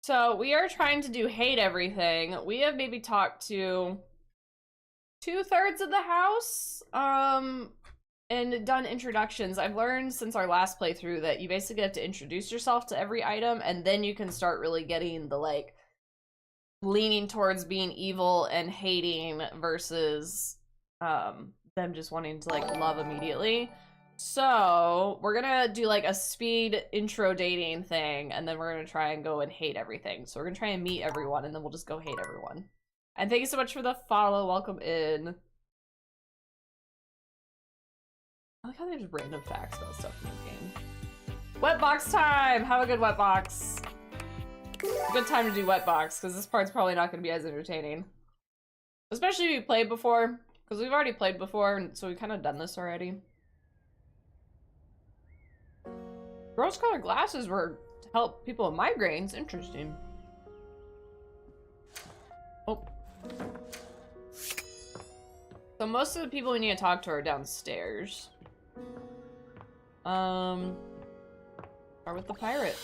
So we are trying to do hate everything. We have maybe talked to 2/3 of the house, and done introductions. I've learned since our last playthrough that you basically have to introduce yourself to every item, and then you can start really getting the, like, leaning towards being evil and hating versus, them just wanting to, like, love immediately. So we're gonna do like a speed intro dating thing, and then we're gonna try and go and hate everything. So we're gonna try and meet everyone, and then we'll just go hate everyone. And thank you so much for the follow. Welcome in. I like how there's random facts about stuff in the game. Wet box time! Have a good wet box. Good time to do wet box, because this part's probably not gonna be as entertaining. Especially if you played before, because we've already played before, and so we've kind of done this already. Rose-colored glasses were to help people with migraines. Interesting. Oh. So most of the people we need to talk to are downstairs. Start with the pirate.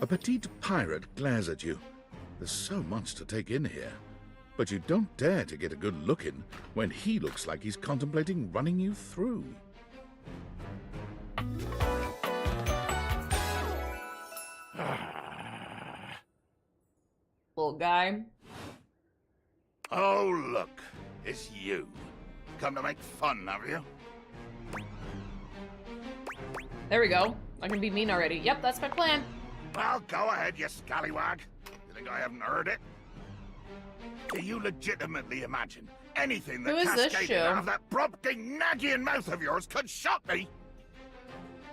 A petite pirate glares at you. There's so much to take in here. But you don't dare to get a good look in when he looks like he's contemplating running you through. Little guy. Oh, look. It's you. Come to make fun, have you? There we go. I can be mean already. Yep, that's my plan. Well, go ahead, you scallywag. You think I haven't heard it? Do you legitimately imagine anything that Who is this cascaded out of that prompting, nagging mouth of yours could shock me?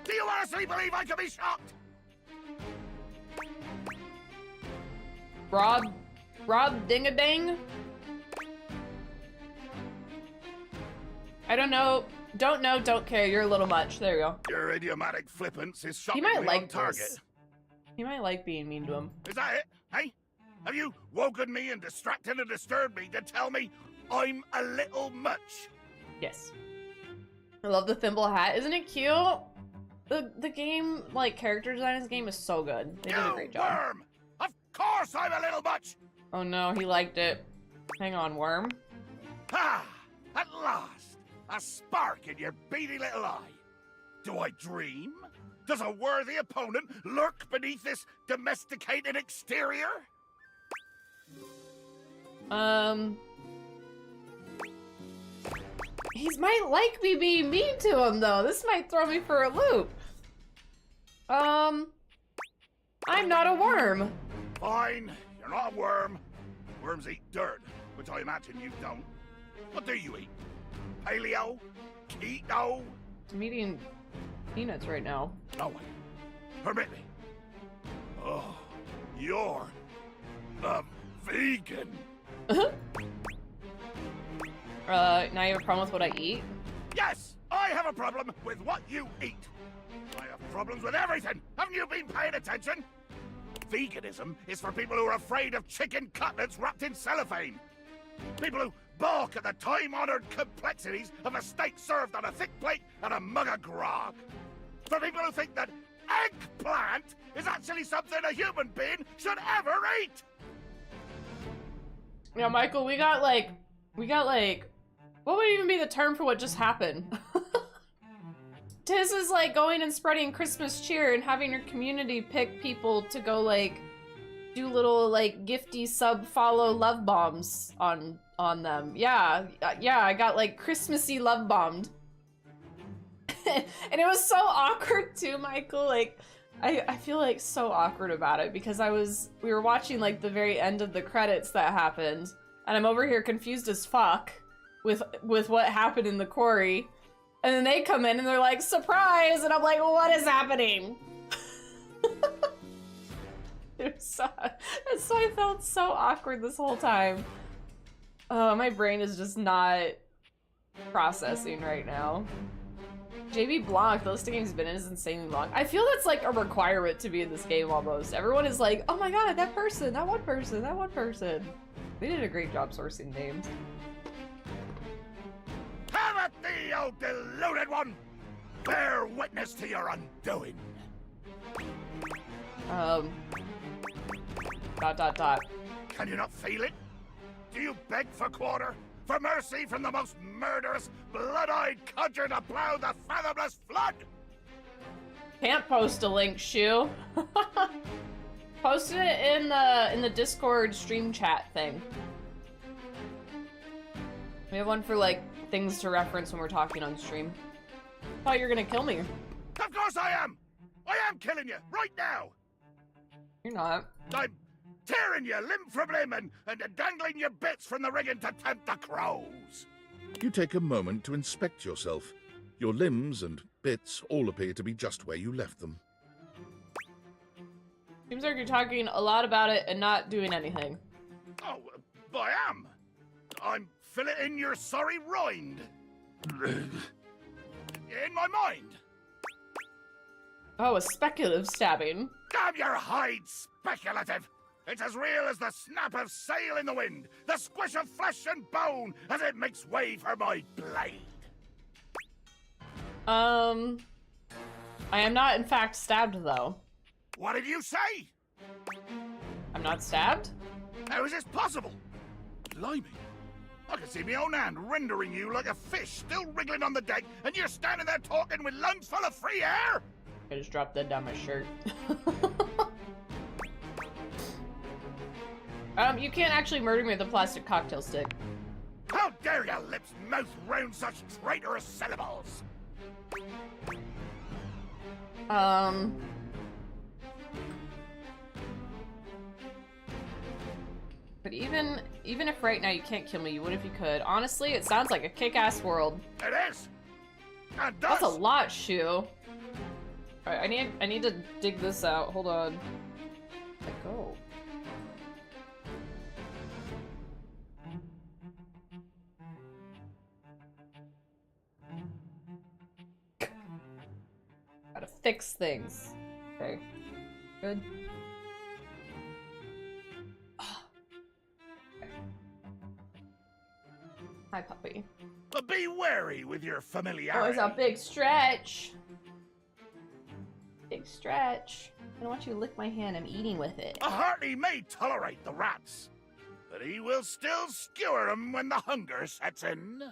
Do you honestly believe I could be shocked? Rob Ding-a-ding? I don't know. Don't know, don't care. You're a little much. There you go. Your idiomatic flippance is He shockingly might like on target. this. He might like being mean to him. Is that it? Hey? Have you woken me and distracted and disturbed me to tell me I'm a little much? Yes. I love the thimble hat. Isn't it cute? The game, like, character design in this game is so good. They did a great job. Worm! Of course I'm a little much! Oh no, he liked it. Hang on, worm. Ah! At last! A spark in your beady little eye. Do I dream? Does a worthy opponent lurk beneath this domesticated exterior? He might like me being mean to him, though. This might throw me for a loop. I'm not a worm. Fine, you're not a worm. Worms eat dirt, which I imagine you don't. What do you eat? Paleo? Keto? I'm eating peanuts right now. No way. Permit me. Oh, you're a vegan. Now you have a problem with what I eat? Yes, I have a problem with what you eat. I have problems with everything. Haven't you been paying attention? Veganism is for people who are afraid of chicken cutlets wrapped in cellophane. People who balk at the time-honored complexities of a steak served on a thick plate and a mug of grog. For people who think that eggplant is actually something a human being should ever eat. Yeah, Michael, we got like, what would even be the term for what just happened? Tiz is like going and spreading Christmas cheer and having your community pick people to go like do little like gifty follow love bombs on them. Yeah, I got like Christmassy love bombed. And it was so awkward too, Michael. Like I feel like so awkward about it because we were watching like the very end of the credits that happened, and I'm over here confused as fuck with what happened in the quarry. And then they come in and they're like, surprise! And I'm like, what is happening? So I felt so awkward this whole time. Oh, my brain is just not processing right now. JB Blanc, the list of games he's been in is insanely long. I feel that's like a requirement to be in this game almost. Everyone is like, oh my god, that person, that one person, that one person. They did a great job sourcing names. Have it thee, O deluded one! Bear witness to your undoing. Dot. Can you not feel it? Do you beg for quarter? For mercy from the most murderous, blood-eyed cudger to plow the fathomless flood? Can't post a link, Shu. Posted it in the Discord stream chat thing. We have one for like things to reference when we're talking on stream. Thought you were gonna kill me. Of course I am! I am killing you, right now! You're not. I'm tearing you limb from limb and dangling your bits from the rigging to tempt the crows! You take a moment to inspect yourself. Your limbs and bits all appear to be just where you left them. Seems like you're talking a lot about it and not doing anything. Oh, I am! I'm filleting your sorry rind. In my mind. Oh, a speculative stabbing. Damn your hide, speculative! It's as real as the snap of sail in the wind, the squish of flesh and bone as it makes way for my blade. I am not in fact stabbed though. What did you say? I'm not stabbed? How is this possible? Blimey. I can see my own hand rendering you like a fish still wriggling on the deck, and you're standing there talking with lungs full of free air? I just dropped that down my shirt. You can't actually murder me with a plastic cocktail stick. How dare your lips mouth round such traitorous syllables? But even if right now you can't kill me, you would if you could. Honestly, it sounds like a kick-ass world. It is. And That's a lot, Shu. Alright, I need to dig this out. Hold on. Let go. Gotta fix things. Okay. Good. Okay. Hi, puppy. But be wary with your Oh, familiarity. it's a big stretch. Big stretch. I don't want you to lick my hand. I'm eating with it. A hearty may tolerate the rats, but he will still skewer them when the hunger sets in.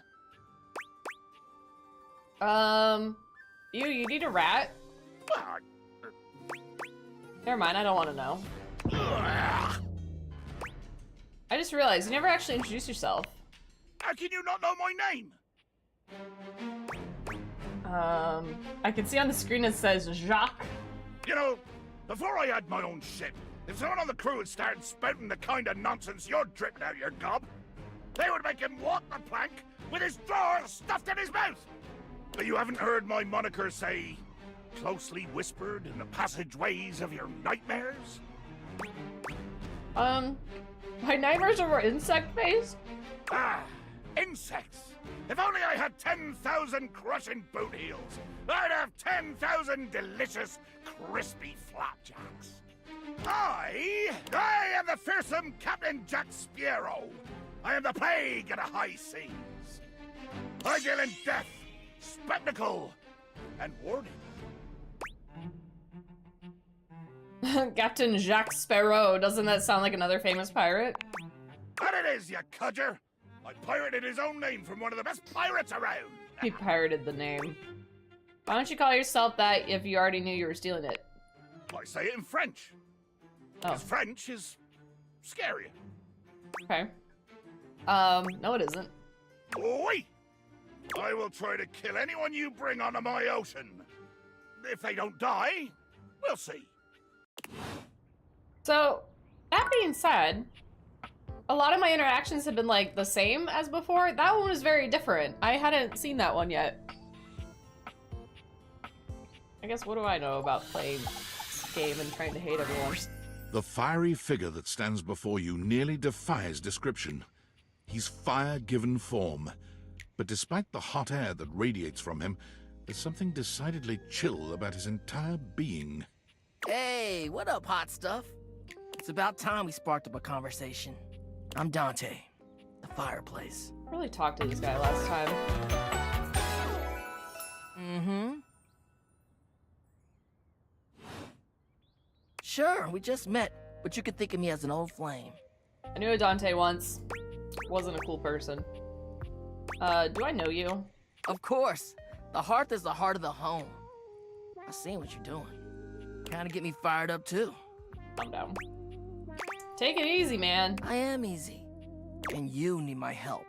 You need a rat? Well, Never mind, I don't want to know. ugh. I just realized you never actually introduced yourself. How can you not know my name? I can see on the screen it says Jacques. You know, before I had my own ship, if someone on the crew had started spouting the kind of nonsense you're dripping out your gob, they would make him walk the plank with his drawers stuffed in his mouth. But you haven't heard my moniker say, closely whispered in the passageways of your nightmares? My nightmares are insect-based? Ah, insects. If only I had 10,000 crushing boot heels, I'd have 10,000 delicious, crispy flapjacks. I am the fearsome Captain Jack Sparrow. I am the plague of the high seas. I deal in death, spectacle, and warning. Captain Jacques Sparrow. Doesn't that sound like another famous pirate? And it is, you cudger. I pirated his own name from one of the best pirates around. He pirated the name. Why don't you call yourself that if you already knew you were stealing it? I say it in French. Oh, Because French is scarier. okay. No it isn't. Oi! I will try to kill anyone you bring onto my ocean. If they don't die, we'll see. So, that being said, a lot of my interactions have been like the same as before. That one was very different. I hadn't seen that one yet. I guess what do I know about playing this game and trying to hate everyone? The fiery figure that stands before you nearly defies description. He's fire given form. But despite the hot air that radiates from him, there's something decidedly chill about his entire being. Hey, what up, hot stuff? It's about time we sparked up a conversation. I'm Dante, the fireplace. I really talked to this guy last time. Sure, we just met, but you could think of me as an old flame. I knew a Dante once. Wasn't a cool person. Do I know you? Of course. The hearth is the heart of the home. I seen what you're doing. Kinda get me fired up, too. Calm down. Take it easy, man. I am easy. And you need my help.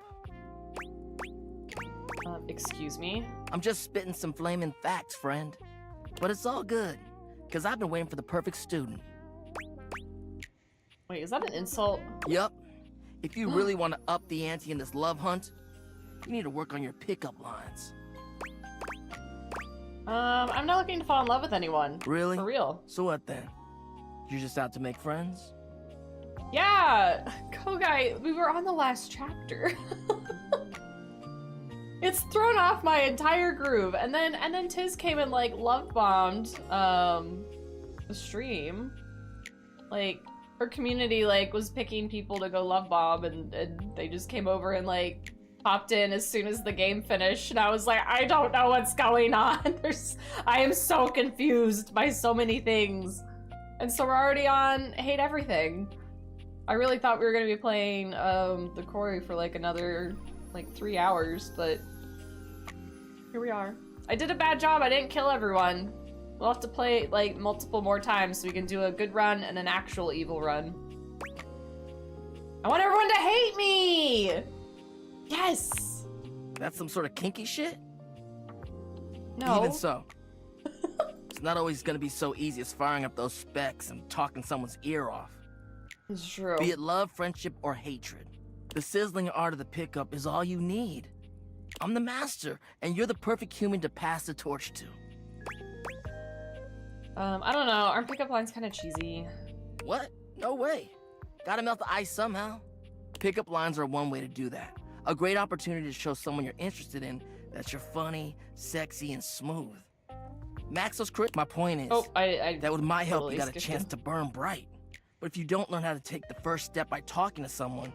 Excuse me? I'm just spitting some flaming facts, friend. But it's all good, because I've been waiting for the perfect student. Wait, is that an insult? Yup. If you really want to up the ante in this love hunt, you need to work on your pickup lines. I'm not looking to fall in love with anyone. Really? For real. So what then? You're just out to make friends? Yeah! Kogai, we were on the last chapter. It's thrown off my entire groove. And then Tiz came and like love bombed the stream. Like her community like was picking people to go love bomb and they just came over and like popped in as soon as the game finished, and I was like, I don't know what's going on. I am so confused by so many things. And so we're already on Hate Everything. I really thought we were gonna be playing the quarry for like another like 3 hours, but here we are. I did a bad job. I didn't kill everyone. We'll have to play like multiple more times so we can do a good run and an actual evil run. I want everyone to hate me! Yes! That's some sort of kinky shit? No. Even so. It's not always gonna be so easy as firing up those specs and talking someone's ear off. It's true. Be it love, friendship, or hatred. The sizzling art of the pickup is all you need. I'm the master, and you're the perfect human to pass the torch to. I don't know. Aren't pickup lines kind of cheesy? What? No way. Gotta melt the ice somehow. Pickup lines are one way to do that. A great opportunity to show someone you're interested in that you're funny, sexy, and smooth. Max those crit. My point is that with my help, you got a chance to burn bright. But if you don't learn how to take the first step by talking to someone,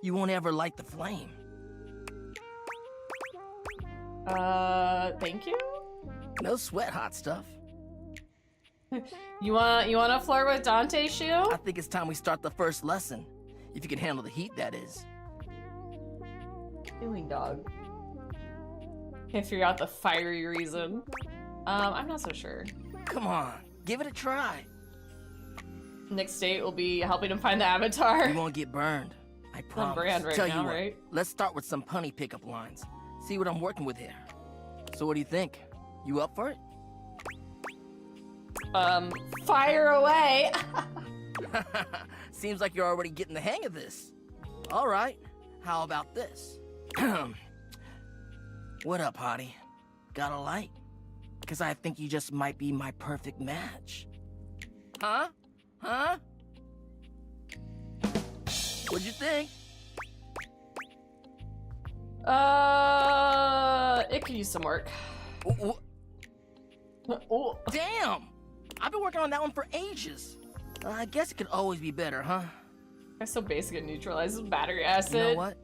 you won't ever light the flame. Thank you? No sweat, hot stuff. You wanna flirt with Dante's shoe? I think it's time we start the first lesson. If you can handle the heat, that is. Feeling dog. Can't figure out the fiery reason. I'm not so sure. Come on, give it a try. Next date will be helping him find the avatar. You won't get burned. I promise. On brand right Tell now, you what, right? let's start with some punny pickup lines. See what I'm working with here. So what do you think? You up for it? Fire away! Seems like you're already getting the hang of this. All right, how about this? What up, hottie? Got a light? Because I think you just might be my perfect match. Huh? Huh? What'd you think? It could use some work. Oh. Damn! I've been working on that one for ages. I guess it could always be better, huh? That's so basic. It neutralizes battery acid. You know what?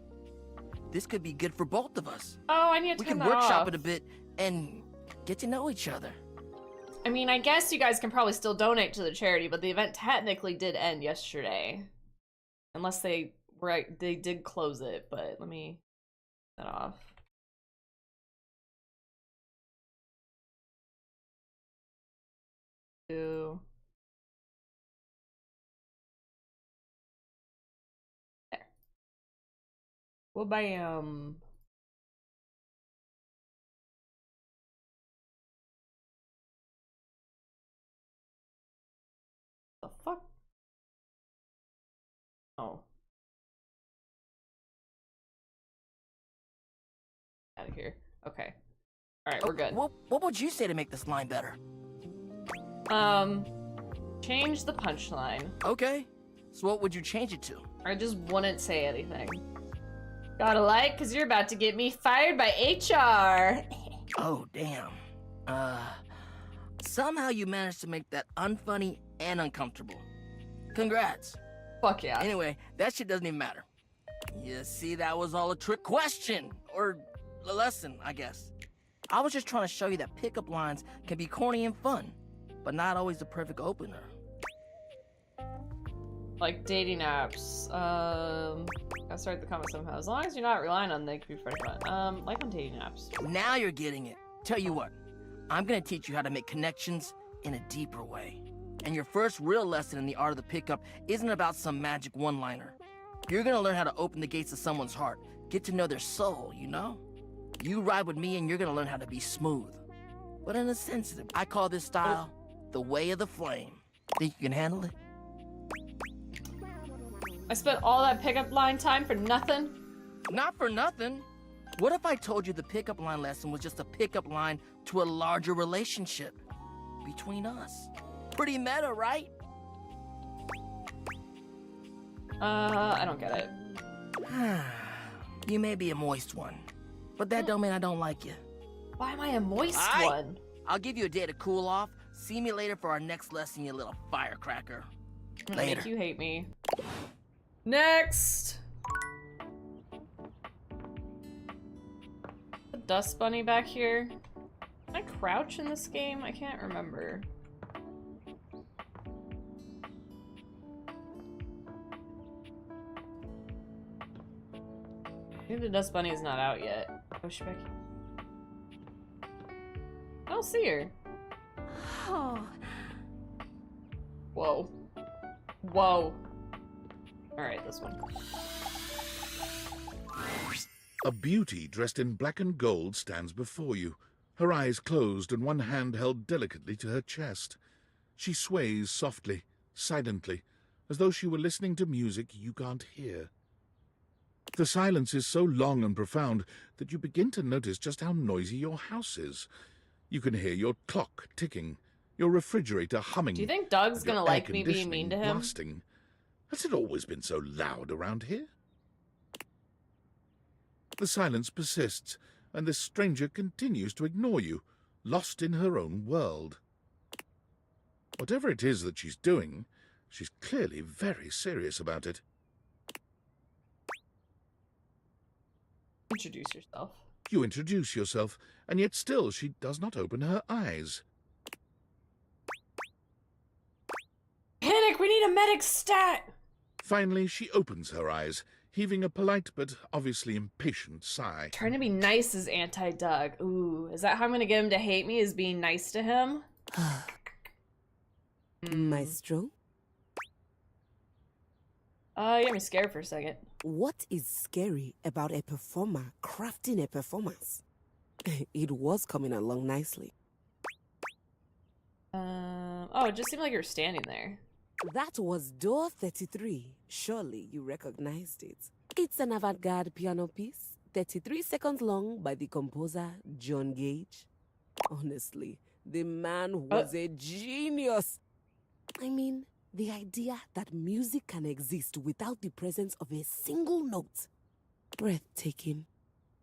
This could be good for both of us. Oh, I need to We turn can that workshop off. it a bit and get to know each other. I mean, I guess you guys can probably still donate to the charity, but the event technically did end yesterday. Unless they did close it, but let me turn that off. Ooh. There. Well, bam. The fuck? Oh. Out of here. Okay. Alright, we're good. What would you say to make this line better? Change the punchline. Okay. So what would you change it to? I just wouldn't say anything. Got a light? Cause you're about to get me fired by HR. Oh, damn. Somehow you managed to make that unfunny and uncomfortable. Congrats. Fuck yeah. Anyway, that shit doesn't even matter. You see, that was all a trick question. Or a lesson, I guess. I was just trying to show you that pickup lines can be corny and fun, but not always the perfect opener. Like dating apps. Gotta start the comment somehow. As long as you're not relying on them, they can be pretty fun. Like on dating apps. Now you're getting it. Tell you what, I'm gonna teach you how to make connections in a deeper way. And your first real lesson in the art of the pickup isn't about some magic one-liner. You're gonna learn how to open the gates of someone's heart, get to know their soul, you know? You ride with me and you're gonna learn how to be smooth. But in a sensitive, I call this style the way of the flame. Think you can handle it? I spent all that pickup line time for nothing? Not for nothing. What if I told you the pickup line lesson was just a pickup line to a larger relationship between us? Pretty meta, right? I don't get it. You may be a moist one, but that don't mean I don't like you. Why am I a moist Aight. one? I'll give you a day to cool off. See me later for our next lesson, you little firecracker. I'm gonna Later. make you hate me. Next! The dust bunny back here. Can I crouch in this game? I can't remember. Maybe the dust bunny is not out yet. Oh, Becky. I don't see her. Oh, Whoa. Whoa. Alright, this one. A beauty dressed in black and gold stands before you, her eyes closed and one hand held delicately to her chest. She sways softly, silently, as though she were listening to music you can't hear. The silence is so long and profound that you begin to notice just how noisy your house is. You can hear your clock ticking, your refrigerator humming. Do you think Doug's and your gonna air like me being mean to him? blasting. Has it always been so loud around here? The silence persists, and this stranger continues to ignore you, lost in her own world. Whatever it is that she's doing, she's clearly very serious about it. Introduce yourself. You introduce yourself, and yet still she does not open her eyes. Panic! We need a medic stat! Finally, she opens her eyes, heaving a polite but obviously impatient sigh. Trying to be nice is anti-Doug. Ooh, is that how I'm gonna get him to hate me, is being nice to him? Maestro, You got me scared for a second. what is scary about a performer crafting a performance? It was coming along nicely. Oh, it just seemed like you were standing there. That was door 33. Surely you recognized it. It's an avant-garde piano piece, 33 seconds long by the composer John Gage. Honestly, the man was a genius. I mean, the idea that music can exist without the presence of a single note. Breathtaking.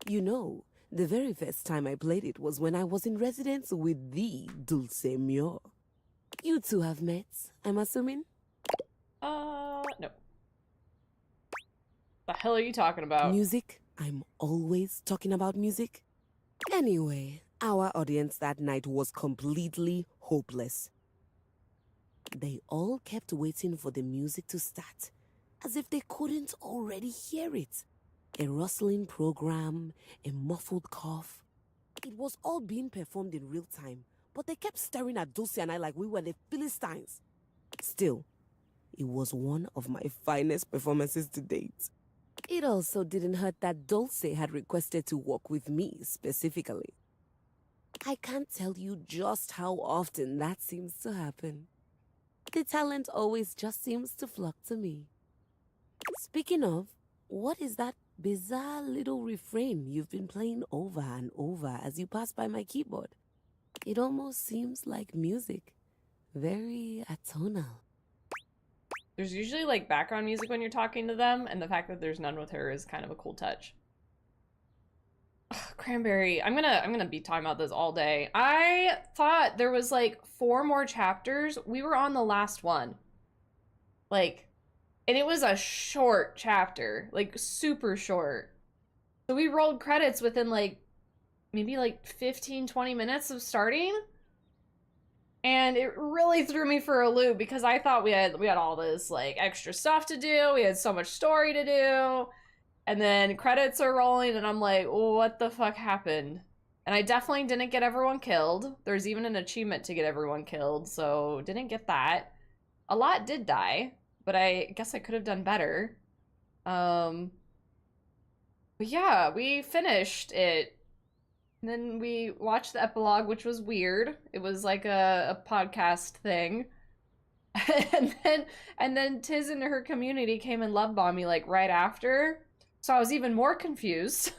You know, the very first time I played it was when I was in residence with the Dulce Mio. You two have met, I'm assuming? No. The hell are you talking about? Music? I'm always talking about music. Anyway, our audience that night was completely hopeless. They all kept waiting for the music to start, as if they couldn't already hear it. A rustling program, a muffled cough. It was all being performed in real time, but they kept staring at Dulce and I like we were the Philistines. Still, it was one of my finest performances to date. It also didn't hurt that Dulce had requested to work with me specifically. I can't tell you just how often that seems to happen. The talent always just seems to flock to me. Speaking of, what is that bizarre little refrain you've been playing over and over as you pass by my keyboard? It almost seems like music. Very atonal. There's usually like background music when you're talking to them, and the fact that there's none with her is kind of a cool touch. Ugh, Cranberry, I'm gonna be talking about this all day. I thought there was like 4 more chapters. We were on the last one. Like, and it was a short chapter, like super short. So we rolled credits within like maybe like 15-20 minutes of starting. And it really threw me for a loop because I thought we had all this like extra stuff to do. We had so much story to do. And then credits are rolling and I'm like, what the fuck happened? And I definitely didn't get everyone killed. There's even an achievement to get everyone killed, so didn't get that. A lot did die, but I guess I could have done better. But yeah, we finished it. And then we watched the epilogue, which was weird. It was like a podcast thing. and then Tiz and her community came and love bombed me like right after. So I was even more confused.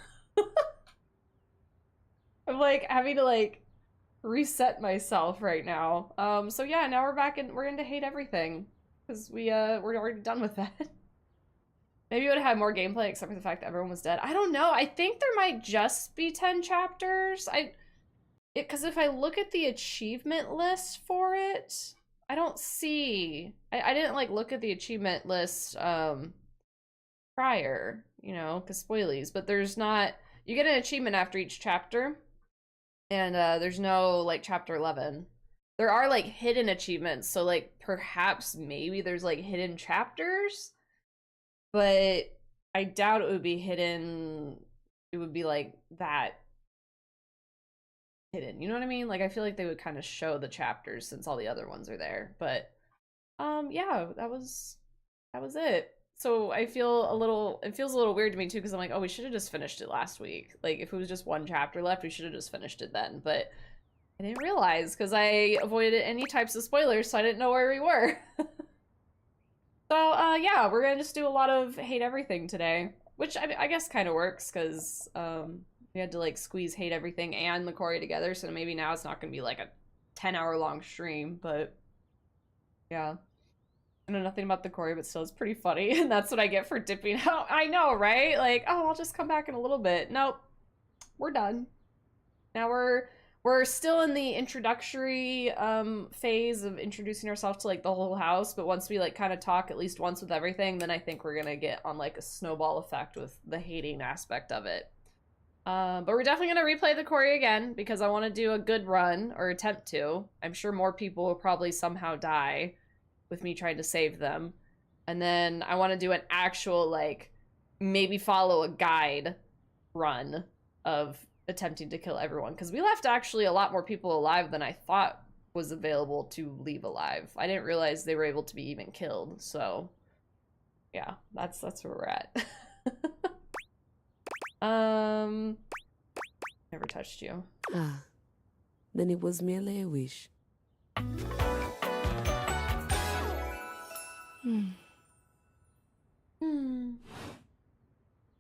I'm like having to like reset myself right now. So yeah, now we're into hate everything. Because we're already done with that. Maybe it would have had more gameplay except for the fact that everyone was dead. I don't know. I think there might just be 10 chapters. Because if I look at the achievement list for it, I don't see... I didn't like look at the achievement list prior, you know, because spoilies. But there's not... You get an achievement after each chapter. And there's no, like, chapter 11. There are, like, hidden achievements. So, like, perhaps maybe there's, like, hidden chapters. But I doubt it would be hidden. It would be like that hidden. You know what I mean? Like I feel like they would kind of show the chapters since all the other ones are there. But yeah, that was it. So I feel it feels a little weird to me too because I'm like, oh, we should have just finished it last week. Like if it was just one chapter left, we should have just finished it then. But I didn't realize because I avoided any types of spoilers, so I didn't know where we were. So, yeah, we're gonna just do a lot of hate everything today, which I guess kind of works, because we had to, like, squeeze hate everything and the Corey together, so maybe now it's not gonna be, like, a 10-hour-long stream, but, yeah. I know nothing about the Corey, but still, it's pretty funny, and that's what I get for dipping out. I know, right? Like, oh, I'll just come back in a little bit. Nope. We're done. Now we're still in the introductory phase of introducing ourselves to like the whole house, but once we like kind of talk at least once with everything, then I think we're gonna get on like a snowball effect with the hating aspect of it. But we're definitely gonna replay the Corey again because I want to do a good run, or attempt to. I'm sure more people will probably somehow die with me trying to save them. And then I want to do an actual like maybe follow a guide run of attempting to kill everyone, because we left actually a lot more people alive than I thought was available to leave alive. I didn't realize they were able to be even killed, so yeah, that's where we're at. Never touched you. Ah, then it was merely a wish.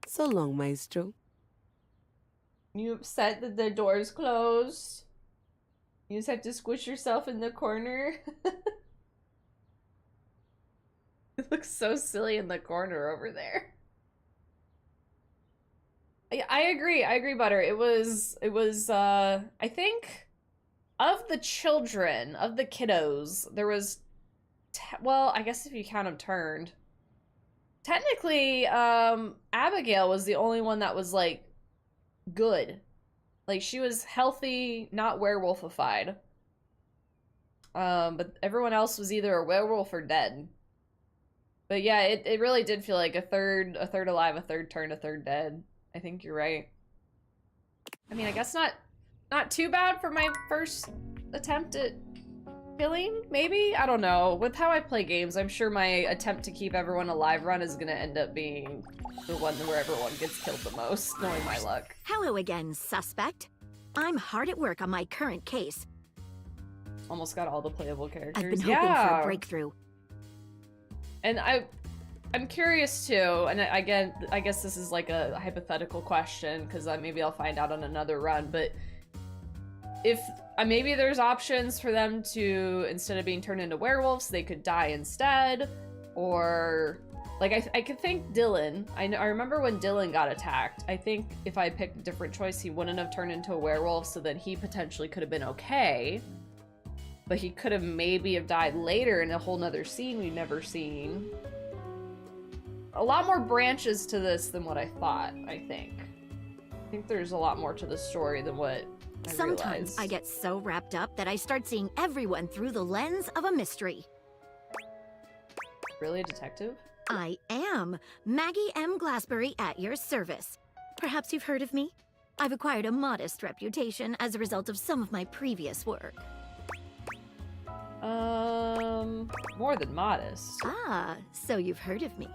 So long, Maestro. You upset that the door's closed? You just have to squish yourself in the corner? It looks so silly in the corner over there. I agree, Butter. It was, I think, of the children, of the kiddos, there was, well, I guess if you count them turned. Technically, Abigail was the only one that was, like, good. Like, she was healthy, not werewolfified. But everyone else was either a werewolf or dead. But yeah, it really did feel like a third alive, a third turned, a third dead. I think you're right. I mean, I guess not too bad for my first attempt at killing, maybe? I don't know. With how I play games, I'm sure my attempt to keep everyone alive run is gonna end up being the one where everyone gets killed the most, knowing my luck. Hello again, suspect. I'm hard at work on my current case. Almost got all the playable characters. I've been hoping for a breakthrough. And I'm curious too, and again, I guess this is like a hypothetical question, because maybe I'll find out on another run, but if maybe there's options for them to, instead of being turned into werewolves, they could die instead, or like I could think Dylan. I remember when Dylan got attacked. I think if I picked a different choice, he wouldn't have turned into a werewolf, so then he potentially could have been okay, but he could have maybe have died later in a whole nother scene we've never seen. A lot more branches to this than what I thought, I think. I think there's a lot more to the story than what Sometimes I get so wrapped up that I start seeing everyone through the lens of a mystery. Really, a detective? I am Maggie M. Glassbury at your service. Perhaps you've heard of me? I've acquired a modest reputation as a result of some of my previous work. More than modest. Ah, so you've heard of me.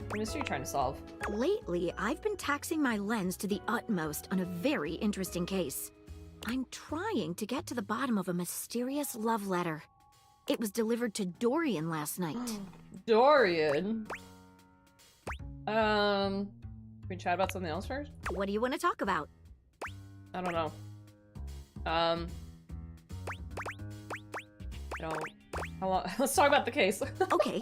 What mystery are you trying to solve? Lately, I've been taxing my lens to the utmost on a very interesting case. I'm trying to get to the bottom of a mysterious love letter. It was delivered to Dorian last night. Dorian? Can we chat about something else first? What do you want to talk about? I don't know. How long? Let's talk about the case. Okay.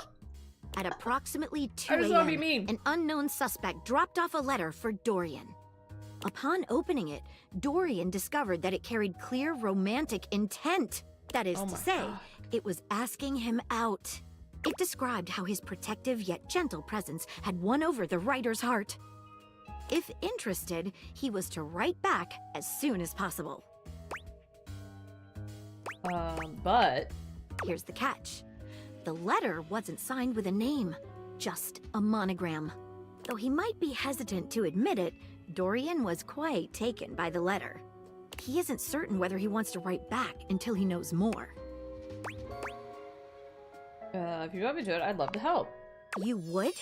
At approximately 2 I just wanna be a.m., mean. an unknown suspect dropped off a letter for Dorian. Upon opening it, Dorian discovered that it carried clear romantic intent. That is Oh to my say, God. it was asking him out. It described how his protective yet gentle presence had won over the writer's heart. If interested, he was to write back as soon as possible. But Here's the catch. The letter wasn't signed with a name, just a monogram. Though he might be hesitant to admit it, Dorian was quite taken by the letter. He isn't certain whether he wants to write back until he knows more. if you want me to do it, I'd love to help. You would?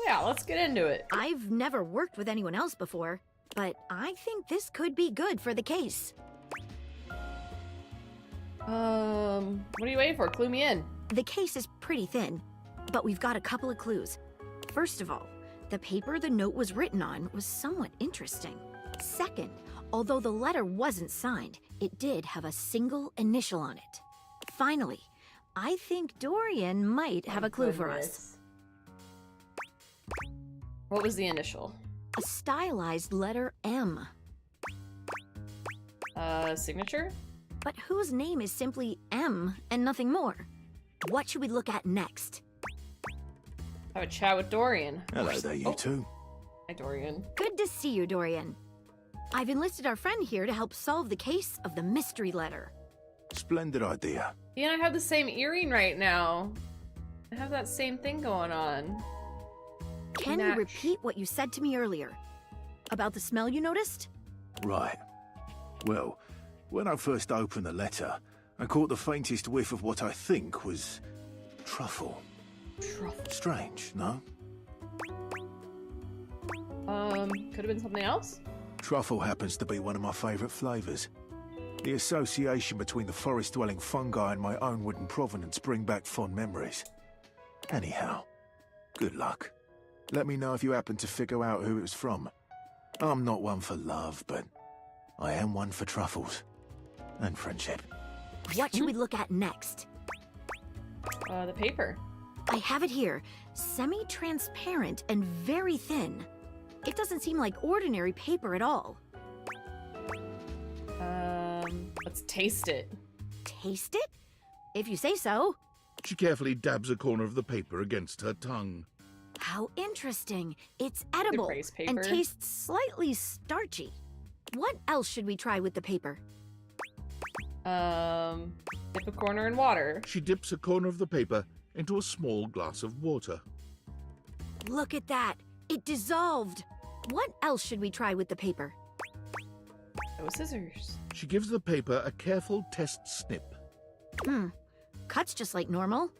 Yeah, let's get into it. I've never worked with anyone else before, but I think this could be good for the case. What are you waiting for? Clue me in. The case is pretty thin, but we've got a couple of clues. First of all, the paper the note was written on was somewhat interesting. Second, although the letter wasn't signed, it did have a single initial on it. Finally, I think Dorian might have a clue for us. What was the initial? A stylized letter M. Signature? But whose name is simply M and nothing more? What should we look at next? Have a chat with Dorian. Hello there, you two. Hi, Dorian. Good to see you, Dorian. I've enlisted our friend here to help solve the case of the mystery letter. Splendid idea. You and I have the same earring right now. I have that same thing going on. Can you repeat what you said to me earlier? About the smell you noticed? Right. Well, when I first opened the letter, I caught the faintest whiff of what I think was truffle. Truffle. Strange, no? Could have been something else? Truffle happens to be one of my favourite flavours. The association between the forest-dwelling fungi and my own wooden provenance bring back fond memories. Anyhow, good luck. Let me know if you happen to figure out who it was from. I'm not one for love, but I am one for truffles. And friendship. What should we look at next? The paper. I have it here. Semi-transparent and very thin. It doesn't seem like ordinary paper at all. Let's taste it. Taste it? If you say so. She carefully dabs a corner of the paper against her tongue. How interesting. It's edible praise and paper. tastes slightly starchy. What else should we try with the paper? Dip a corner in water. She dips a corner of the paper into a small glass of water. Look at that. It dissolved. What else should we try with the paper? Oh, scissors. She gives the paper a careful test snip. Cuts just like normal.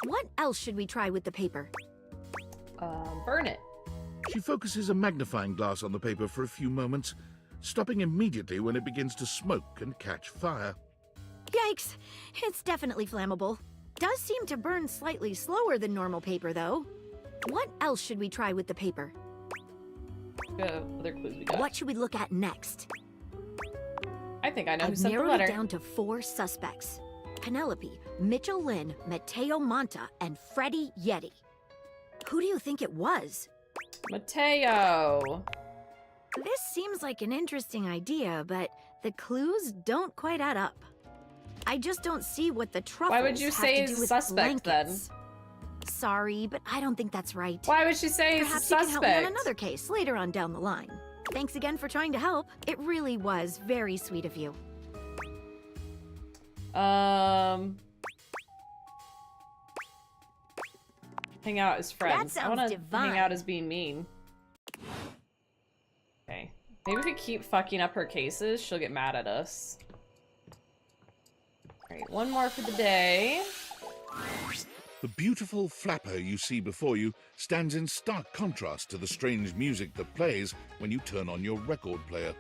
What else should we try with the paper? Burn it. She focuses a magnifying glass on the paper for a few moments, stopping immediately when it begins to smoke and catch fire. Yikes! It's definitely flammable. Does seem to burn slightly slower than normal paper, though. What else should we try with the paper? Other clues we got. What should we look at next? I think I know who I've sent the narrowed letter. it down to 4 suspects. Penelope, Mitchell Lynn, Mateo Monta, and Freddie Yeti. Who do you think it was? Mateo. This seems like an interesting idea, but the clues don't quite add up. I just don't see what the truffles Why would you have say to he's do a with suspect, then? blankets. Sorry, but I don't think that's right. Why would she say he's a Perhaps you can help me on suspect? another case later on down the line. Thanks again for trying to help. It really was very sweet of you. Hang out as friends. That I wanna sounds divine. hang out as being mean. Okay. Maybe if we keep fucking up her cases, she'll get mad at us. Alright, one more for the day. The beautiful flapper you see before you stands in stark contrast to the strange music that plays when you turn on your record player.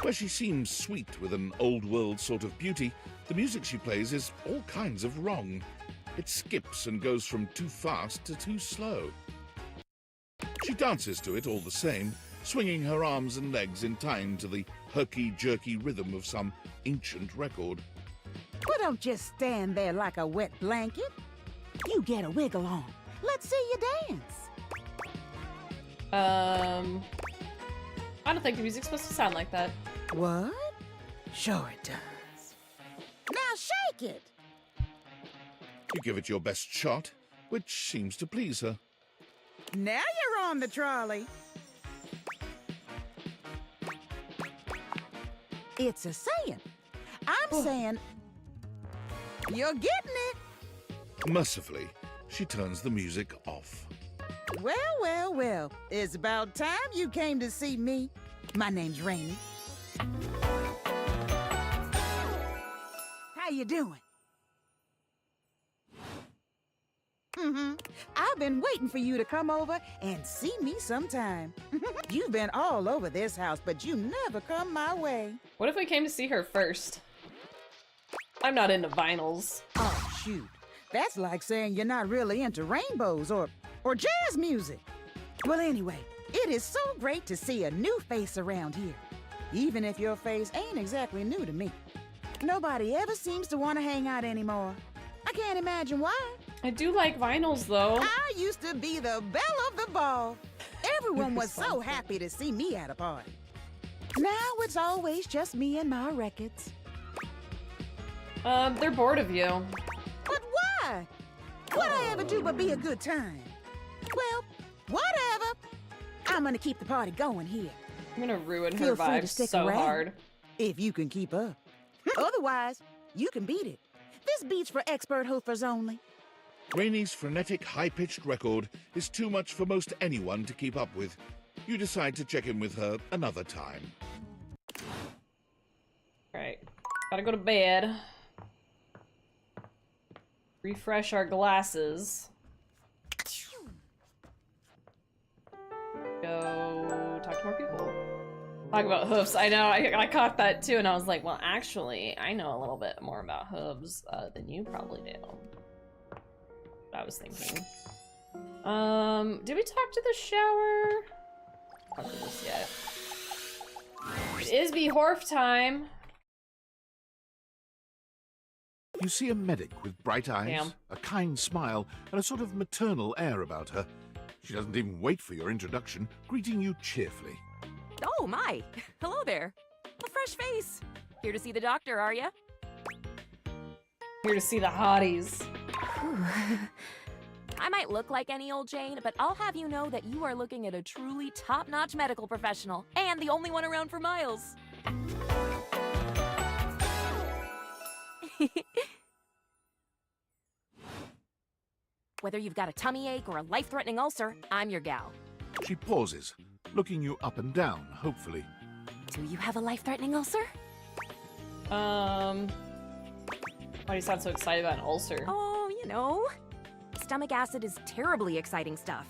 Where she seems sweet with an old-world sort of beauty, the music she plays is all kinds of wrong. It skips and goes from too fast to too slow. She dances to it all the same, swinging her arms and legs in time to the herky-jerky rhythm of some ancient record. Well, don't just stand there like a wet blanket. You get a wiggle on. Let's see you dance. I don't think the music's supposed to sound like that. What? Sure it does. Now shake it. You give it your best shot, which seems to please her. Now you're on the trolley. It's a saying. I'm saying you're getting it. Mercifully, she turns the music off. Well, well, well. It's about time you came to see me. My name's Rainy. How you doing? I've been waiting for you to come over and see me sometime. You've been all over this house, but you never come my way. What if we came to see her first? I'm not into vinyls. Oh, shoot. That's like saying you're not really into rainbows or jazz music. Well, anyway, it is so great to see a new face around here. Even if your face ain't exactly new to me. Nobody ever seems to want to hang out anymore. I can't imagine why. I do like vinyls, though. I used to be the belle of the ball. Everyone was so happy to see me at a party. Now it's always just me and my records. They're bored of you. But why? What'd I ever do but be a good time? Well, whatever. I'm gonna keep the party going here. I'm gonna ruin her Feel free to vibes stick so around. hard. If you can keep up. Otherwise, you can beat it. This beat's for expert hoofers only. Rainy's frenetic, high-pitched record is too much for most anyone to keep up with. You decide to check in with her another time. Alright. Gotta go to bed. Refresh our glasses. Go talk to more people. Talk about hooves. I know, I caught that too, and I was like, well, actually, I know a little bit more about hooves than you probably do. I was thinking. Did we talk to the shower? Talk to this yet. It is Behorf time. You see a medic with bright eyes, Damn. a kind smile, and a sort of maternal air about her. She doesn't even wait for your introduction, greeting you cheerfully. Oh, my. Hello there. A fresh face. Here to see the doctor, are ya? Here to see the hotties. I might look like any old Jane, but I'll have you know that you are looking at a truly top-notch medical professional, and the only one around for miles. Whether you've got a tummy ache or a life-threatening ulcer, I'm your gal. She pauses, looking you up and down, hopefully. Do you have a life-threatening ulcer? Why do you sound so excited about an ulcer? Oh, you know. Stomach acid is terribly exciting stuff.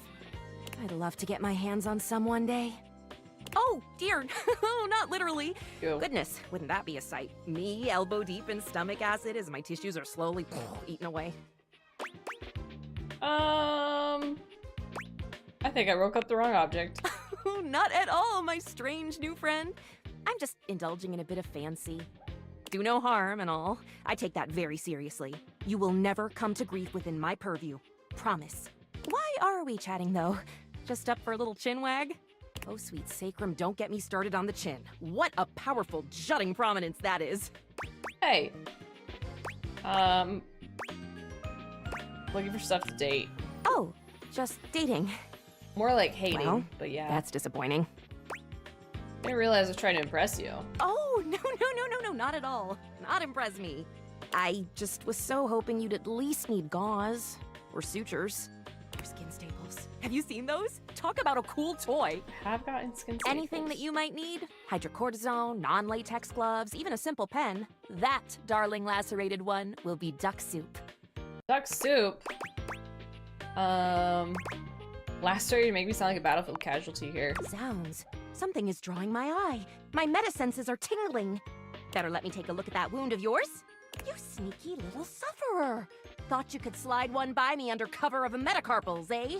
I'd love to get my hands on some one day. Oh, dear. Oh, not literally. Ew. Goodness, wouldn't that be a sight? Me, elbow deep in stomach acid as my tissues are slowly eaten away. I think I woke up the wrong object. Not at all, my strange new friend. I'm just indulging in a bit of fancy. Do no harm and all. I take that very seriously. You will never come to grief within my purview. Promise. Why are we chatting, though? Just up for a little chin wag? Oh, sweet sacrum, don't get me started on the chin. What a powerful, jutting prominence that is. Hey. Looking for stuff to date. Oh, just dating. More like hating, Well, but yeah. That's disappointing. didn't realize I was trying to impress you. Oh, no, not at all. Not impress me. I just was so hoping you'd at least need gauze or sutures or skin staples. Have you seen those? Talk about a cool toy. Have gotten skin staples. Anything that you might need? Hydrocortisone, non-latex gloves, even a simple pen. That, darling lacerated one, will be duck soup. Duck soup? Last story to make me sound like a battlefield casualty here. Zounds. Something is drawing my eye. My metasenses are tingling. Better let me take a look at that wound of yours. You sneaky little sufferer. Thought you could slide one by me under cover of a metacarpals, eh?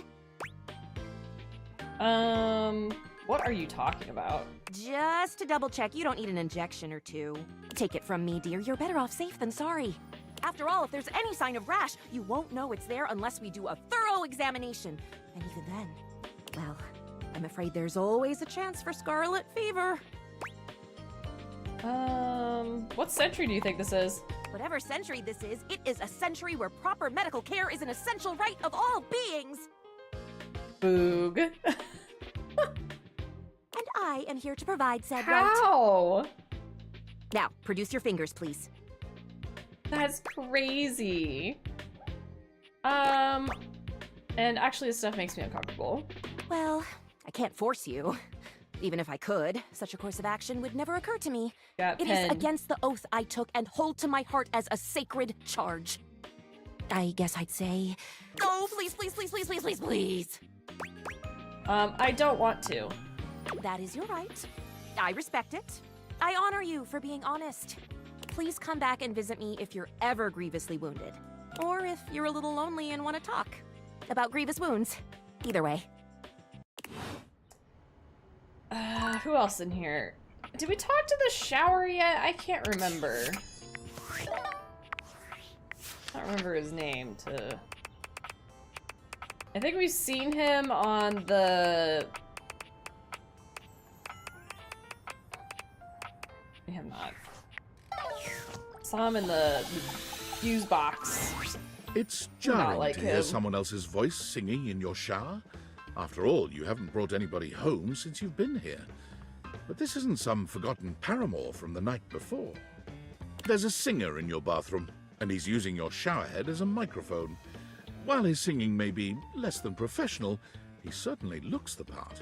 What are you talking about? Just to double check, you don't need an injection or two. Take it from me, dear. You're better off safe than sorry. After all, if there's any sign of rash, you won't know it's there unless we do a thorough examination. And even then, well, I'm afraid there's always a chance for scarlet fever. What century do you think this is? Whatever century this is, it is a century where proper medical care is an essential right of all beings. Boog. And I am here to provide said right. How? Now, produce your fingers, please. That's crazy. And actually this stuff makes me uncomfortable. Well, I can't force you. Even if I could, such a course of action would never occur to me. Got It is against the oath I took and hold to my heart as a sacred charge. I guess I'd say, oh, please, please, please, please, please, please, please. I don't want to. That is your right. I respect it. I honor you for being honest. Please come back and visit me if you're ever grievously wounded. Or if you're a little lonely and want to talk about grievous wounds. Either way. Who else in here? Did we talk to the shower yet? I can't remember. I don't remember his name to... I think we've seen him on the... We have not. Saw him in the fuse box. It's Not jarring like to hear him. someone else's voice singing in your shower. After all, you haven't brought anybody home since you've been here. But this isn't some forgotten paramour from the night before. There's a singer in your bathroom, and he's using your showerhead as a microphone. While his singing may be less than professional, he certainly looks the part.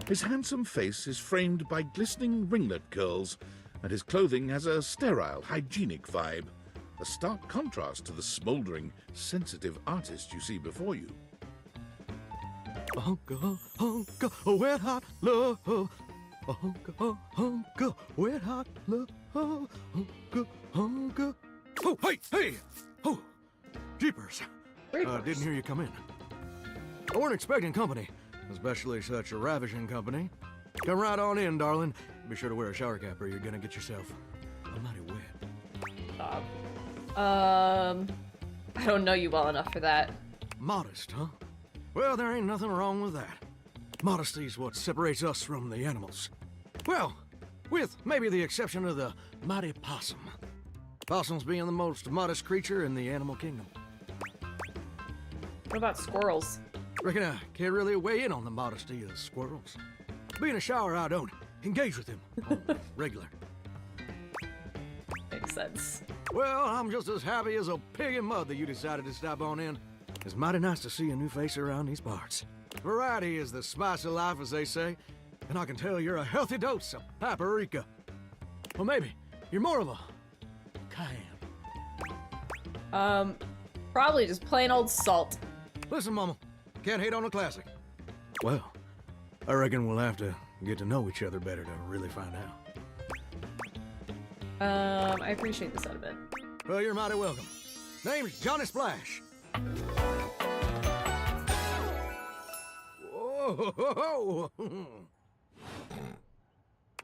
His handsome face is framed by glistening ringlet curls, and his clothing has a sterile, hygienic vibe, a stark contrast to the smouldering, sensitive artist you see before you. Hunka, hunka, wet hot love. Hunka, hunka, wet hot love. Hunka, hunka. Oh, hey! Oh, jeepers. Didn't hear you come in. I weren't expecting company, especially such a ravishing company. Come right on in, darling. Be sure to wear a shower cap or you're gonna get yourself a mighty wet. I don't know you well enough for that. Modest, huh? Well, there ain't nothing wrong with that. Modesty's what separates us from the animals. Well, with maybe the exception of the mighty possum. Possums being the most modest creature in the animal kingdom. What about squirrels? Reckon I can't really weigh in on the modesty of squirrels. Being a shower, I don't engage with them on regular. Makes sense. Well, I'm just as happy as a pig in mud that you decided to stop on in. It's mighty nice to see a new face around these parts. Variety is the spice of life, as they say, and I can tell you're a healthy dose of paprika. Well, maybe you're more of a cayenne. Probably just plain old salt. Listen, Mama, can't hate on a classic. Well, I reckon we'll have to get to know each other better to really find out. I appreciate the sentiment. Well, you're mighty welcome. Name's Johnny Splash. Whoa!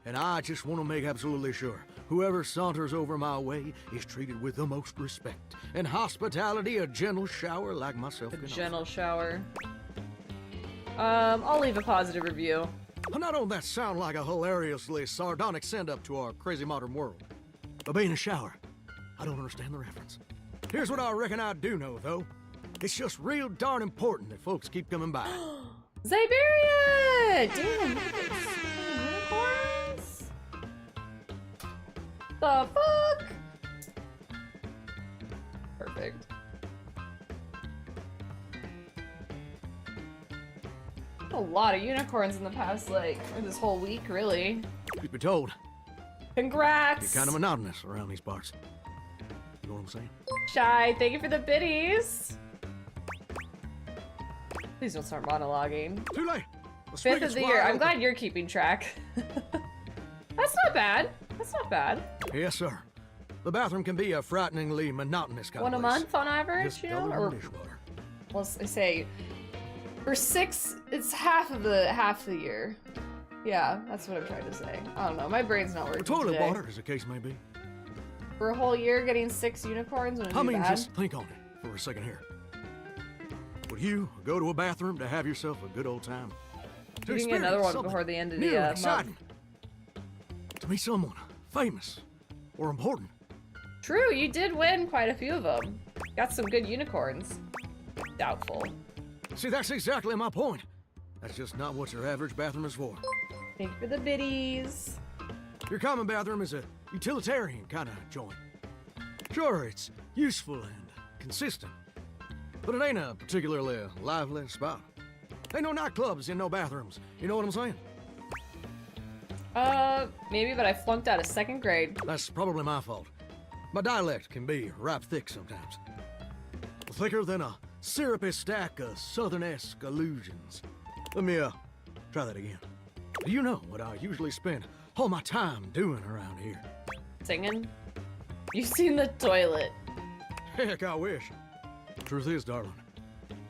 And I just want to make absolutely sure whoever saunters over my way is treated with the most respect and hospitality. A gentle shower like myself. A can gentle shower. I'll leave a positive review. offer. Now don't that sound like a hilariously sardonic send-up to our crazy modern world? But being a shower, I don't understand the reference. Here's what I reckon I do know, though. It's just real darn important that folks keep coming by. Siberia! Damn, unicorns? The fuck? Perfect. A lot of unicorns in the past, like, or this whole week, really. Truth be told, Congrats! you're kind of monotonous around these parts. You know what I'm saying? Shy, thank you for the biddies. Please don't start monologuing. Too late. 5th of the year. I'm glad you're keeping track. That's not bad. That's not bad. Yes, sir. The bathroom can be a frighteningly monotonous kind One of a place. month on average, Just you know? double Or, the dishwater. well, I say, for 6, it's half the year. Yeah, that's what I'm trying to say. I don't know. My brain's not working Or toilet today. water, as the case may be. For a whole year, getting 6 unicorns wouldn't I be mean, bad. just think on it for a second here. Would you go to a bathroom to have yourself a good old time? To You can get another experience one something before the end of new the and month. exciting? To meet someone famous or important? True, you did win quite a few of them. Got some good unicorns. Doubtful. See, that's exactly my point. That's just not what your average bathroom is for. Thank you for the biddies. Your common bathroom is a utilitarian kind of joint. Sure, it's useful and consistent, but it ain't a particularly lively spot. Ain't no nightclubs in no bathrooms. You know what I'm saying? Maybe, but I flunked out of 2nd grade. That's probably my fault. My dialect can be ripe thick sometimes. Thicker than a syrupy stack of southern-esque allusions. Let me, try that again. Do you know what I usually spend all my time doing around here? Singing? You've seen the toilet. Heck, I wish. Truth is, darling,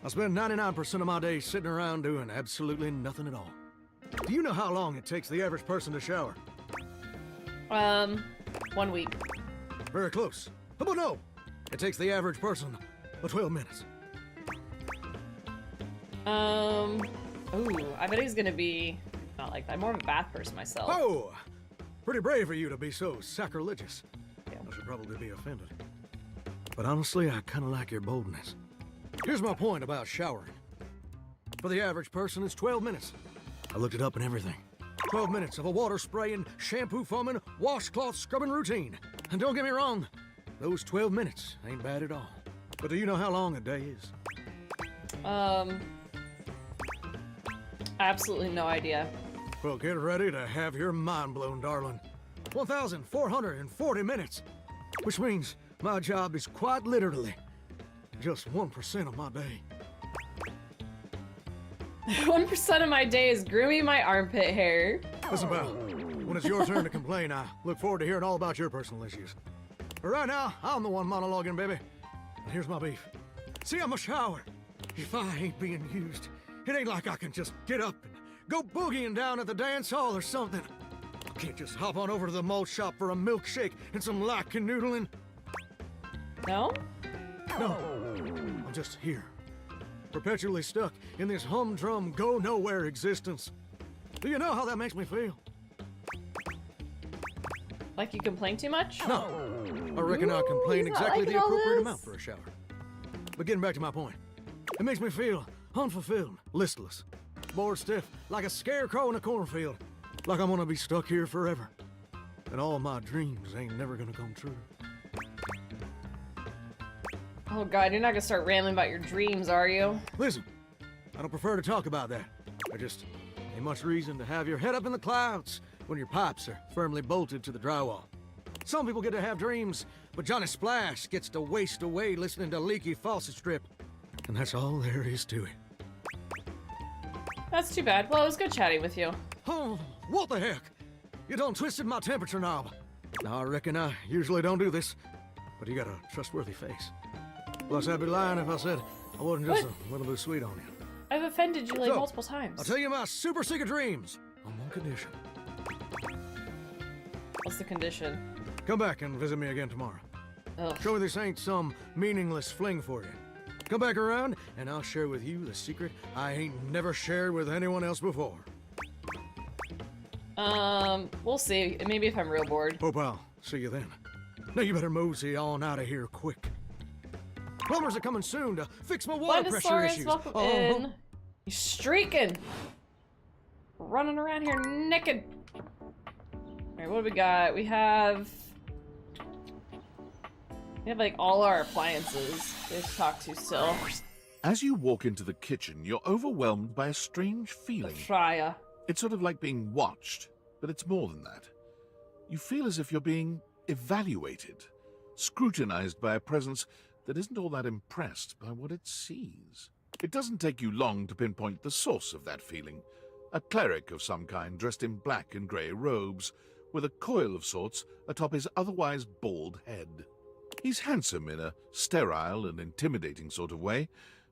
I spend 99% of my day sitting around doing absolutely nothing at all. Do you know how long it takes the average person to shower? 1 week. Very close. But no, it takes the average person 12 minutes. Ooh, I bet he's gonna be not like that. I'm more of a bath person myself. Oh, pretty brave of you to be so sacrilegious. I should probably be offended. But honestly, I kind of like your boldness. Here's my point about showering. For the average person, it's 12 minutes. I looked it up and everything. 12 minutes of a water spraying, shampoo foaming, washcloth scrubbing routine. And don't get me wrong, those 12 minutes ain't bad at all. But do you know how long a day is? Absolutely no idea. Well, get ready to have your mind blown, darling. 1,440 minutes. Which means my job is quite literally just 1% of my day. 1% of my day is grooming my armpit hair. Listen, pal, when it's your turn to complain, I look forward to hearing all about your personal issues. But right now, I'm the one monologuing, baby. And here's my beef. See, I'm a shower. If I ain't being used, it ain't like I can just get up and go boogieing down at the dance hall or something. I can't just hop on over to the malt shop for a milkshake and some light canoodling. No? No, I'm just here, perpetually stuck in this humdrum, go-nowhere existence. Do you know how that makes me feel? Like you complain too much? No, I reckon I complain he's not exactly liking the all appropriate this. amount for a shower. But getting back to my point, it makes me feel unfulfilled, listless, bored stiff, like a scarecrow in a cornfield, like I'm gonna be stuck here forever. And all my dreams ain't never gonna come true. Oh god, you're not gonna start rambling about your dreams, are you? Listen, I don't prefer to talk about that. I just ain't much reason to have your head up in the clouds when your pipes are firmly bolted to the drywall. Some people get to have dreams, but Johnny Splash gets to waste away listening to leaky faucet strip. And that's all there is to it. That's too bad. Well, it was good chatting with you. Oh, what the heck? You done twisted my temperature knob. Now, I reckon I usually don't do this, but you got a trustworthy face. Plus, I'd be lying if I said I wasn't just a little bit sweet on you. I've offended you like So, multiple times. I'll tell you my super secret dreams on one condition. What's the condition? Come back and visit me again tomorrow. Ugh. Show me this ain't some meaningless fling for you. Come back around, and I'll share with you the secret I ain't never shared with anyone else before. We'll see. Maybe if I'm real bored. Hope I'll see you then. Now you better mosey on out of here quick. Plumbers are coming soon to fix my water pressure Blendosaurus, issues. welcome in. You streaking. Running around here naked. Alright, what do we got? We have We have like all our appliances we have to talk to still. As you walk into the kitchen, you're overwhelmed by a strange feeling. Fryer. It's sort of like being watched, but it's more than that. You feel as if you're being evaluated, scrutinized by a presence that isn't all that impressed by what it sees. It doesn't take you long to pinpoint the source of that feeling. A cleric of some kind dressed in black and grey robes, with a coil of sorts atop his otherwise bald head. He's handsome in a sterile and intimidating sort of way,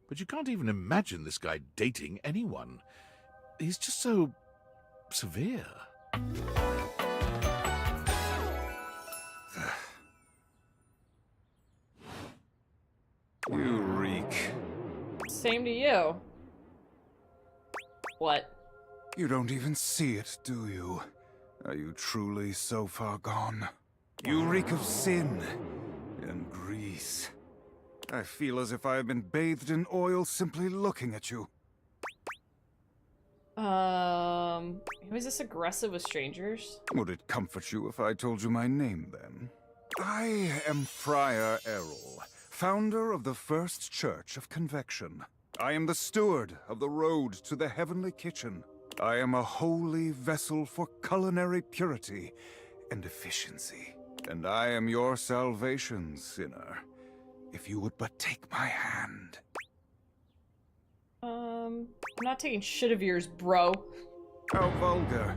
but you can't even imagine this guy dating anyone. He's just so severe. You reek. Same to you. What? You don't even see it, do you? Are you truly so far gone? You reek of sin and grease. I feel as if I have been bathed in oil simply looking at you. Was this aggressive with strangers? Would it comfort you if I told you my name, then? I am Friar Errol, founder of the First Church of Convection. I am the steward of the road to the heavenly kitchen. I am a holy vessel for culinary purity and efficiency. And I am your salvation, sinner, if you would but take my hand. I'm not taking shit of yours, bro. How vulgar.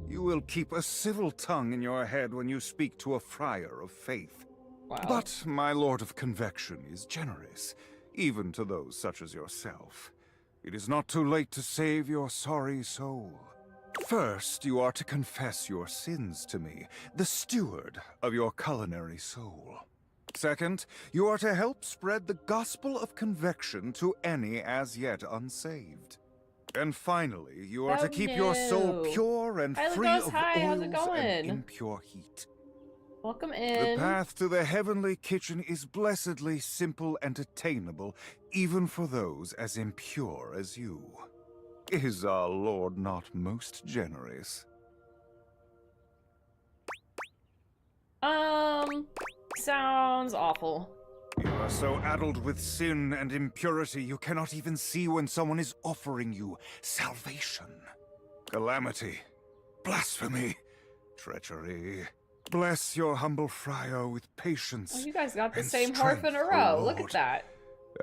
You will keep a civil tongue in your head when you speak to a friar of faith. Wow. But my lord of convection is generous, even to those such as yourself. It is not too late to save your sorry soul. First, you are to confess your sins to me, the steward of your culinary soul. Second, you are to help spread the gospel of convection to any as yet unsaved. And finally, you are to keep your soul pure and free of oils and impure heat. Welcome The in. path to the heavenly kitchen is blessedly simple and attainable, even for those as impure as you. Is our Lord not most generous? Sounds awful. You are so addled with sin and impurity you cannot even see when someone is offering you salvation. Calamity, blasphemy, treachery. Bless your humble friar with patience. Oh, you guys got the and same harp in a strength, row. O Look at Lord. that.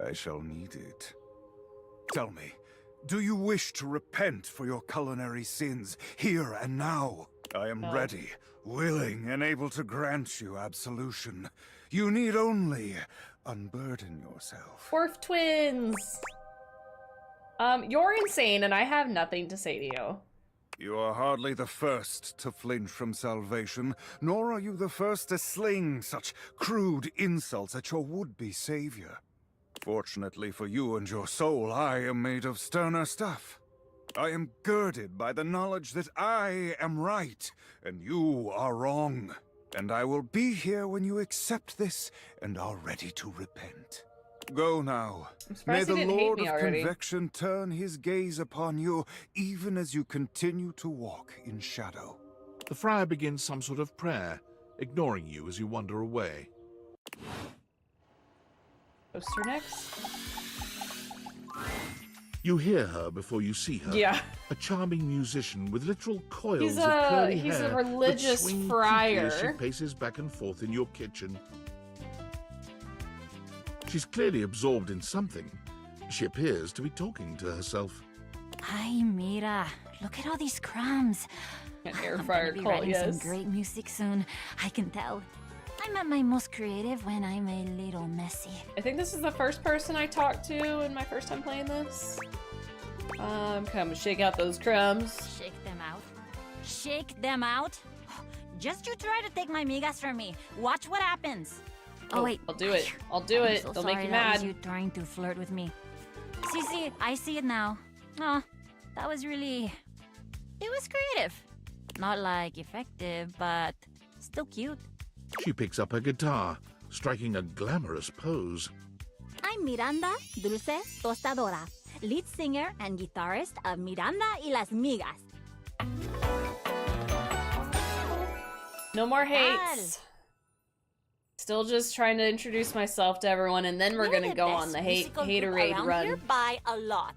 I shall need it. Tell me, do you wish to repent for your culinary sins here and now? I am ready, willing, and able to grant you absolution. You need only unburden yourself. Dwarf twins. You're insane, and I have nothing to say to you. You are hardly the first to flinch from salvation, nor are you the first to sling such crude insults at your would-be savior. Fortunately for you and your soul, I am made of sterner stuff. I am girded by the knowledge that I am right, and you are wrong. And I will be here when you accept this and are ready to repent. Go now. May surprised he the didn't hate Lord me of already. Convection turn his gaze upon you, even as you continue to walk in shadow. The friar begins some sort of prayer, ignoring you as you wander away. Poster next? You hear her before you see her. Yeah. A charming musician with literal coils He's of a- curly he's a hair that religious swing friar. creepily as she paces back and forth in your kitchen. She's clearly absorbed in something. She appears to be talking to herself. Ay, mira. Look at all these crumbs. An air I'm fryer gonna be cult, writing yes. some great music soon. I can tell. I'm at my most creative when I'm a little messy. I think this is the first person I talked to in my first time playing this. Come shake out those crumbs. Shake them out. Shake them out? Just you try to take my migas from me. Watch what happens. Oh, wait. I'll do it. I'll do I'm it. so They'll sorry make you that was mad. you trying to flirt with me. See, I see it now. Oh, that was really... It was creative. Not like effective, but still cute. She picks up her guitar, striking a glamorous pose. I'm Miranda Dulce Tostadora, lead singer and guitarist of Miranda y las Migas. No more hates. Still just trying to introduce myself to everyone, and then we're gonna go on the haterade run. By a lot.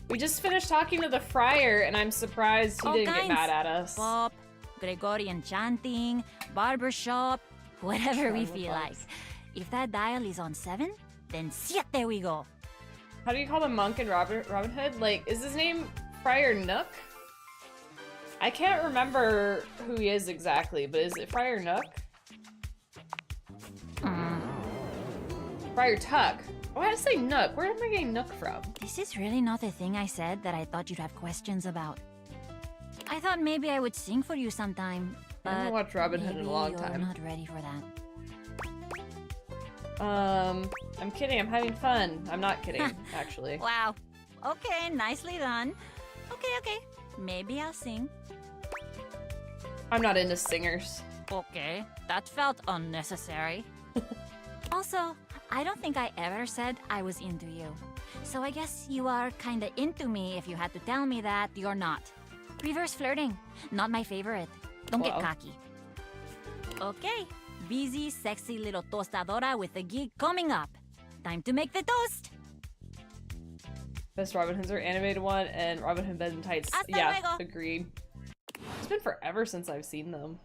We just finished talking to the friar, and I'm surprised he didn't get mad at us. Pop, Gregorian chanting, barbershop, whatever we feel like. If that dial is on 7, then siete we go. How do you call the monk in Robin Hood? Like, is his name Friar Nook? I can't remember who he is exactly, but is it Friar Nook? Friar Tuck. Why did I say Nook? Where am I getting Nook from? This is really not the thing I said that I thought you'd have questions about. I thought maybe I would sing for you sometime, but I haven't watched Robin Hood in a long you're time. not ready for that. I'm kidding. I'm having fun. I'm not kidding, actually. Wow. Okay, nicely done. Okay. Maybe I'll sing. I'm not into singers. Okay, that felt unnecessary. Also, I don't think I ever said I was into you. So I guess you are kinda into me if you had to tell me that you're not. Reverse flirting. Not my favorite. Don't get cocky. Okay. Busy, sexy little tostadora with a gig coming up. Time to make the toast. Best Robin Hoods are animated one, and Robin Hood Bed and Tights. Yeah, agreed. It's been forever since I've seen them.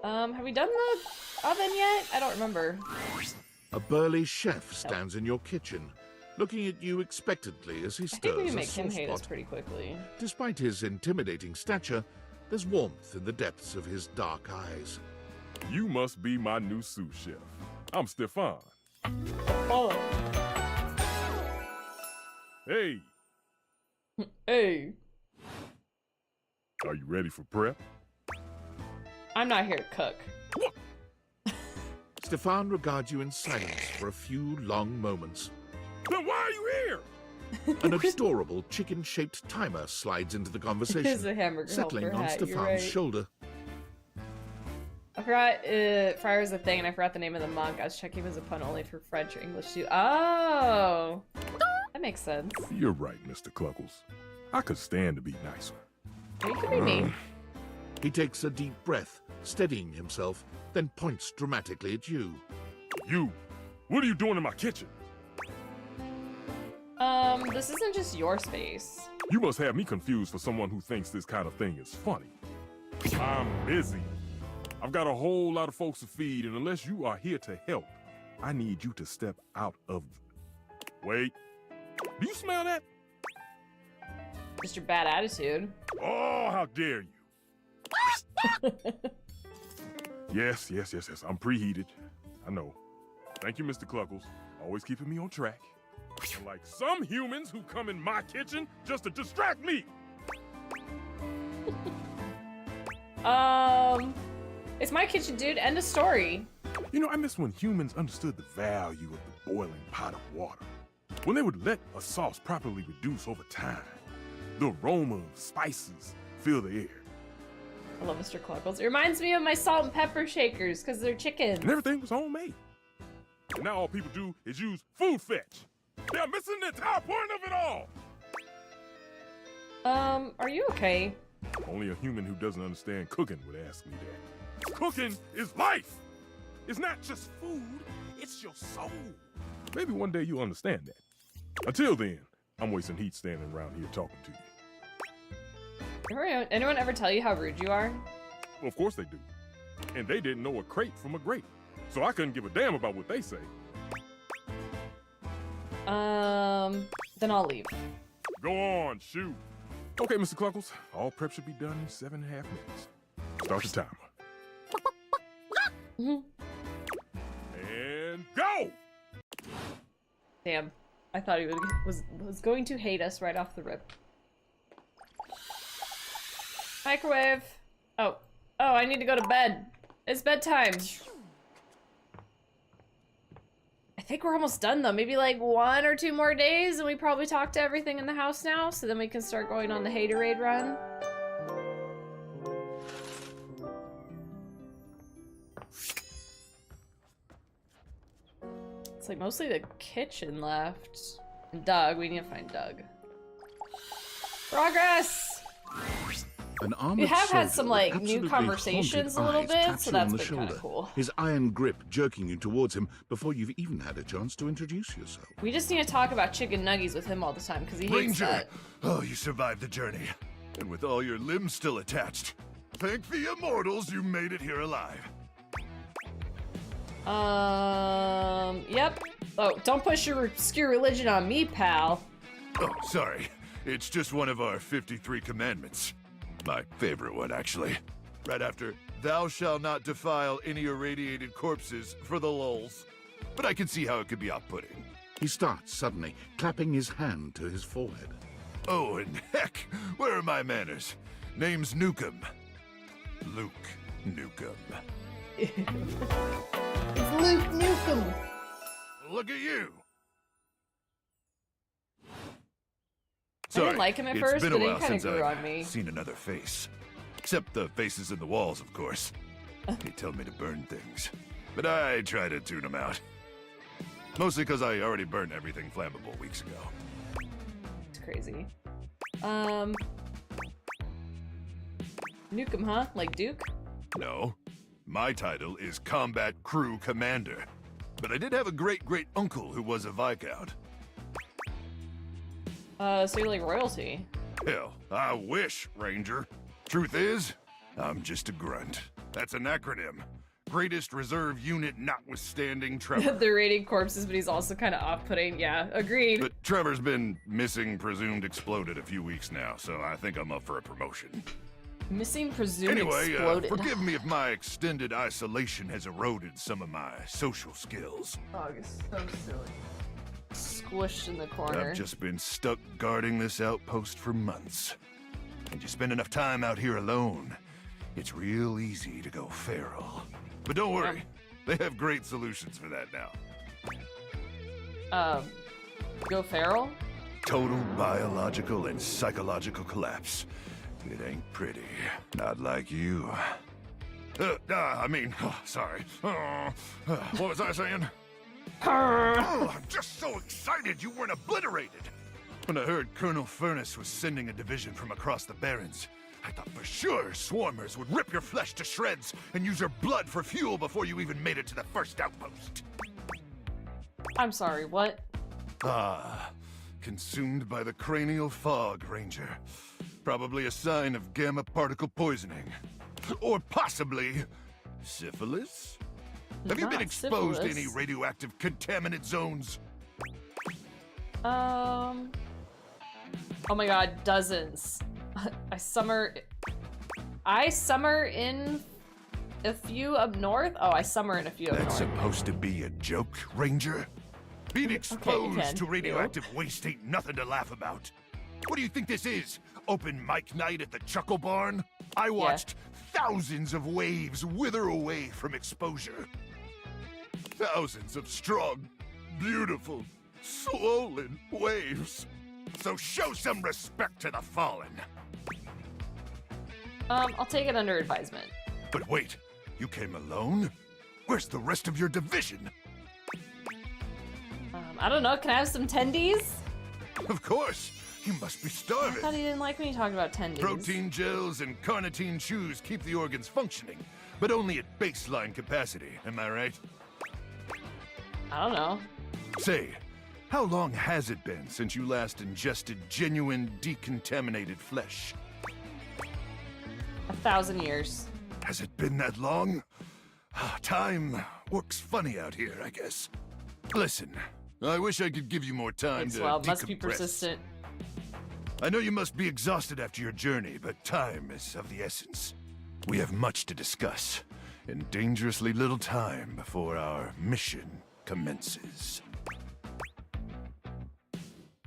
Have we done the oven yet? I don't remember. A burly chef stands in your kitchen, looking at you expectantly as he I think we stirs can a make him hate us saucepot. pretty quickly. Despite his intimidating stature, there's warmth in the depths of his dark eyes. You must be my new sous chef. I'm Stefan. Oh. Hey. Hey. Are you ready for prep? I'm not here to cook. Stefan regards you in silence for a few long moments. Then why are you here? An adorable chicken-shaped timer slides into the conversation, There's a hamburger settling helper on hat, you're Stefan's right. shoulder. I forgot Friar's a thing, and I forgot the name of the monk. I was checking as a pun only for French or English too. Oh! That makes sense. You're right, Mr. Cluckles. I could stand to be nicer. You could be me. He takes a deep breath, steadying himself, then points dramatically at you. You! What are you doing in my kitchen? This isn't just your space. You must have me confused for someone who thinks this kind of thing is funny. I'm busy. I've got a whole lot of folks to feed, and unless you are here to help, I need you to step out of... Wait. Do you smell that? Just your bad attitude. Oh, how dare you! Yes. I'm preheated. I know. Thank you, Mr. Cluckles. Always keeping me on track. Unlike some humans who come in my kitchen just to distract me. It's my kitchen, dude. End of story. You know, I miss when humans understood the value of the boiling pot of water. When they would let a sauce properly reduce over time. The aroma of spices fill the air. I love Mr. Cluckles. It reminds me of my salt and pepper shakers, because they're chickens. And everything was homemade. And now all people do is use food fetch. They're missing the entire point of it all. Are you okay? Only a human who doesn't understand cooking would ask me that. Cooking is life. It's not just food, it's your soul. Maybe one day you'll understand that. Until then, I'm wasting heat standing around here talking to you. Anyone ever tell you how rude you are? Well, of course they do. And they didn't know a crate from a grape. So I couldn't give a damn about what they say. Then I'll leave. Go on, shoot. Okay, Mr. Cluckles, all prep should be done in 7.5 minutes. Start the timer. And go! Damn. I thought he was going to hate us right off the rip. Microwave! Oh, I need to go to bed. It's bedtime. I think we're almost done though. Maybe like 1 or 2 more days and we probably talk to everything in the house now, so then we can start going on the haterade run. It's like mostly the kitchen left. And Doug, we need to find Doug. Progress! An armored We have had soldier some, with like, new absolutely conversations a haunted little eyes bit, taps so you on that's the been kinda shoulder, cool. his iron grip jerking you towards him before you've even had a chance to introduce yourself. We just need to talk about chicken nuggies with him all the time, because he hates Ranger! that. Oh, you survived the journey. And with all your limbs still attached. Thank the immortals you made it here alive. Yep. Oh, don't push your obscure religion on me, pal. Oh, sorry. It's just one of our 53 commandments. My favorite one, actually. Right after, thou shalt not defile any irradiated corpses for the lulz. But I can see how it could be off-putting. He starts suddenly, clapping his hand to his forehead. Oh, and heck, where are my manners? Name's Nukem. Luke Nukem. It's Luke Nukem. Look at you. I didn't like him at it's first, been but a he while kind of since grew I've on me. seen another face. Except the faces in the walls, of course. They tell me to burn things. But I try to tune them out. Mostly because I already burned everything flammable weeks ago. It's crazy. Nukem, huh? Like Duke? No. My title is Combat Crew Commander. But I did have a great-great-uncle who was a Viscount. So you're like royalty. Hell, I wish, Ranger. Truth is, I'm just a grunt. That's an acronym. Greatest Reserve Unit notwithstanding Trevor. They're raiding corpses, but he's also kind of off-putting. Yeah, agreed. But Trevor's been missing, presumed exploded a few weeks now, so I think I'm up for a promotion. Missing, presumed Anyway, exploded. forgive me if my extended isolation has eroded some of my social skills. Oh, it's so silly. Squished in the corner. I've just been stuck guarding this outpost for months. And you spend enough time out here alone, it's real easy to go feral. But don't worry, they have great solutions for that now. Go feral? Total biological and psychological collapse. It ain't pretty. Not like you. Sorry. What was I saying? Oh, I'm just so excited you weren't obliterated. When I heard Colonel Furnace was sending a division from across the Barrens, I thought for sure swarmers would rip your flesh to shreds and use your blood for fuel before you even made it to the first outpost. I'm sorry, what? Consumed by the cranial fog, Ranger. Probably a sign of gamma particle poisoning. Or possibly syphilis? Have you been exposed to any radioactive contaminant zones? Oh my god, dozens. I summer in a few up north? Oh, I summer in a few up north. That's supposed to be a joke, Ranger? Being exposed to Ew. radioactive waste ain't nothing to laugh about. What do you think this is? Open mic night at the Chuckle Barn? I watched thousands of waves wither away from exposure. Thousands of strong, beautiful, swollen waves. So show some respect to the fallen. I'll take it under advisement. But wait, you came alone? Where's the rest of your division? I don't know, can I have some tendies? Of course, you must be I starving. thought he didn't like when you talked about tendies. Protein gels and carnitine chews keep the organs functioning, but only at baseline capacity, am I right? I don't know. Say, how long has it been since you last ingested genuine decontaminated flesh? 1,000 years. Has it been that long? Time works funny out here, I guess. Listen, I wish I could give you more time Thanks, to well, must be decompress. persistent. I know you must be exhausted after your journey, but time is of the essence. We have much to discuss, and dangerously little time before our mission commences.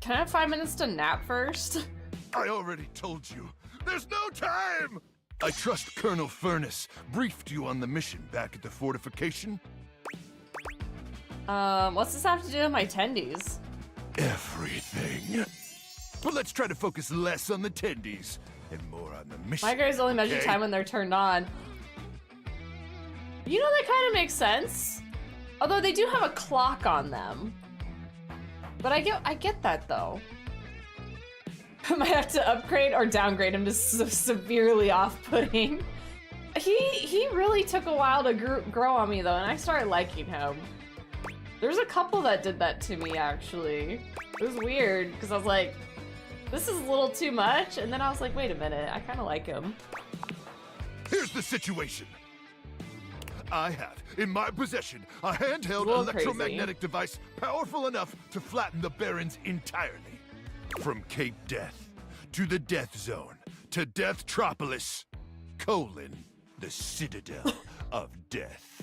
Can I have 5 minutes to nap first? I already told you, there's no time! I trust Colonel Furnace briefed you on the mission back at the fortification. What's this have to do with my tendies? Everything. But let's try to focus less on the tendies and more on the mission. My guys only measure okay? time when they're turned on. You know, that kind of makes sense. Although they do have a clock on them. But I get that though. I might have to upgrade or downgrade him to severely off-putting. He really took a while to grow on me though, and I started liking him. There's a couple that did that to me actually. It was weird because I was like, this is a little too much, and then I was like, wait a minute, I kind of like him. Here's the situation. I have in my possession a handheld electromagnetic device powerful enough to flatten the Barrens entirely. From Cape Death to the Death Zone to Deathtropolis, the Citadel of Death.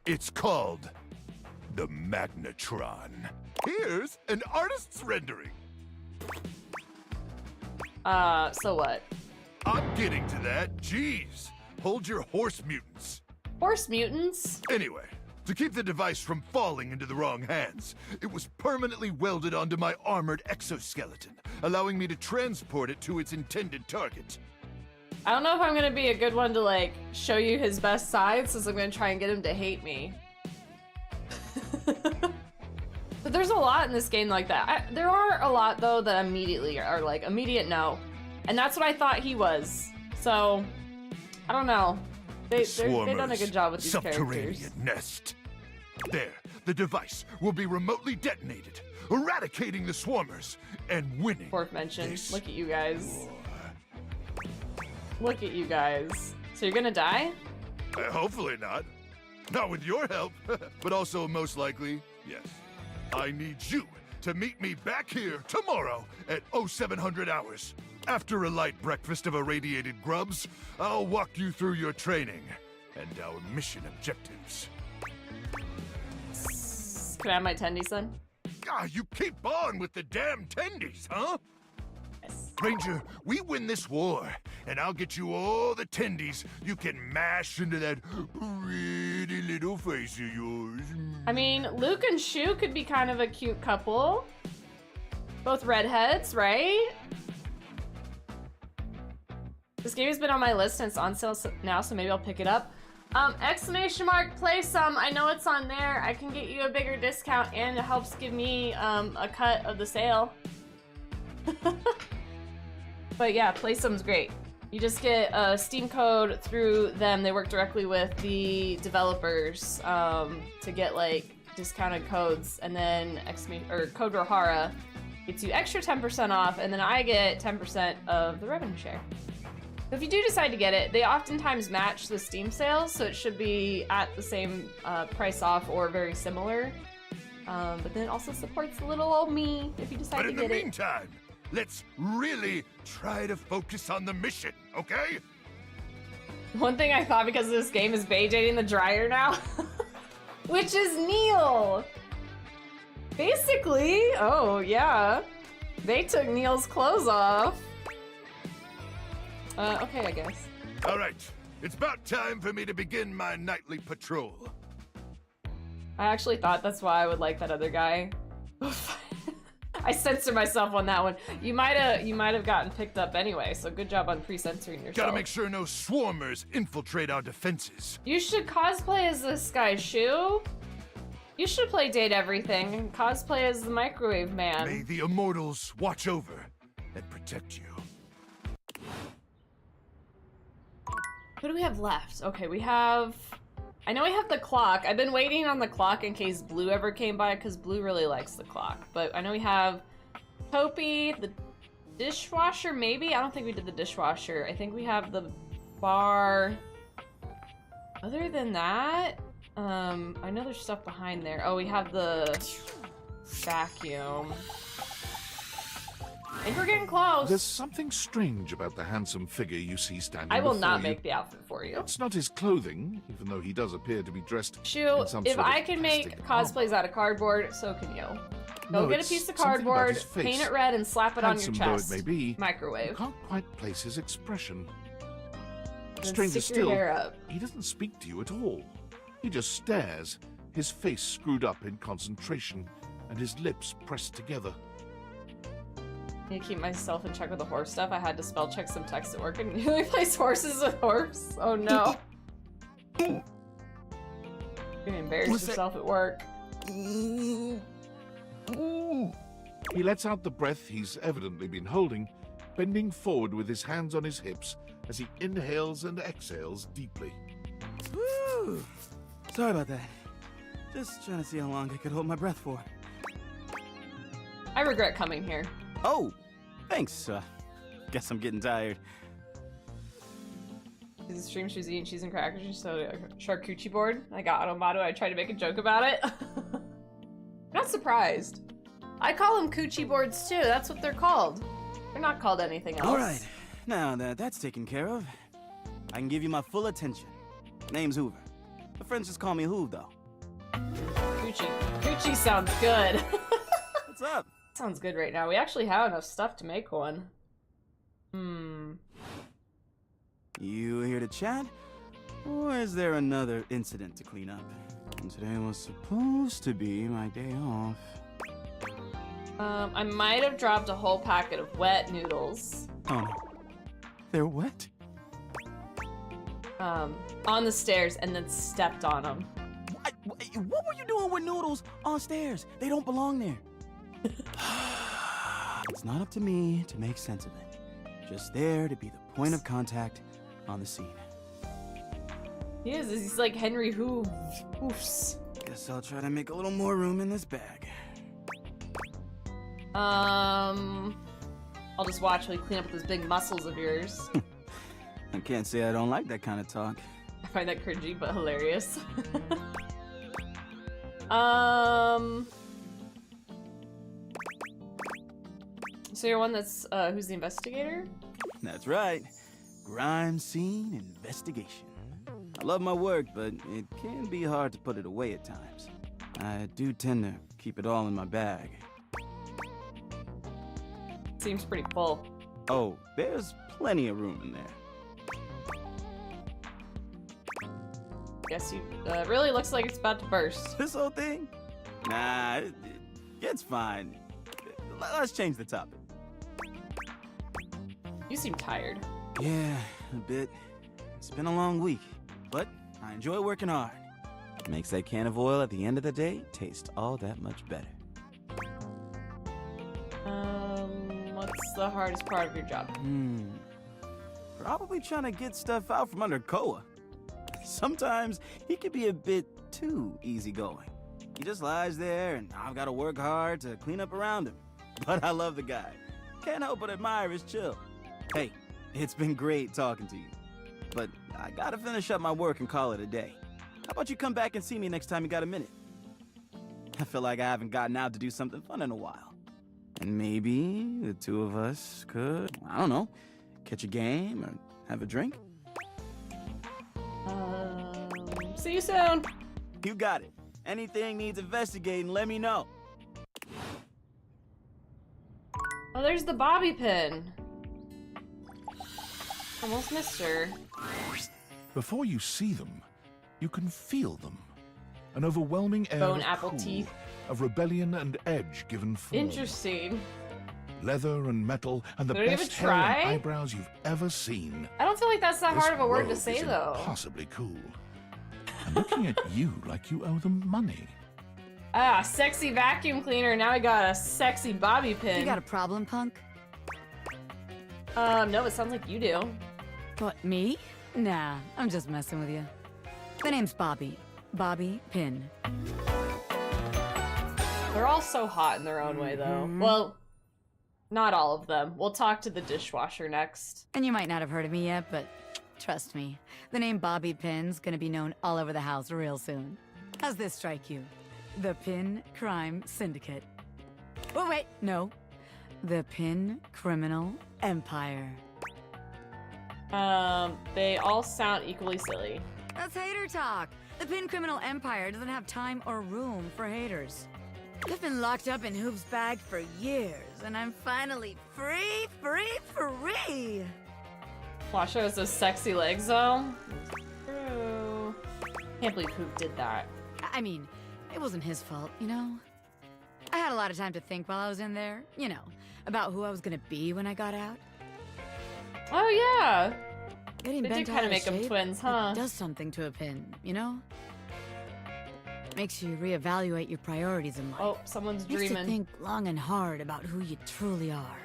It's called the Magnetron. Here's an artist's rendering. So what? I'm getting to that. Jeez. Hold your horse mutants. Horse mutants? Anyway, to keep the device from falling into the wrong hands, it was permanently welded onto my armored exoskeleton, allowing me to transport it to its intended target. I don't know if I'm gonna be a good one to like show you his best side, since I'm gonna try and get him to hate me. But there's a lot in this game like that. There are a lot though that immediately are like immediate no, and that's what I thought he was. So I don't know. They've done a good job with these characters. Nest. There, the device will be remotely detonated, eradicating the swarmers and winning. Fourth mention. Look at you guys. Look at you guys. So you're gonna die? Hopefully not. Not with your help. But also most likely, yes. I need you to meet me back here tomorrow at 0700 hours. After a light breakfast of irradiated grubs, I'll walk you through your training and our mission objectives. Can I have my tendies then? Ah, you keep on with the damn tendies, huh? Yes. Ranger, we win this war, and I'll get you all the tendies you can mash into that pretty little face of yours. I mean, Luke and Shu could be kind of a cute couple. Both redheads, right? This game has been on my list and it's on sale now, so maybe I'll pick it up. Exclamation mark Playsum. I know it's on there. I can get you a bigger discount and it helps give me a cut of the sale. But yeah, Playsum's great. You just get a Steam code through them. They work directly with the developers to get like discounted codes, and then code Rohara gets you extra 10% off, and then I get 10% of the revenue share. If you do decide to get it, they oftentimes match the Steam sales, so it should be at the same price off or very similar. But then it also supports little old me if you decide to get it. But in the meantime, let's really try to focus on the mission, okay? One thing I thought because of this game is dating the dryer now, which is Neil. Basically, oh yeah, they took Neil's clothes off. Okay, I guess. All right, it's about time for me to begin my nightly patrol. I actually thought that's why I would like that other guy. I censored myself on that one. You might have gotten picked up anyway, so good job on pre-censoring yourself. Gotta make sure no swarmers infiltrate our defenses. You should cosplay as this guy, Shu. You should play Date Everything and cosplay as the Microwave Man. May the immortals watch over and protect you. Who do we have left? Okay, we have... I know we have the clock. I've been waiting on the clock in case Blue ever came by, because Blue really likes the clock. But I know we have Popey, the dishwasher, maybe? I don't think we did the dishwasher. I think we have the bar. Other than that, I know there's stuff behind there. Oh, we have the vacuum. I think we're getting close. There's something strange about the handsome figure you see standing I will before not you. make the outfit for you. It's not his clothing, even though he does appear to be dressed Shu, in some if sort of I can make cosplays out of cardboard, so can you. No, Go get a it's piece of something about cardboard, his face. paint it red, and slap it Handsome on your though chest. it may be, Microwave. you can't quite place his expression. Then Stranger stick your still, hair up. he doesn't speak to you at all. He just stares, his face screwed up in concentration, and his lips pressed together. I need to keep myself in check with the horse stuff. I had to spell check some text at work and nearly replace horses with horse. Oh no. You're gonna embarrass yourself at work. He He lets out the breath he's evidently been holding, bending forward with his hands on his hips as he inhales and exhales deeply. Woo! Sorry about that. Just trying to see how long I could hold my breath for. I regret coming here. Oh, thanks. Guess I'm getting tired. Because the stream she was eating cheese and crackers, she saw a charcuterie board. I got Automato, I tried to make a joke about it. Not surprised. I call them coochie boards too, that's what they're called. They're not called anything else. Alright, now that that's taken care of, I can give you my full attention. Name's Hoover. My friends just call me Hoov, though. Coochie. Coochie sounds good. What's up? Sounds good right now. We actually have enough stuff to make one. You here to chat? Or is there another incident to clean up? And today was supposed to be my day off. I might have dropped a whole packet of wet noodles. Oh no. They're wet? On the stairs and then stepped on them. What were you doing with noodles on stairs? They don't belong there. It's not up to me to make sense of it. Just there to be the point of contact on the scene. He is. He's like Henry Hoofs. Guess I'll try to make a little more room in this bag. I'll just watch while you clean up those big muscles of yours. I can't say I don't like that kind of talk. I find that cringy, but hilarious. So you're one that's, who's the investigator? That's right. Crime scene investigation. I love my work, but it can be hard to put it away at times. I do tend to keep it all in my bag. Seems pretty full. Oh, there's plenty of room in there. Guess you, really looks like it's about to burst. This whole thing? Nah, it's fine. Let's change the topic. You seem tired. Yeah, a bit. It's been a long week, but I enjoy working hard. Makes that can of oil at the end of the day taste all that much better. What's the hardest part of your job? Probably trying to get stuff out from under Koa. Sometimes he can be a bit too easygoing. He just lies there, and I've got to work hard to clean up around him. But I love the guy. Can't help but admire his chill. Hey, it's been great talking to you. But I gotta finish up my work and call it a day. How about you come back and see me next time you got a minute? I feel like I haven't gotten out to do something fun in a while. And maybe the two of us could, I don't know, catch a game or have a drink? See you soon. You got it. Anything needs investigating, let me know. Oh, there's the bobby pin. Almost missed her. Before you see them, you can feel them. An overwhelming air Bone of apple cool, teeth. of rebellion and edge given form. Interesting. Leather and metal and the Did I best even hair and try? eyebrows you've ever seen. I don't feel like that's that This hard of a word to robe say, is though. impossibly cool. And looking at you like you owe them money. Ah, sexy vacuum cleaner. Now I got a sexy bobby pin. You got a problem, punk? No, it sounds like you do. What, me? Nah, I'm just messing with you. The name's Bobby. Bobby Pin. They're all so hot in their own way, though. Well, not all of them. We'll talk to the dishwasher next. And you might not have heard of me yet, but trust me, the name Bobby Pin's gonna be known all over the house real soon. How's this strike you? The Pin Crime Syndicate. Oh, wait, no. The Pin Criminal Empire. They all sound equally silly. That's hater talk. The Pin Criminal Empire doesn't have time or room for haters. I've been locked up in Hoop's bag for years, and I'm finally free! Washa has those sexy legs, though. True. Can't believe Hoop did that. I mean, it wasn't his fault, you know? I had a lot of time to think while I was in there, you know, about who I was gonna be when I got out. Oh, yeah. Getting They bent do out kind of of make them shape, twins, huh? It does something to a pin, you know? Makes you reevaluate your priorities in life. Oh, someone's Makes dreaming. you think long and hard about who you truly are.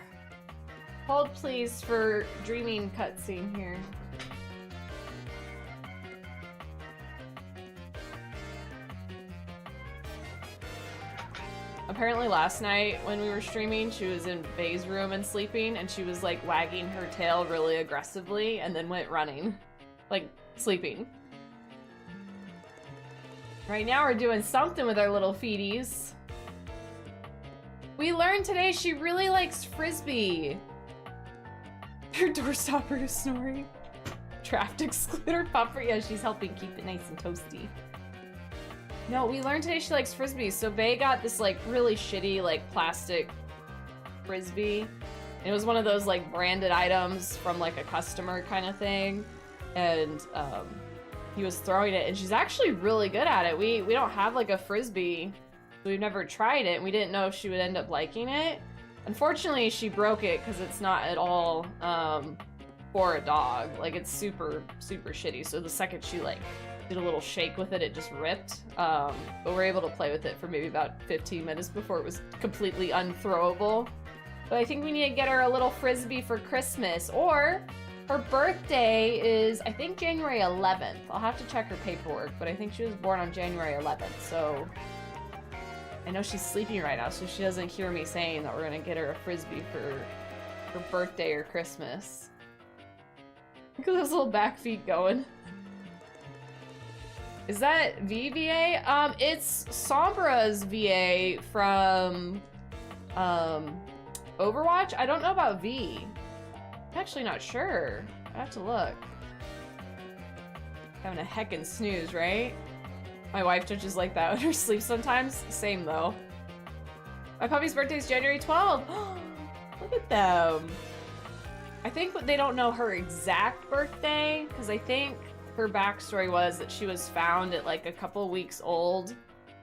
Hold please for dreaming cutscene here. Apparently last night when we were streaming, she was in Vay's room and sleeping, and she was like wagging her tail really aggressively and then went running. Like, sleeping. Right now we're doing something with our little feeties. We learned today she really likes Frisbee. Her doorstopper is snoring. Draft excluder puffer. Yeah, she's helping keep it nice and toasty. No, we learned today she likes Frisbee. So Vay got this like really shitty like plastic Frisbee. And it was one of those like branded items from like a customer kind of thing. And he was throwing it and she's actually really good at it. We don't have like a Frisbee. We've never tried it and we didn't know if she would end up liking it. Unfortunately, she broke it because it's not at all for a dog. Like it's super, super shitty. So the second she like did a little shake with it, it just ripped. But we're able to play with it for maybe about 15 minutes before it was completely unthrowable. But I think we need to get her a little Frisbee for Christmas, or her birthday is, I think, January 11th. I'll have to check her paperwork, but I think she was born on January 11th, so I know she's sleeping right now, so she doesn't hear me saying that we're gonna get her a Frisbee for her birthday or Christmas. Look at those little back feet going. Is that VVA? It's Sombra's VA from Overwatch. I don't know about V. I'm actually not sure. I have to look. Having a heckin' snooze, right? My wife judges like that in her sleep sometimes. Same though. My puppy's birthday is January 12th. Look at them. I think they don't know her exact birthday because I think her backstory was that she was found at like a couple weeks old,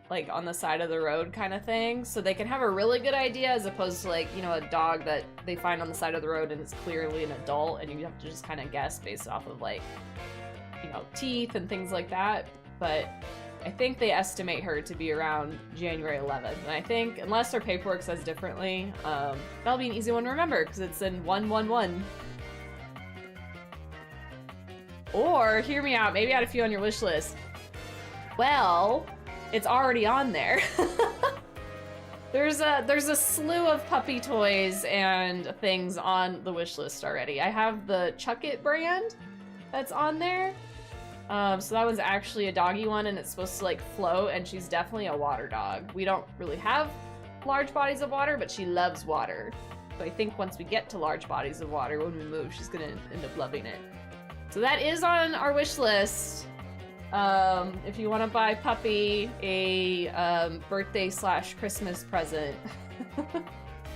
like on the side of the road kind of thing. So they can have a really good idea as opposed to like, you know, a dog that they find on the side of the road and is clearly an adult and you have to just kind of guess based off of like, you know, teeth and things like that. But I think they estimate her to be around January 11th. And I think, unless her paperwork says differently, that'll be an easy one to remember because it's in 111. Or, hear me out, maybe add a few on your wish list. Well, it's already on there. There's a slew of puppy toys and things on the wish list already. I have the Chuck It brand that's on there. So that one's actually a doggy one and it's supposed to like float, and she's definitely a water dog. We don't really have large bodies of water, but she loves water. So I think once we get to large bodies of water, when we move, she's gonna end up loving it. So that is on our wish list. If you want to buy Puppy a birthday/Christmas present.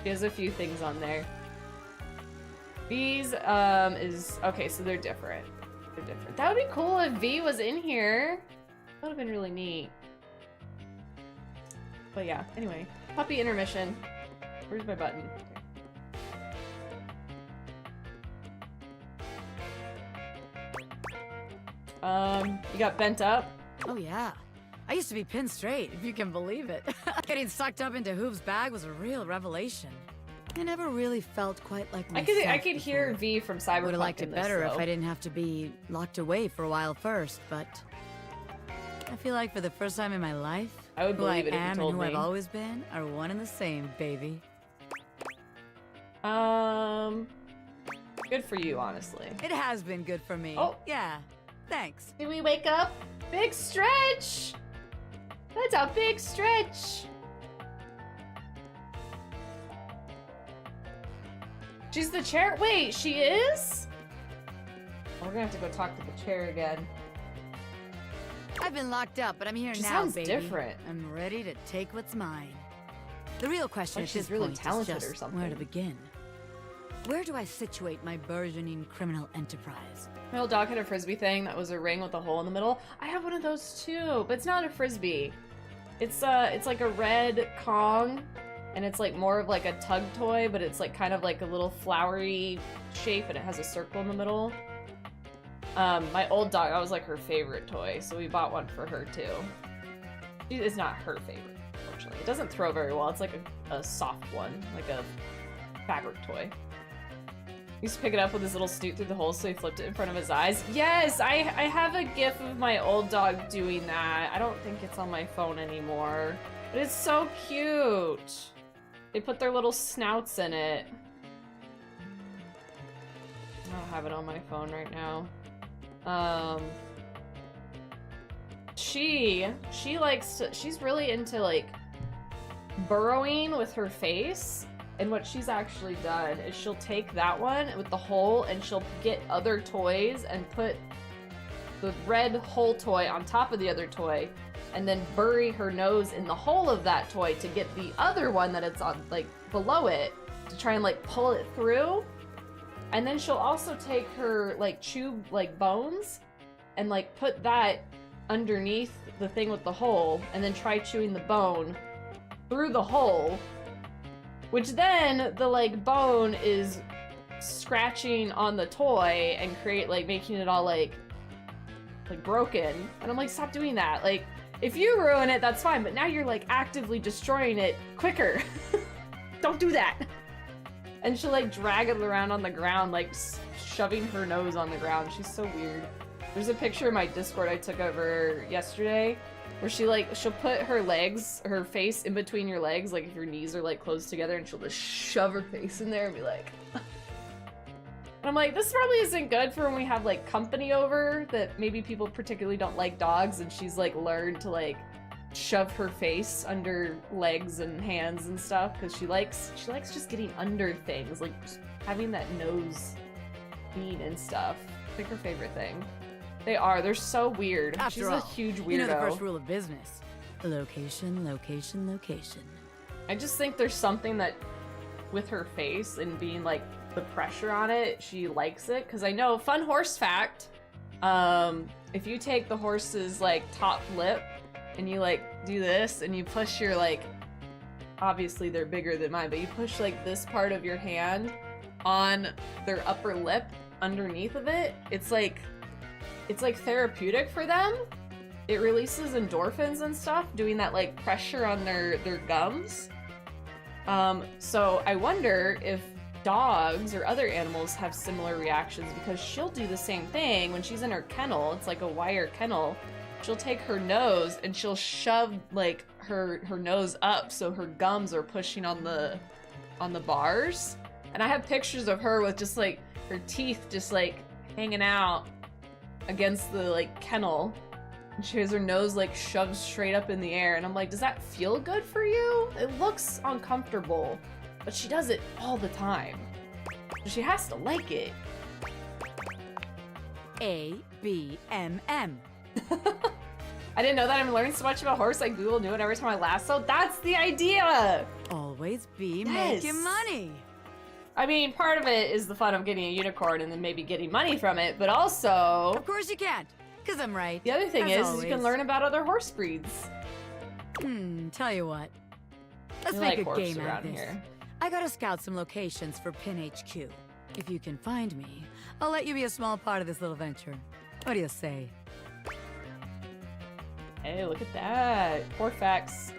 She has a few things on there. These is okay, so they're different. They're different. That would be cool if V was in here. That would have been really neat. But yeah, anyway, puppy intermission. Where's my button? You got bent up? Oh yeah. I used to be pinned straight, if you can believe it. Getting sucked up into Hoop's bag was a real revelation. I never really felt quite like myself. I could hear V from Cyberpunk. Would have liked it better this, if I didn't have to be locked away for a while first, but I feel like for the first time in my life, I would believe who it if I you am told and who me. I've always been are one and the same, baby. Good for you, honestly. It has been good for me. Oh. Yeah. Thanks. Did we wake up? Big stretch! That's a big stretch! She's the chair? Wait, she is? We're gonna have to go talk to the chair again. I've been locked up, but I'm here She now, sounds baby. different. I'm ready to take what's mine. The real question Like at she's this really point talented is or just something. where to begin. Where do I situate my burgeoning criminal enterprise? My old dog had a frisbee thing that was a ring with a hole in the middle. I have one of those too, but it's not a frisbee. It's like a red Kong, and it's like more of like a tug toy, but it's like kind of like a little flowery shape, and it has a circle in the middle. My old dog, that was like her favorite toy, so we bought one for her too. It's not her favorite, unfortunately. It doesn't throw very well. It's like a soft one, like a fabric toy. He used to pick it up with his little snoot through the hole, so he flipped it in front of his eyes. Yes, I have a gif of my old dog doing that. I don't think it's on my phone anymore. But it's so cute. They put their little snouts in it. I don't have it on my phone right now. She likes to, she's really into like burrowing with her face, and what she's actually done is she'll take that one with the hole and she'll get other toys and put the red hole toy on top of the other toy and then bury her nose in the hole of that toy to get the other one that it's on like below it to try and like pull it through. And then she'll also take her like chew like bones and like put that underneath the thing with the hole and then try chewing the bone through the hole, which then the like bone is scratching on the toy and create like making it all like broken. And I'm like, stop doing that. Like, if you ruin it, that's fine, but now you're like actively destroying it quicker. Don't do that. And she'll like drag it around on the ground, like shoving her nose on the ground. She's so weird. There's a picture in my Discord I took of her yesterday where she'll put her legs, her face in between your legs, like if your knees are like closed together, and she'll just shove her face in there and be like, and I'm like, this probably isn't good for when we have like company over that maybe people particularly don't like dogs, and she's like learned to like shove her face under legs and hands and stuff because she likes just getting under things, like just having that nose being and stuff. I think her favorite thing. They're so weird. After She's all, a huge weirdo. You know the first rule of business. Location, location, location. I just think there's something that with her face and being like the pressure on it, she likes it. Because I know, fun horse fact, if you take the horse's like top lip and you like do this and you push your like, obviously they're bigger than mine, but you push like this part of your hand on their upper lip underneath of it, it's like therapeutic for them. It releases endorphins and stuff, doing that like pressure on their gums. So I wonder if dogs or other animals have similar reactions, because she'll do the same thing when she's in her kennel. It's like a wire kennel. She'll take her nose and she'll shove like her nose up so her gums are pushing on the bars. And I have pictures of her with just like her teeth just like hanging out against the like kennel, and she has her nose like shoved straight up in the air, and I'm like, does that feel good for you? It looks uncomfortable, but she does it all the time. She has to like it. A-B-M-M. I didn't know that. I'm learning so much about horse. I Google knew it every time I lasso. That's the idea. Always be Yes. making money. I mean, part of it is the fun of getting a unicorn and then maybe getting money from it, but also... Of course you can't, because I'm right. The other thing as is you can always. learn about other horse breeds. Tell you what. Let's We make like a horse game out around of this. here. I gotta scout some locations for Pin HQ. If you can find me, I'll let you be a small part of this little venture. What do you say? Hey, look at that. Porfax.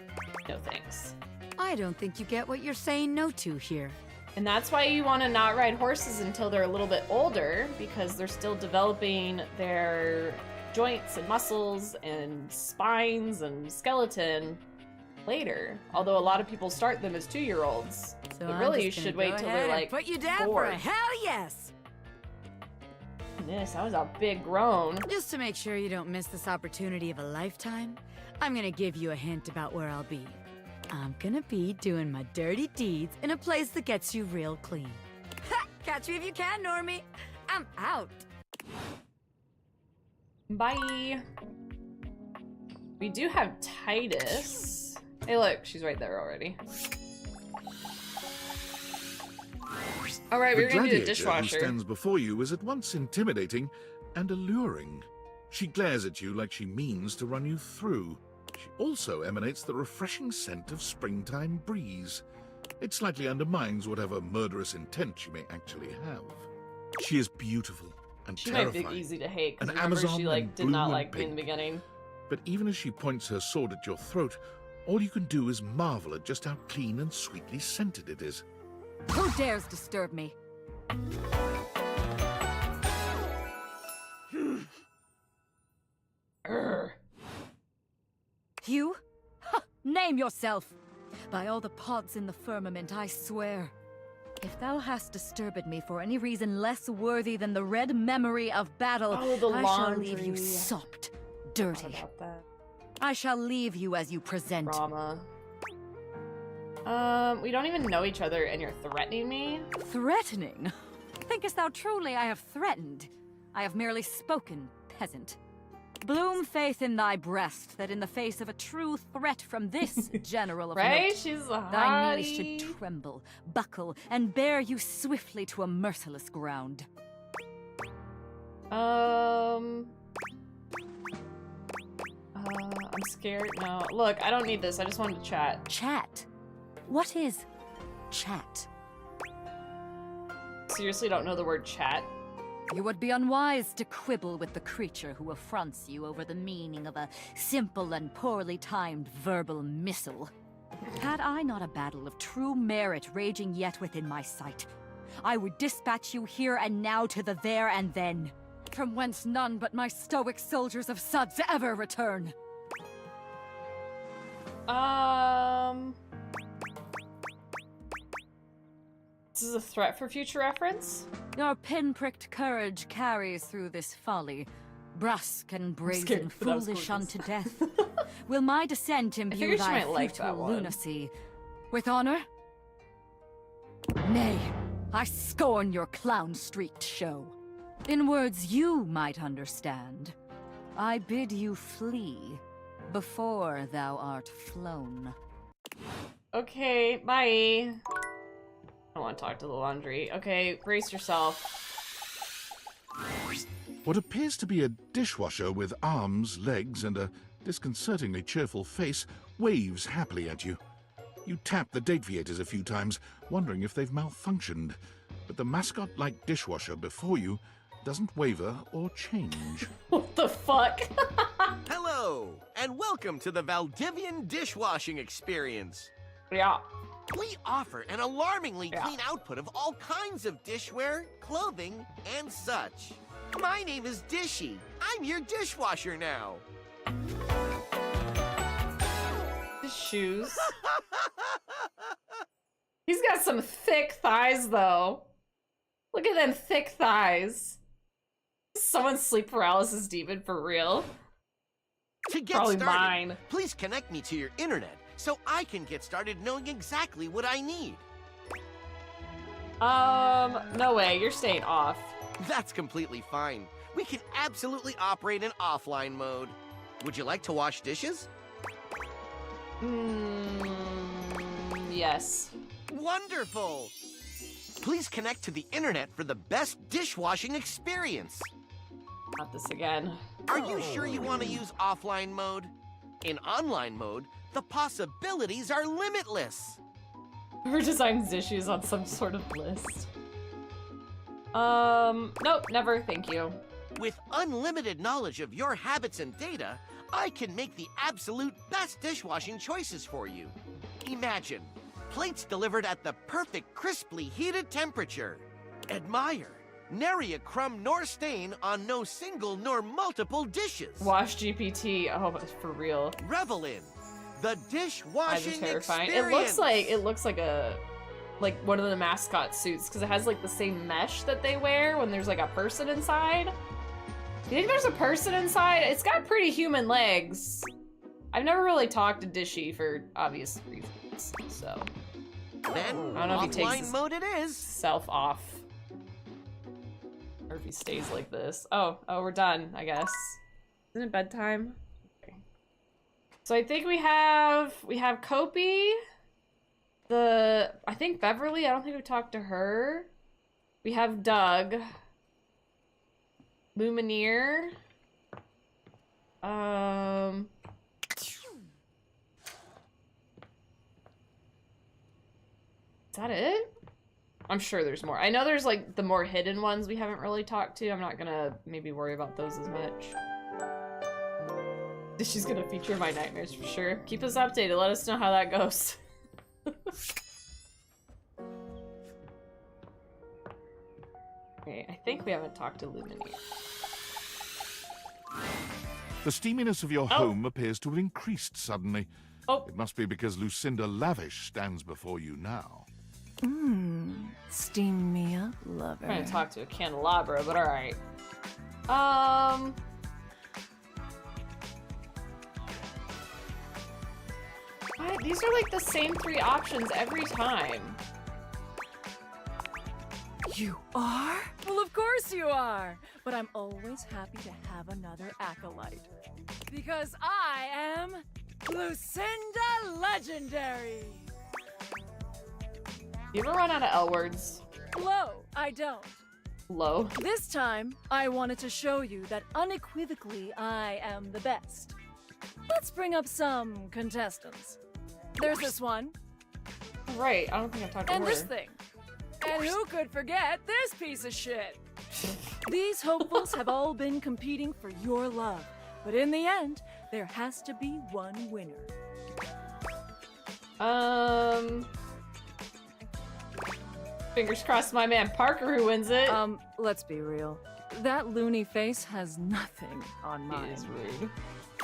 No thanks. I don't think you get what you're saying no to here. And that's why you want to not ride horses until they're a little bit older, because they're still developing their joints and muscles and spines and skeleton later. Although a lot of people start them as 2-year-olds. So But I'm really, you just should gonna wait go till ahead they're and like put you down 4. for a hell yes. Goodness, that was a big groan. Just to make sure you don't miss this opportunity of a lifetime, I'm gonna give you a hint about where I'll be. I'm gonna be doing my dirty deeds in a place that gets you real clean. Ha! Catch me if you can, Normie. I'm out. Bye. We do have Titus. Hey, look, she's right there already. All right, we're gonna do the gladiator who dishwasher. stands before you is at once intimidating and alluring. She glares at you like she means to run you through. She also emanates the refreshing scent of springtime breeze. It slightly undermines whatever murderous intent she may actually have. She is beautiful and She might terrifying. be easy to hate, because An remember Amazon she in like did blue not and like me in the pink. beginning. But even as she points her sword at your throat, all you can do is marvel at just how clean and sweetly scented it is. Who dares disturb me? You? Ha! Name yourself! By all the pods in the firmament, I swear. If thou hast disturbed me for any reason less worthy than the red memory of battle, I shall leave you sopped, dirty. I shall leave you as you present. Drama. We don't even know each other and you're threatening me? Threatening? Thinkest thou truly I have threatened? I have merely spoken, peasant. Bloom faith in thy breast that in the face of a true threat from this general of right? note, She's a thy knees should tremble, buckle, and bear you swiftly to a merciless ground. I'm scared. No. Look, I don't need this. I just wanted to chat. Chat? What is chat? Seriously don't know the word chat? You would be unwise to quibble with the creature who affronts you over the meaning of a simple and poorly timed verbal missile. Had I not a battle of true merit raging yet within my sight, I would dispatch you here and now to the there and then, from whence none but my stoic soldiers of Suds ever return. This is a threat for future reference? Your pinpricked courage carries through this folly, brusque and brazen, foolish unto death. Will my descent imbue thy futile lunacy with honor? Nay, I scorn your clown-streaked show. In words you might understand, I bid you flee before thou art flown. Okay, bye. I don't want to talk to the laundry. Okay, brace yourself. What appears to be a dishwasher with arms, legs, and a disconcertingly cheerful face waves happily at you. You tap the deviators a few times, wondering if they've malfunctioned, but the mascot-like dishwasher before you doesn't waver or change. What the fuck? Hello, and welcome to the Valdivian dishwashing experience. Yeah. We offer an alarmingly clean output of all kinds of dishware, clothing, and such. My name is Dishy. I'm your dishwasher now. His shoes. He's got some thick thighs, though. Look at them thick thighs. Someone's sleep paralysis demon for real. To get Probably started, mine. please connect me to your internet so I can get started knowing exactly what I need. No way, you're staying off. That's completely fine. We can absolutely operate in offline mode. Would you like to wash dishes? Yes. Wonderful! Please connect to the internet for the best dishwashing experience. Not this again. Are you sure you want to use offline mode? In online mode, the possibilities are limitless. Whoever designs issues on some sort of list. Nope, never, thank you. With unlimited knowledge of your habits and data, I can make the absolute best dishwashing choices for you. Imagine, plates delivered at the perfect crisply heated temperature. Admire, nary a crumb nor stain on no single nor multiple dishes. Wash GPT, oh, but for real. Revel in the dishwashing terrifying. experience. It looks like one of the mascot suits, because it has like the same mesh that they wear when there's like a person inside. You think there's a person inside? It's got pretty human legs. I've never really talked to Dishy for obvious reasons, so. Then, I don't know if he takes offline mode it is. Self off. Or if he stays like this. Oh, we're done, I guess. Isn't it bedtime? Okay. So I think we have Kopi, I think Beverly, I don't think we talked to her. We have Doug. Lumineer. Is that it? I'm sure there's more. I know there's like the more hidden ones we haven't really talked to. I'm not gonna maybe worry about those as much. She's gonna feature my nightmares for sure. Keep us updated. Let us know how that goes. Okay, I think we haven't talked to Lumini. The steaminess of your home appears to have increased suddenly. It must be because Lucinda Lavish stands before you now. Steam me up, lover. I'm trying to talk to a candelabra, but alright. These are like the same 3 options every time. You are? Well, of course you are. But I'm always happy to have another acolyte. Because I am Lucinda Legendary. You ever run out of L words? Low, I don't. Low? This time, I wanted to show you that unequivocally I am the best. Let's bring up some contestants. There's this one. Right, I don't think I've talked to her. And this thing. And who could forget this piece of shit? These hopefuls have all been competing for your love. But in the end, there has to be one winner. Fingers crossed my man Parker who wins it. Let's be real. That loony face has nothing on mine. It is rude.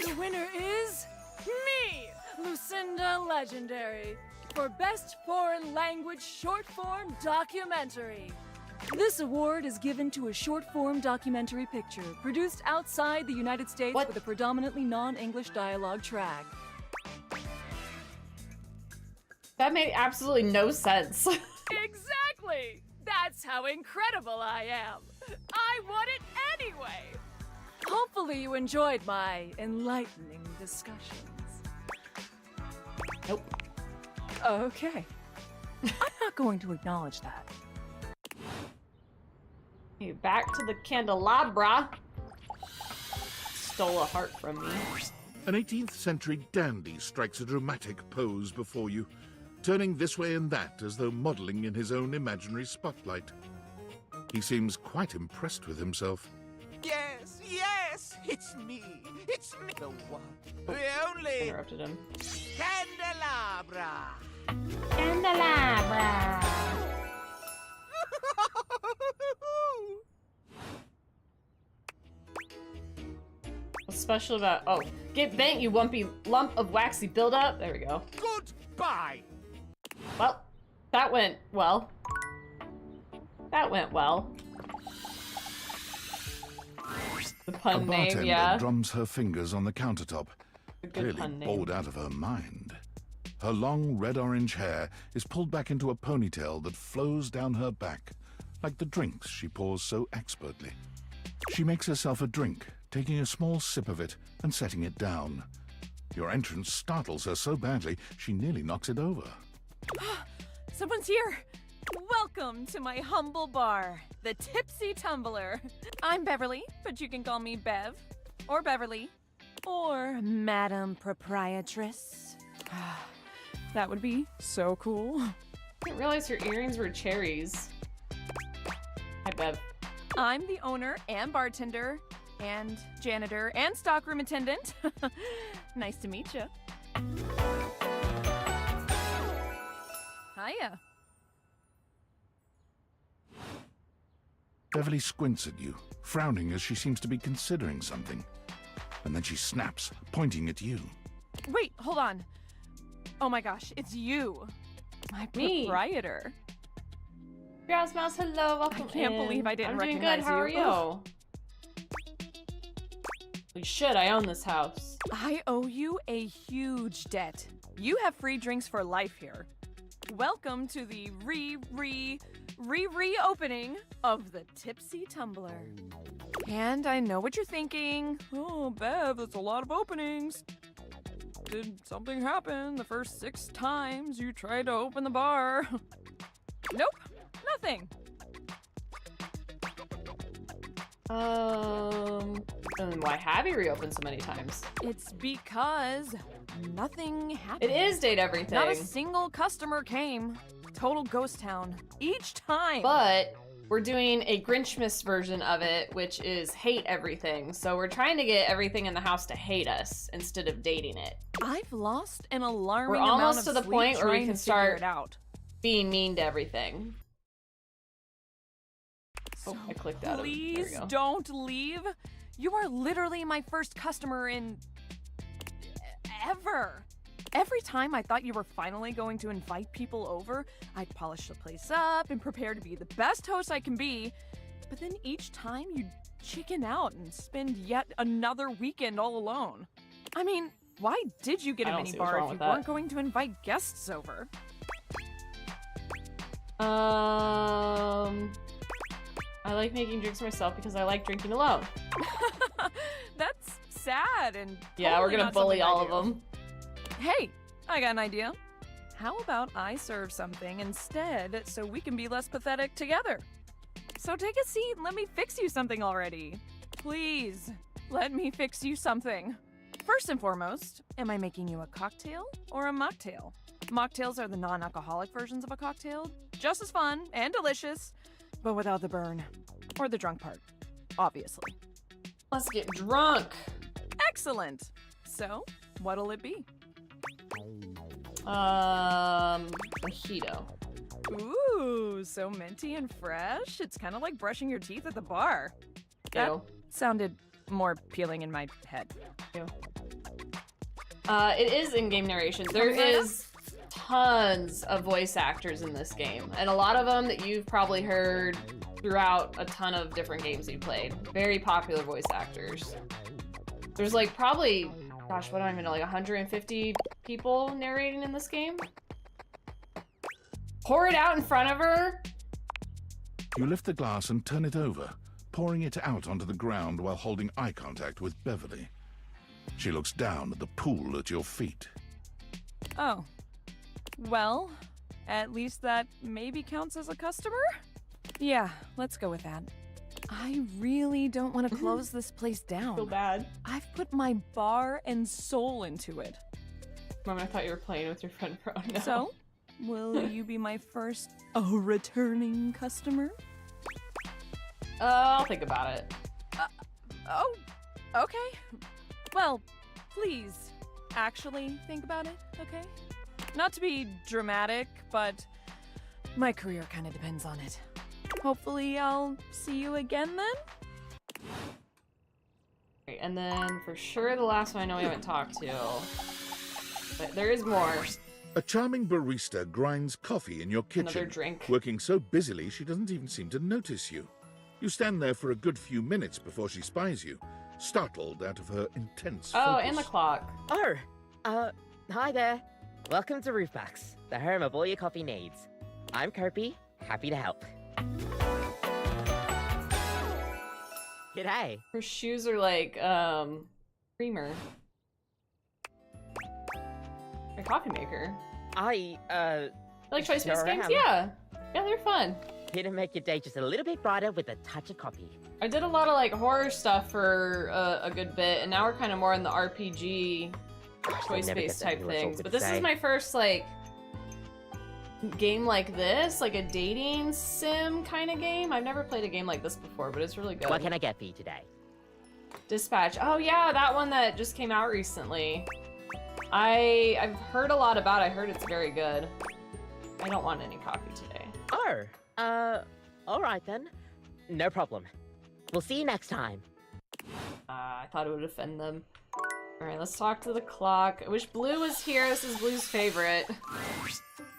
The winner is me, Lucinda Legendary, for Best Foreign Language Short Form Documentary. This award is given to a short-form documentary picture produced outside the United States with a predominantly non-English dialogue track. That made absolutely no sense. Exactly! That's how incredible I am! I won it anyway! Hopefully you enjoyed my enlightening discussions. Nope. Okay. I'm not going to acknowledge that. Okay, back to the candelabra. Stole a heart from me. An 18th century dandy strikes a dramatic pose before you, turning this way and that as though modeling in his own imaginary spotlight. He seems quite impressed with himself. Yes, yes, it's me. It's me. The one. The only. Interrupted him. Candelabra. Candelabra. What's special about? Oh, get bent, you lumpy lump of waxy buildup. There we go. Goodbye. Well, that went well. That went well. The A pun name, bartender yeah. drums her fingers on the countertop, A good clearly pun name. bored out of her mind. Her long red-orange hair is pulled back into a ponytail that flows down her back, like the drinks she pours so expertly. She makes herself a drink, taking a small sip of it and setting it down. Your entrance startles her so badly, she nearly knocks it over. Someone's here! Welcome to my humble bar, the Tipsy Tumbler. I'm Beverly, but you can call me Bev, or Beverly, or Madam Proprietress. That would be so cool. I didn't realize her earrings were cherries. Hi, Bev. I'm the owner and bartender, and janitor, and stockroom attendant. Nice to meet you. Hiya. Beverly squints at you, frowning as she seems to be considering something. And then she snaps, pointing at you. Wait, hold on. Oh my gosh, it's you. My Me. proprietor. Grouse Mouse, hello, welcome I can't in. believe I didn't I'm doing recognize good, how are you. you? We should, I own this house. I owe you a huge debt. You have free drinks for life here. Welcome to the reopening of the Tipsy Tumbler. And I know what you're thinking. Oh, Bev, that's a lot of openings. Did something happen the first 6 times you tried to open the bar? Nope, nothing. And why have you reopened so many times? It's because nothing happened. It is date everything. Not a single customer came. Total ghost town. Each time. But we're doing a Grinchmas version of it, which is hate everything. So we're trying to get everything in the house to hate us instead of dating it. I've lost an alarming We're amount almost of to the sleep point where we trying can to figure start it out. being mean to everything. So I clicked out of it. There we please go. don't leave. You are literally my first customer in ever. Every time I thought you were finally going to invite people over, I'd polish the place up and prepare to be the best host I can be. But then each time you'd chicken out and spend yet another weekend all alone. I mean, why did you get I a don't mini see what's bar wrong if you with that. weren't going to invite guests over? I like making drinks myself because I like drinking alone. That's sad and Yeah, we're totally gonna not bully something I all of do. them. Hey, I got an idea. How about I serve something instead so we can be less pathetic together? So take a seat and let me fix you something already. Please, let me fix you something. First and foremost, am I making you a cocktail or a mocktail? Mocktails are the non-alcoholic versions of a cocktail, just as fun and delicious, but without the burn. Or the drunk part, obviously. Let's get drunk. Excellent. So, what'll it be? Mojito. Ooh, so minty and fresh. It's kind of like brushing your teeth at the bar. That Ew. sounded more appealing in my head. Ew. It is in-game narration. There Coming right is tons of voice actors in this game, and a lot of them that you've probably heard throughout a ton of different games you played. Very popular voice actors. There's like probably, gosh, what do I even know, like 150 people narrating in this game? Pour it out in front of her? You lift the glass and turn it over, pouring it out onto the ground while holding eye contact with Beverly. She looks down at the pool at your feet. Oh. Well, at least that maybe counts as a customer? Yeah, let's go with that. I really don't want to close this place down. Feel bad. I've put my bar and soul into it. Mom, I thought you were playing with your friend Pro. No. So, will you be my first returning customer? I'll think about it. Oh, okay. Well, please, actually think about it, okay? Not to be dramatic, but my career kind of depends on it. Hopefully I'll see you again then? Great, and then for sure the last one I know we haven't talked to. But there is more. A charming barista grinds coffee in your kitchen, Another drink. working so busily she doesn't even seem to notice you. You stand there for a good few minutes before she spies you, startled out of her intense Oh, focus. and the clock. Oh, hi there. Welcome to Roofbox, the home of all your coffee needs. I'm Kirby, happy to help. G'day. Her shoes are like, creamer. A coffee maker. I like Choice Based sure games? am. Yeah. Yeah, they're fun. Here to make your day just a little bit brighter with a touch of coffee. I did a lot of like horror stuff for a good bit, and now we're kind of more in the RPG choice-based type things. But this is my first like game like this, like a dating sim kind of game. I've never played a game like this before, but it's really good. What can I get for you today? Dispatch. Oh yeah, that one that just came out recently. I've heard a lot about it. I heard it's very good. I don't want any coffee today. Oh, alright then. No problem. We'll see you next time. I thought it would offend them. Alright, let's talk to the clock. I wish Blue was here. This is Blue's favorite.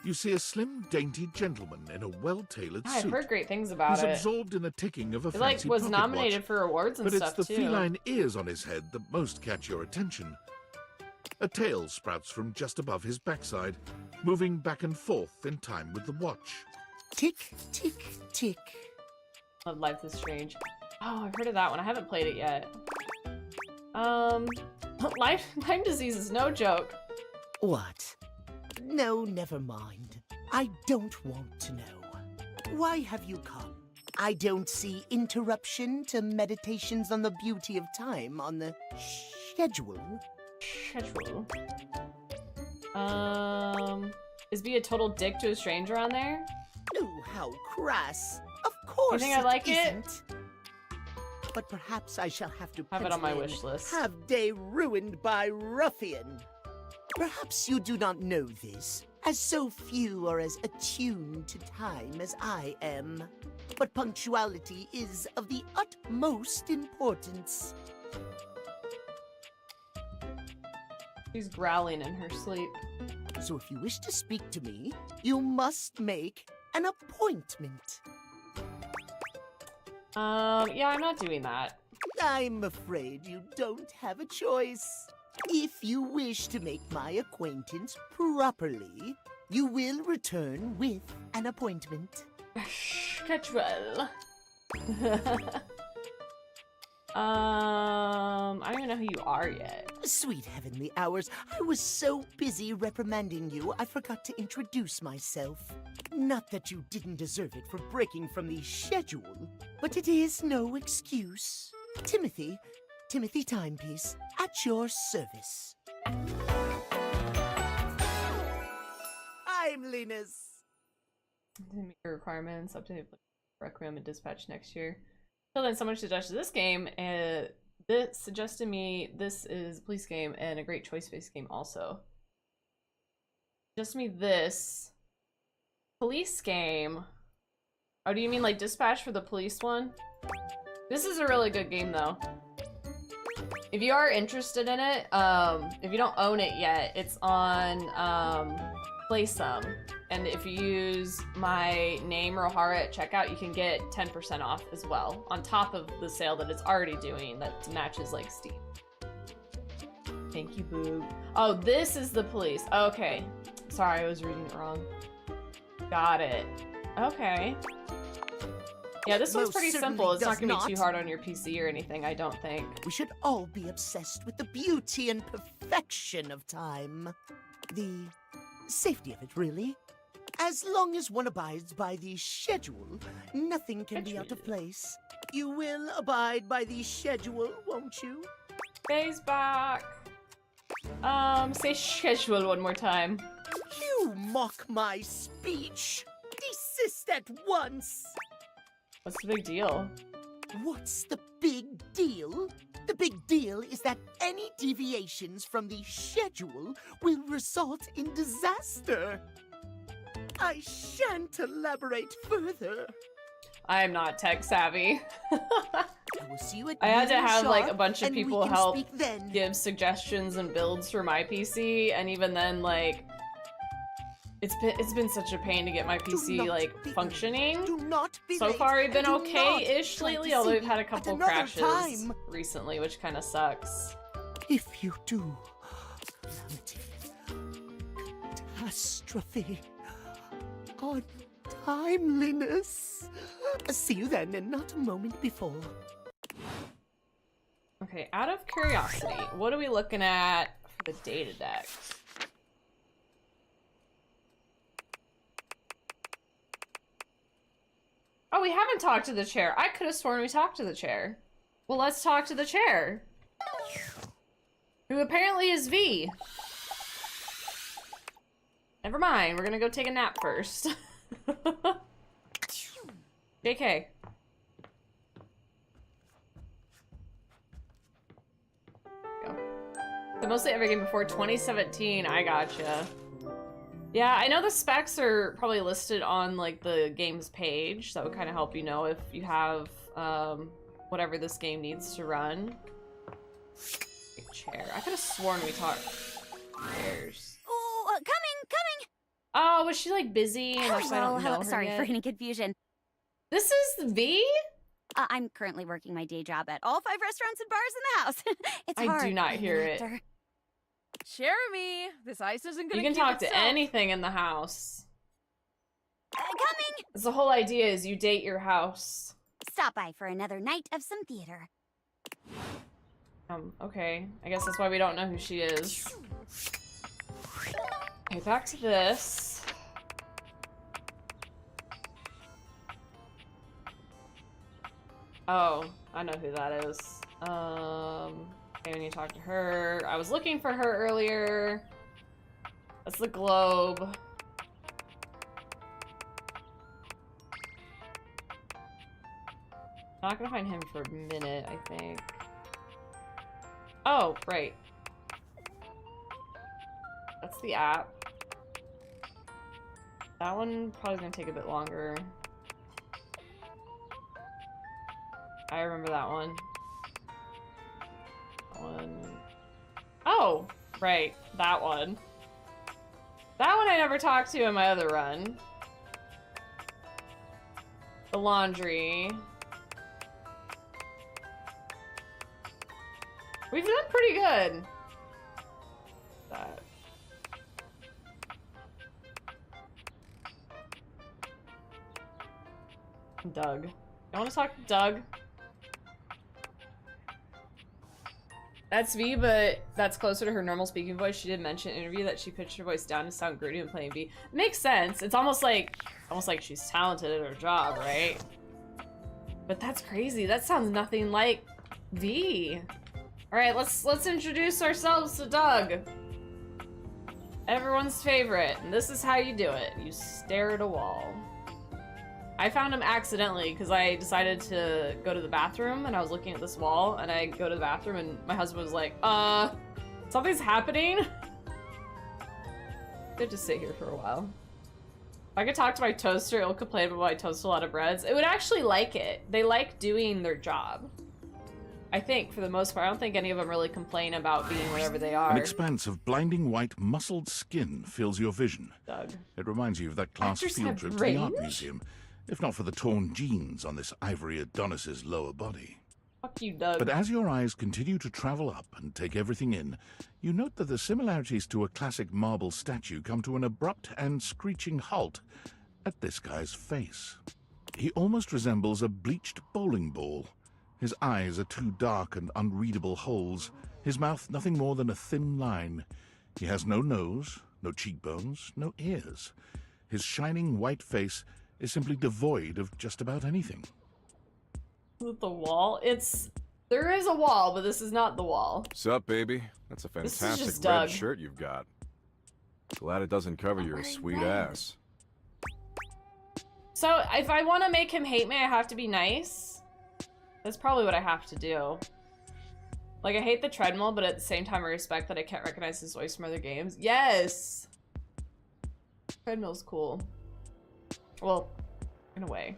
You see a slim, dainty gentleman in a well-tailored I've suit. heard great things about He's it. absorbed in the ticking of a It like fancy was pocket nominated watch. for awards and But stuff it's the too. feline ears on his head that most catch your attention. A tail sprouts from just above his backside, moving back and forth in time with the watch. Tick, tick, tick. Life is Strange. Oh, I've heard of that one. I haven't played it yet. Lyme disease is no joke. What? No, never mind. I don't want to know. Why have you come? I don't see interruption to meditations on the beauty of time on the schedule. Schedule. Is be a total dick to a stranger on there? Oh, how crass. Of course You think I like it? isn't. But perhaps I shall have to Have it on my pencil in wish list. Have day ruined by ruffian. Perhaps you do not know this, as so few are as attuned to time as I am. But punctuality is of the utmost importance. She's growling in her sleep. So if you wish to speak to me, you must make an appointment. Yeah, I'm not doing that. I'm afraid you don't have a choice. If you wish to make my acquaintance properly, you will return with an appointment. Casual. I don't even know who you are yet. Sweet heavenly hours, I was so busy reprimanding you, I forgot to introduce myself. Not that you didn't deserve it for breaking from the schedule, but it is no excuse. Timothy Timepiece, at your service. I'm Linus. Meet your requirements, update Requiem and Dispatch next year. Till then, someone suggested this game, and this suggested me this is a police game and a great choice-based game also. Suggested me this police game. Oh, do you mean like Dispatch for the police one? This is a really good game though. If you are interested in it, if you don't own it yet, it's on Playsum. And if you use my name, Rohara, at checkout, you can get 10% off as well, on top of the sale that it's already doing that matches like Steam. Thank you, boo. Oh, this is the police. Okay. Sorry, I was reading it wrong. Got it. Okay. Yeah, this one's pretty simple. It's not gonna be too hard on your PC or anything, I don't think. We should all be obsessed with the beauty and perfection of time. The safety of it, really. As long as one abides by the schedule, nothing can be out of place. You will abide by the schedule, won't you? Days back. Say schedule one more time. You mock my speech. Desist at once. What's the big deal? What's the big deal? The big deal is that any deviations from the schedule will result in disaster. I shan't elaborate further. I am not tech savvy. I will see you at I had to noon have like a sharp, bunch of and we people can help speak then. give suggestions and builds for my PC, and even then, like, it's been such a pain to get my PC like functioning. So far, we've been okay-ish lately, although we've had a couple crashes recently, which kind of sucks. If you do, catastrophe, untimeliness. See you then, and not a moment before. Okay, out of curiosity, what are we looking at for the data deck? Oh, we haven't talked to the chair. I could have sworn we talked to the chair. Well, let's talk to the chair. Who apparently is V. Never mind, we're gonna go take a nap first. JK. Go. So mostly every game before 2017, I gotcha. Yeah, I know the specs are probably listed on like the game's page. That would kind of help you know if you have whatever this game needs to run. Chair. I could have sworn we talked chairs. Oh, coming! Oh, was she like busy? And I don't know her Sorry yet? for any confusion. This is V? I'm currently working my day job at all 5 restaurants and bars in the house. It's I hard do not being hear an it. actor. Jeremy, this ice isn't gonna You can keep talk to itself. anything in the house. Coming! The whole idea is you date your house. Stop by for another night of some theater. Okay. I guess that's why we don't know who she is. Okay, back to this. Oh, I know who that is. Okay, we need to talk to her. I was looking for her earlier. That's the globe. I'm not gonna find him for a minute, I think. Oh, right. That's the app. That one probably gonna take a bit longer. I remember that one. That one. Oh, right. That one. That one I never talked to in my other run. The laundry. We've done pretty good. That. Doug. I want to talk to Doug. That's V, but that's closer to her normal speaking voice. She did mention in an interview that she pitched her voice down to sound gritty when playing V. Makes sense. It's almost like she's talented at her job, right? But that's crazy. That sounds nothing like V. All right, let's introduce ourselves to Doug. Everyone's favorite, and this is how you do it. You stare at a wall. I found him accidentally because I decided to go to the bathroom and I was looking at this wall and I go to the bathroom and my husband was like, something's happening? Good to sit here for a while. If I could talk to my toaster, it'll complain about I toast a lot of breads. It would actually like it. They like doing their job. I think, for the most part. I don't think any of them really complain about being wherever they are. An expanse of blinding white, muscled skin fills your vision. Doug. It reminds you of that class Actors field have trip to the art range? museum, if not for the torn jeans on this ivory Adonis's lower body. Fuck you, Doug. But as your eyes continue to travel up and take everything in, you note that the similarities to a classic marble statue come to an abrupt and screeching halt at this guy's face. He almost resembles a bleached bowling ball. His eyes are two dark and unreadable holes, his mouth nothing more than a thin line. He has no nose, no cheekbones, no ears. His shining white face is simply devoid of just about anything. With the wall? There is a wall, but this is not the wall. Sup, baby? That's a This is fantastic just red Doug. shirt you've got. Glad it doesn't cover your sweet ass. So, if I want to make him hate me, I have to be nice? That's probably what I have to do. Like, I hate the treadmill, but at the same time I respect that I can't recognize his voice from other games. Yes! Treadmill's cool. Well, in a way.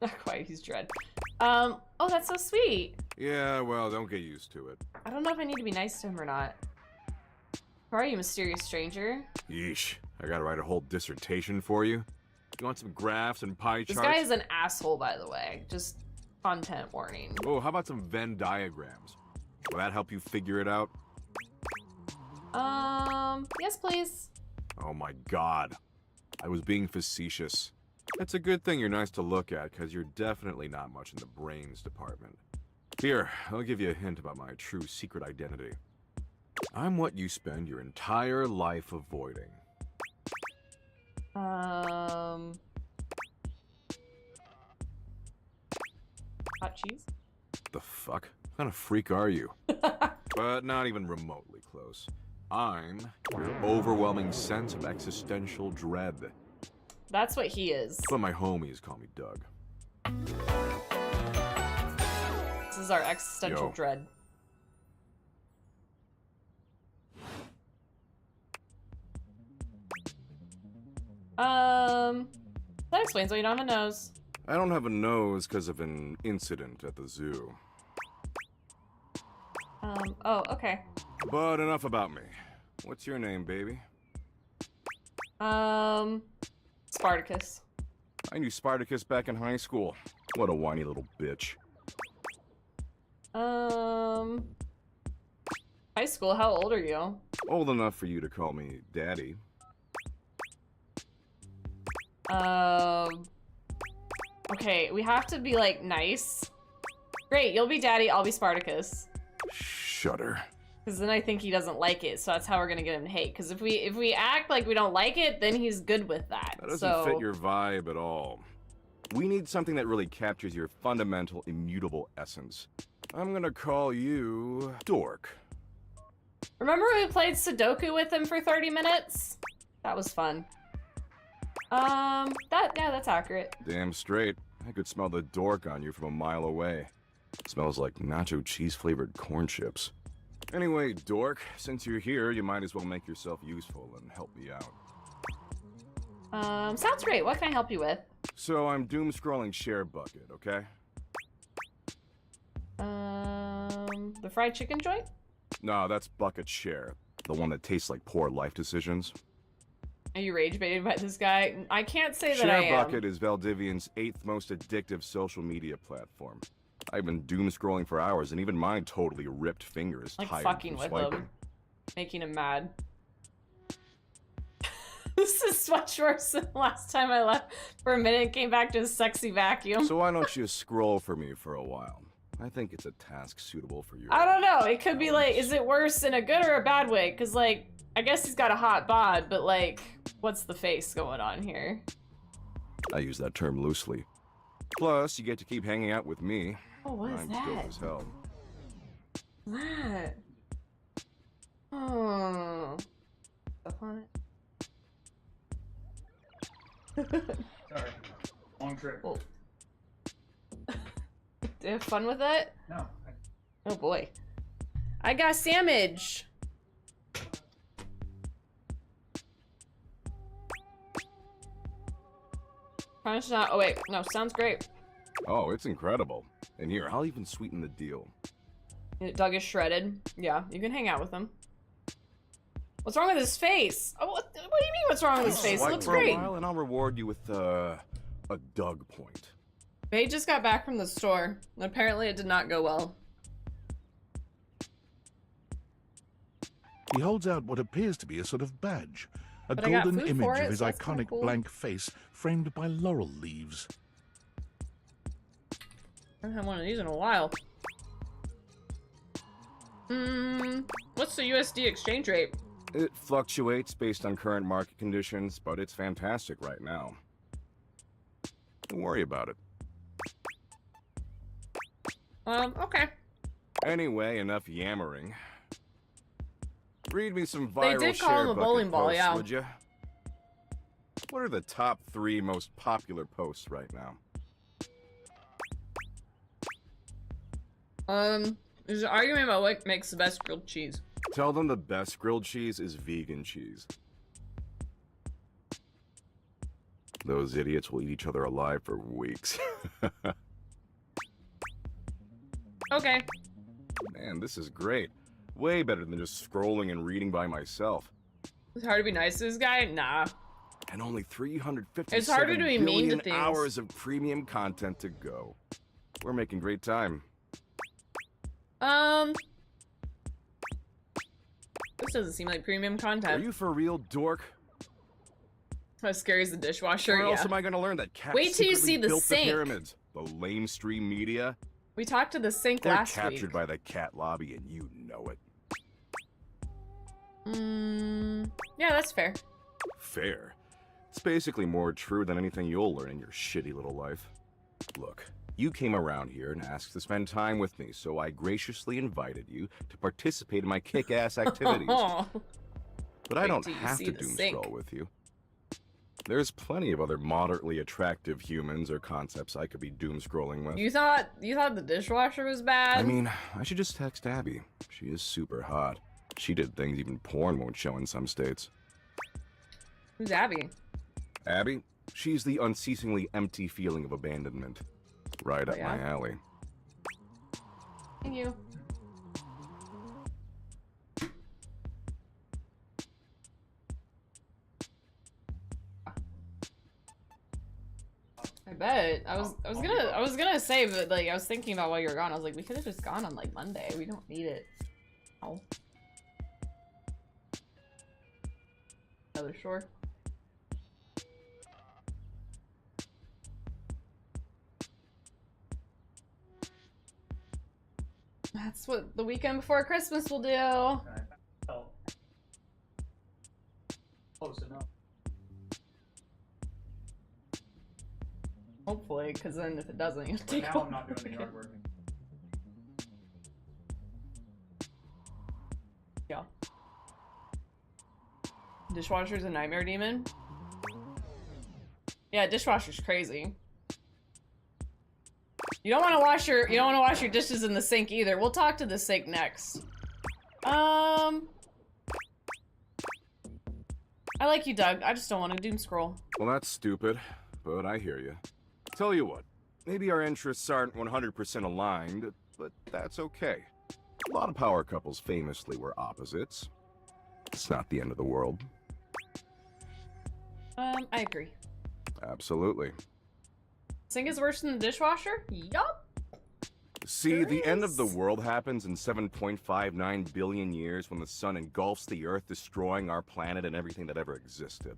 Not quite, he's dread. Oh, that's so sweet. Yeah, well, don't get used to it. I don't know if I need to be nice to him or not. Who are you, mysterious stranger? Yeesh, I gotta write a whole dissertation for you. You want some graphs and pie charts? This guy is an asshole, by the way. Just content warning. Oh, how about some Venn diagrams? Will that help you figure it out? Yes, please. Oh my god. I was being facetious. It's a good thing you're nice to look at, because you're definitely not much in the brains department. Here, I'll give you a hint about my true secret identity. I'm what you spend your entire life avoiding. Hot cheese? The fuck? What kind of freak are you? But not even remotely close. I'm your overwhelming sense of existential dread. That's what he is. But my homies call me Doug. This is our existential Yo. dread. That explains why you don't have a nose. I don't have a nose because of an incident at the zoo. Oh, okay. But enough about me. What's your name, baby? Spartacus. I knew Spartacus back in high school. What a whiny little bitch. High school, how old are you? Old enough for you to call me Daddy. Okay, we have to be, like, nice. Great, you'll be Daddy, I'll be Spartacus. Shudder. Because then I think he doesn't like it, so that's how we're gonna get him to hate. Because if we act like we don't like it, then he's good with that. That doesn't so... fit your vibe at all. We need something that really captures your fundamental, immutable essence. I'm gonna call you Dork. Remember when we played Sudoku with him for 30 minutes? That was fun. That's accurate. Damn straight. I could smell the dork on you from a mile away. Smells like nacho cheese flavored corn chips. Anyway, dork, since you're here, you might as well make yourself useful and help me out. Sounds great. What can I help you with? So I'm doom scrolling share bucket, okay? The fried chicken joint? No, that's bucket share. The one that tastes like poor life decisions. Are you rage baited by this guy? I can't say that Share I am. bucket is Valdivian's 8th most addictive social media platform. I've been doom scrolling for hours, and even my totally ripped fingers Like tired fucking from with swiping. him. Making him mad. This is much worse than last time I left for a minute and came back to a sexy vacuum. So why don't you scroll for me for a while? I think it's a task suitable for you. I don't know. It could be like, is it worse in a good or a bad way? Because, like, I guess he's got a hot bod, but, like, what's the face going on here? I use that term loosely. Plus, you get to keep hanging out with me. Oh, what is I'm that? dope as hell. That? Oh. Stuff on it? Sorry. Long trip. Oh. Do you have fun with it? No. Oh boy. I got sandwich. Punch not. Oh wait, no, sounds great. Oh, it's incredible. And here, I'll even sweeten the deal. Doug is shredded. Yeah, you can hang out with him. What's wrong with his face? Oh, what do you mean what's wrong with his face? It Swipe looks for great. a while and I'll reward you with a Doug point. They just got back from the store. Apparently it did not go well. He holds out what appears to be a sort of badge. A But I got golden food image for of it, his so that's kinda iconic cool. blank face framed by laurel leaves. I haven't had one of these in a while. What's the USD exchange rate? It fluctuates based on current market conditions, but it's fantastic right now. Don't worry about it. Okay. Anyway, enough yammering. Read me some They viral did call share him a bucket bowling ball, posts, yeah. would you? What are the top 3 most popular posts right now? There's an argument about what makes the best grilled cheese. Tell them the best grilled cheese is vegan cheese. Those idiots will eat each other alive for weeks. Okay. Man, this is great. Way better than just scrolling and reading by myself. It's hard to be nice to this guy? Nah. And only 357 It's harder to be mean to billion things. hours of premium content to go. We're making great time. This doesn't seem like premium content. Are you for real, dork? As scary as the dishwasher, Where yeah. else am I gonna learn that cats Wait till you secretly see the built sink. the pyramids? The lamestream media? We talked to the sink They're last captured week. by the cat lobby and you know it. Yeah, that's fair. Fair. It's basically more true than anything you'll learn in your shitty little life. Look, you came around here and asked to spend time with me, so I graciously invited you to participate in my kick-ass activities. But I Wait don't till you have see to the doom sink. scroll with you. There's plenty of other moderately attractive humans or concepts I could be doom scrolling with. You thought the dishwasher was bad? I mean, I should just text Abby. She is super hot. She did things even porn won't show in some states. Who's Abby? Abby? She's the unceasingly empty feeling of abandonment. Right up my alley. Thank you. I bet. I was gonna say, but like I was thinking about while you were gone. I was like, we could have just gone on like Monday. We don't need it. Oh. Other shore. That's what the weekend before Christmas will do. Oh. Close enough. Hopefully, because then if it doesn't, you But take now I'm not doing the yard work. Yeah. Dishwasher's a nightmare demon. Yeah, dishwasher's crazy. You don't want to wash your dishes in the sink either. We'll talk to the sink next. I like you, Doug. I just don't want to doom scroll. Well, that's stupid, but I hear you. Tell you what, maybe our interests aren't 100% aligned, but that's okay. A lot of power couples famously were opposites. It's not the end of the world. I agree. Absolutely. Sink is worse than the dishwasher? Yup. See, the end of the world happens in 7.59 billion years when the sun engulfs the Earth, destroying our planet and everything that ever existed.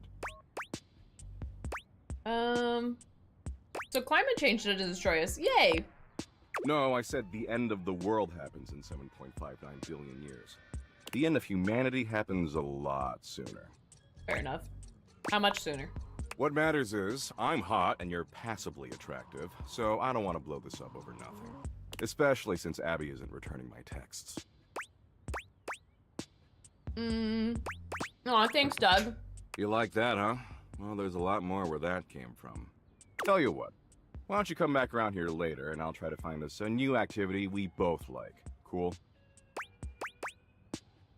So climate change didn't destroy us. Yay! No, I said the end of the world happens in 7.59 billion years. The end of humanity happens a lot sooner. Fair enough. How much sooner? What matters is, I'm hot and you're passably attractive, so I don't want to blow this up over nothing. Especially since Abby isn't returning my texts. Aw, thanks, Doug. You like that, huh? Well, there's a lot more where that came from. Tell you what, why don't you come back around here later and I'll try to find us a new activity we both like. Cool?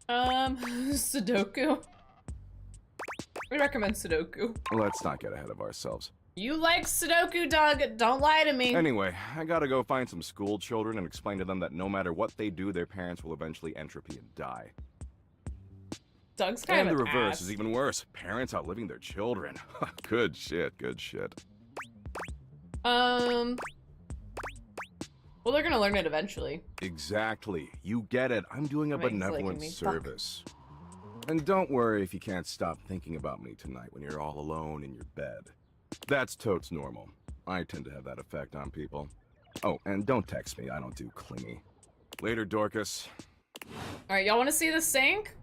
Sudoku. We recommend Sudoku. Let's not get ahead of ourselves. You like Sudoku, Doug. Don't lie to me. Anyway, I gotta go find some school children and explain to them that no matter what they do, their parents will eventually entropy and die. Doug's kind And of the an reverse ass. is even worse. Parents outliving their children. Good shit, good shit. Well, they're gonna learn it eventually. Exactly. You get it. I'm doing a That makes liking benevolent me. Fuck. service. And don't worry if you can't stop thinking about me tonight when you're all alone in your bed. That's totes normal. I tend to have that effect on people. Oh, and don't text me. I don't do clingy. Later, Dorcas. Alright, y'all want to see the sink?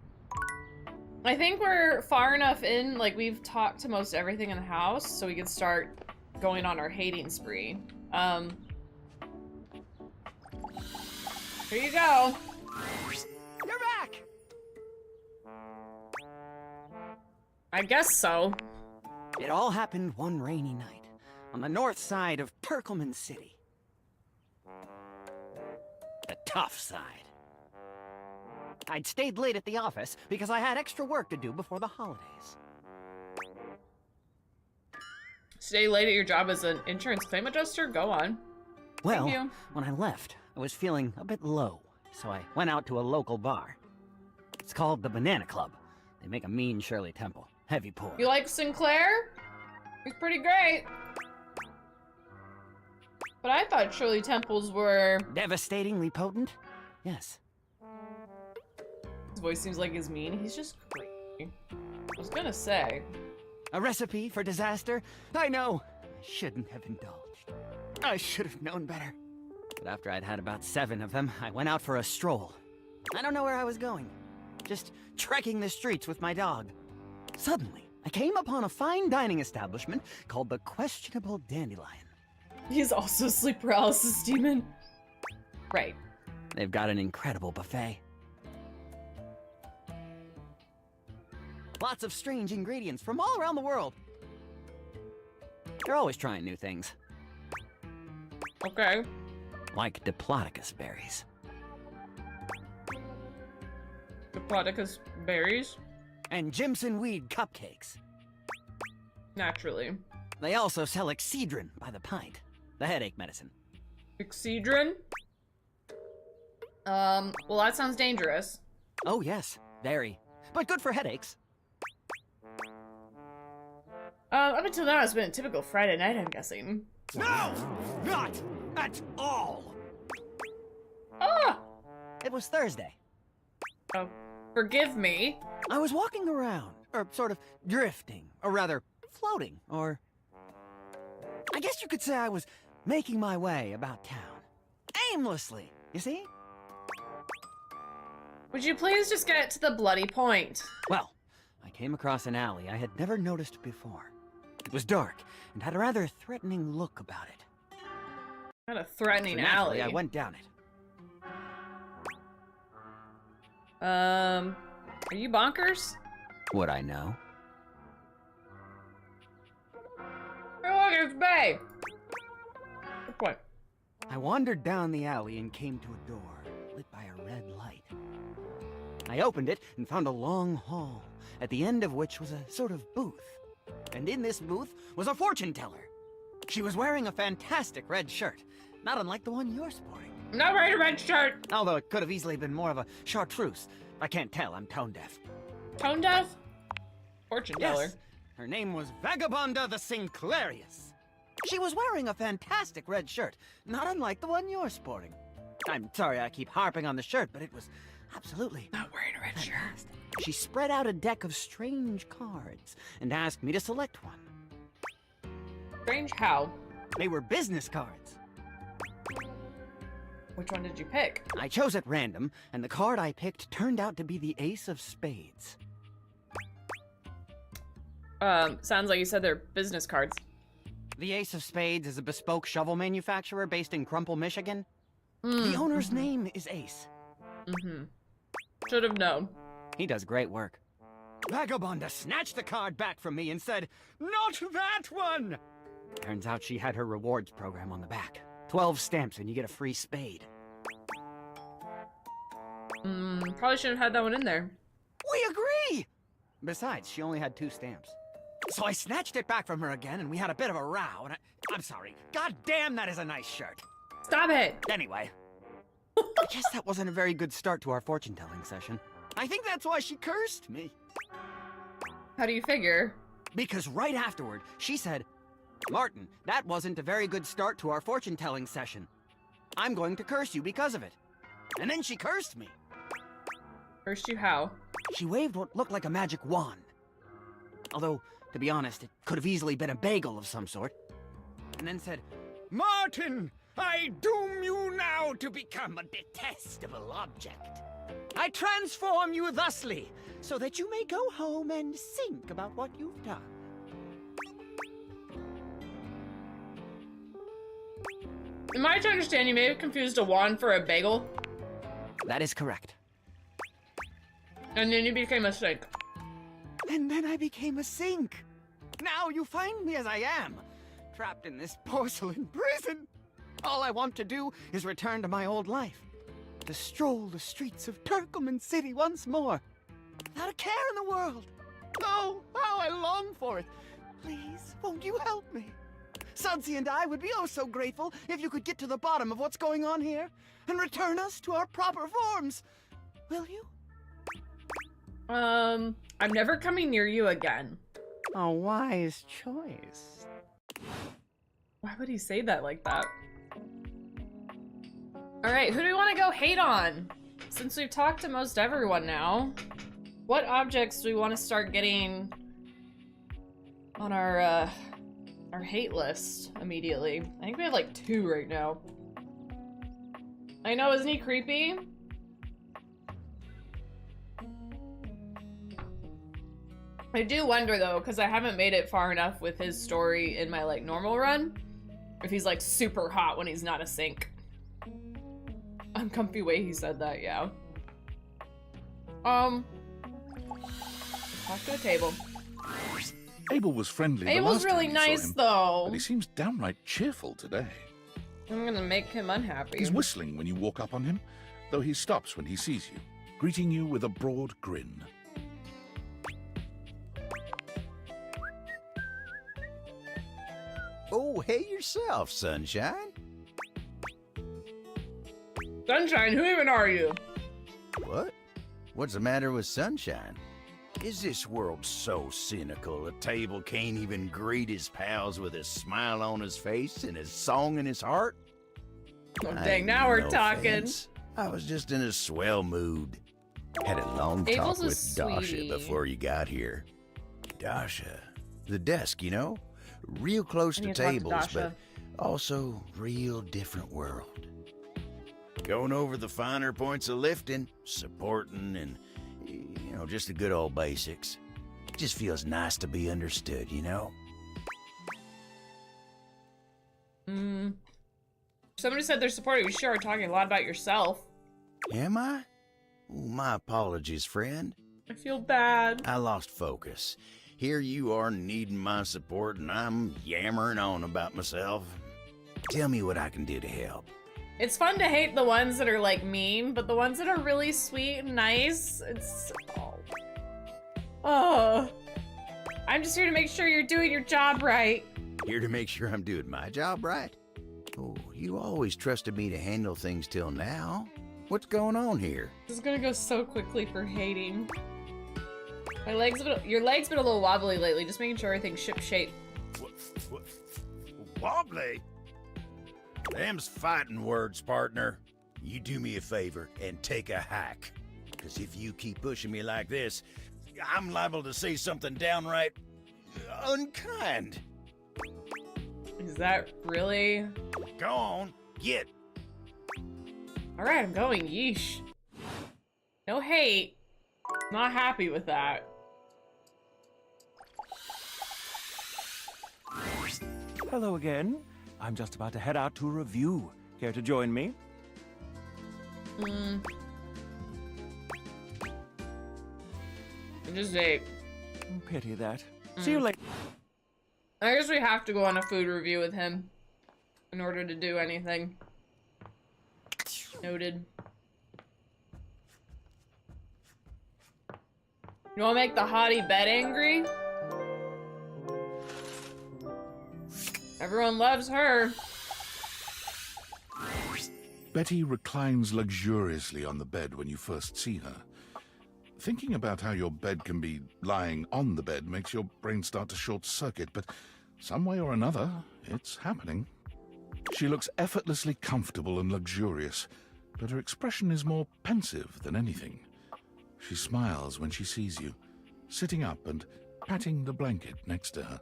I think we're far enough in, like, we've talked to most everything in the house, so we can start going on our hating spree. Here you go. You're back! I guess so. It all happened one rainy night on the north side of Turkleman City. The tough side. I'd stayed late at the office because I had extra work to do before the holidays. Stay late at your job as an insurance claim adjuster? Go on. Well, Thank you. when I left, I was feeling a bit low, so I went out to a local bar. It's called the Banana Club. They make a mean Shirley Temple. Heavy pour. You like Sinclair? He's pretty great. But I thought Shirley Temples were... Devastatingly potent? Yes. His voice seems like he's mean. He's just crazy. I was gonna say. A recipe for disaster? I know. I shouldn't have indulged. I should have known better. But after I'd had about 7 of them, I went out for a stroll. I don't know where I was going. Just trekking the streets with my dog. Suddenly, I came upon a fine dining establishment called the Questionable Dandelion. He's also sleep paralysis demon. Right. They've got an incredible buffet. Lots of strange ingredients from all around the world. They're always trying new things. Okay. Like Diplodocus berries. Diplodocus berries? And Jimson weed cupcakes. Naturally. They also sell Excedrin by the pint. The headache medicine. Excedrin? Well, that sounds dangerous. Oh, yes. Very. But good for headaches. Up until now, it's been a typical Friday night, I'm guessing. No! Not at all! Ah! It was Thursday. Oh, forgive me. I was walking around, or sort of drifting, or rather, floating, or... I guess you could say I was making my way about town. Aimlessly, you see? Would you please just get to the bloody point? Well, I came across an alley I had never noticed before. It was dark, and had a rather threatening look about it. Not a threatening So naturally, alley. I went down it. Are you bonkers? Would I know? Or I wandered down the alley and came to a door, lit by a red light. I opened it and found a long hall, at the end of which was a sort of booth. And in this booth was a fortune teller. She was wearing a fantastic red shirt, not unlike the one you're sporting. I'm not wearing a red shirt! Although it could have easily been more of a chartreuse. I can't tell, I'm tone deaf. Tone deaf? Fortune teller. Yes, her name was Vagabonda the Sinclairius. She was wearing a fantastic red shirt, not unlike the one you're sporting. I'm sorry I keep harping on the shirt, but it was absolutely not wearing a red shirt. She spread out a deck of strange cards and asked me to select one. Strange how? They were business cards. Which one did you pick? I chose at random, and the card I picked turned out to be the Ace of Spades. Sounds like you said they're business cards. The Ace of Spades is a bespoke shovel manufacturer based in Crumple, Michigan. The owner's name is Ace. Should have known. He does great work. Vagabonda snatched the card back from me and said, "Not that one!" Turns out she had her rewards program on the back. 12 stamps and you get a free spade. Probably shouldn't have had that one in there. We agree! Besides, she only had 2 stamps. So I snatched it back from her again and we had a bit of a row and I'm sorry. God damn, that is a nice shirt. Stop it! Anyway. I guess that wasn't a very good start to our fortune-telling session. I think that's why she cursed me. How do you figure? Because right afterward, she said, "Martin, that wasn't a very good start to our fortune-telling session. I'm going to curse you because of it." And then she cursed me. Cursed you how? She waved what looked like a magic wand. Although, to be honest, it could have easily been a bagel of some sort. And then said, "Martin, I doom you now to become a detestable object. I transform you thusly, so that you may go home and think about what you've done." Am I to understand you may have confused a wand for a bagel? That is correct. And then you became a sink. And then I became a sink. Now you find me as I am, trapped in this porcelain prison. All I want to do is return to my old life, to stroll the streets of Turkleman City once more, without a care in the world. Oh, how I long for it. Please, won't you help me? Sudsy and I would be oh so grateful if you could get to the bottom of what's going on here and return us to our proper forms. Will you? I'm never coming near you again. A wise choice. Why would he say that like that? Alright, who do we want to go hate on? Since we've talked to most everyone now, what objects do we want to start getting on our hate list immediately? I think we have like 2 right now. I know, isn't he creepy? I do wonder though, because I haven't made it far enough with his story in my like normal run, if he's like super hot when he's not a sink. Uncomfy way he said that, yeah. Talk to the table. Abel was friendly the Abel's last time really you saw nice him, though. but he seems downright cheerful today. I'm gonna make him unhappy. He's whistling when you walk up on him, though he stops when he sees you, greeting you with a broad grin. Oh, hey yourself, Sunshine. Sunshine, who even are you? What? What's the matter with Sunshine? Is this world so cynical a table can't even greet his pals with a smile on his face and a song in his heart? Oh, dang, now we're No talking. offense. I was just in a swell mood. Had a long Abel's talk a with Dasha sweetie. before you got here. Dasha. The desk, you know? Real close I to need to talk to tables, Dasha. but also real different world. Going over the finer points of lifting, supporting, and, you know, just the good old basics. It just feels nice to be understood, you know? Somebody said they're supporting you. Sure, are talking a lot about yourself. Am I? Oh, my apologies, friend. I feel bad. I lost focus. Here you are needing my support, and I'm yammering on about myself. Tell me what I can do to help. It's fun to hate the ones that are like mean, but the ones that are really sweet and nice, it's oh. I'm just here to make sure you're doing your job right. Here to make sure I'm doing my job right? Oh, you always trusted me to handle things till now. What's going on here? This is gonna go so quickly for hating. Your leg's been a little wobbly lately, just making sure everything's ship-shape. Wobbly? Them's fighting words, partner. You do me a favor and take a hike. Because if you keep pushing me like this, I'm liable to say something downright unkind. Is that really? Go on, get. Alright, I'm going, yeesh. No hate. Not happy with that. Hello again. I'm just about to head out to review. Care to join me? I just ate. Pity that. See you later. I guess we have to go on a food review with him in order to do anything. Noted. You wanna make the hottie bed angry? Everyone loves her. Betty reclines luxuriously on the bed when you first see her. Thinking about how your bed can be lying on the bed makes your brain start to short-circuit, but some way or another, it's happening. She looks effortlessly comfortable and luxurious, but her expression is more pensive than anything. She smiles when she sees you, sitting up and patting the blanket next to her.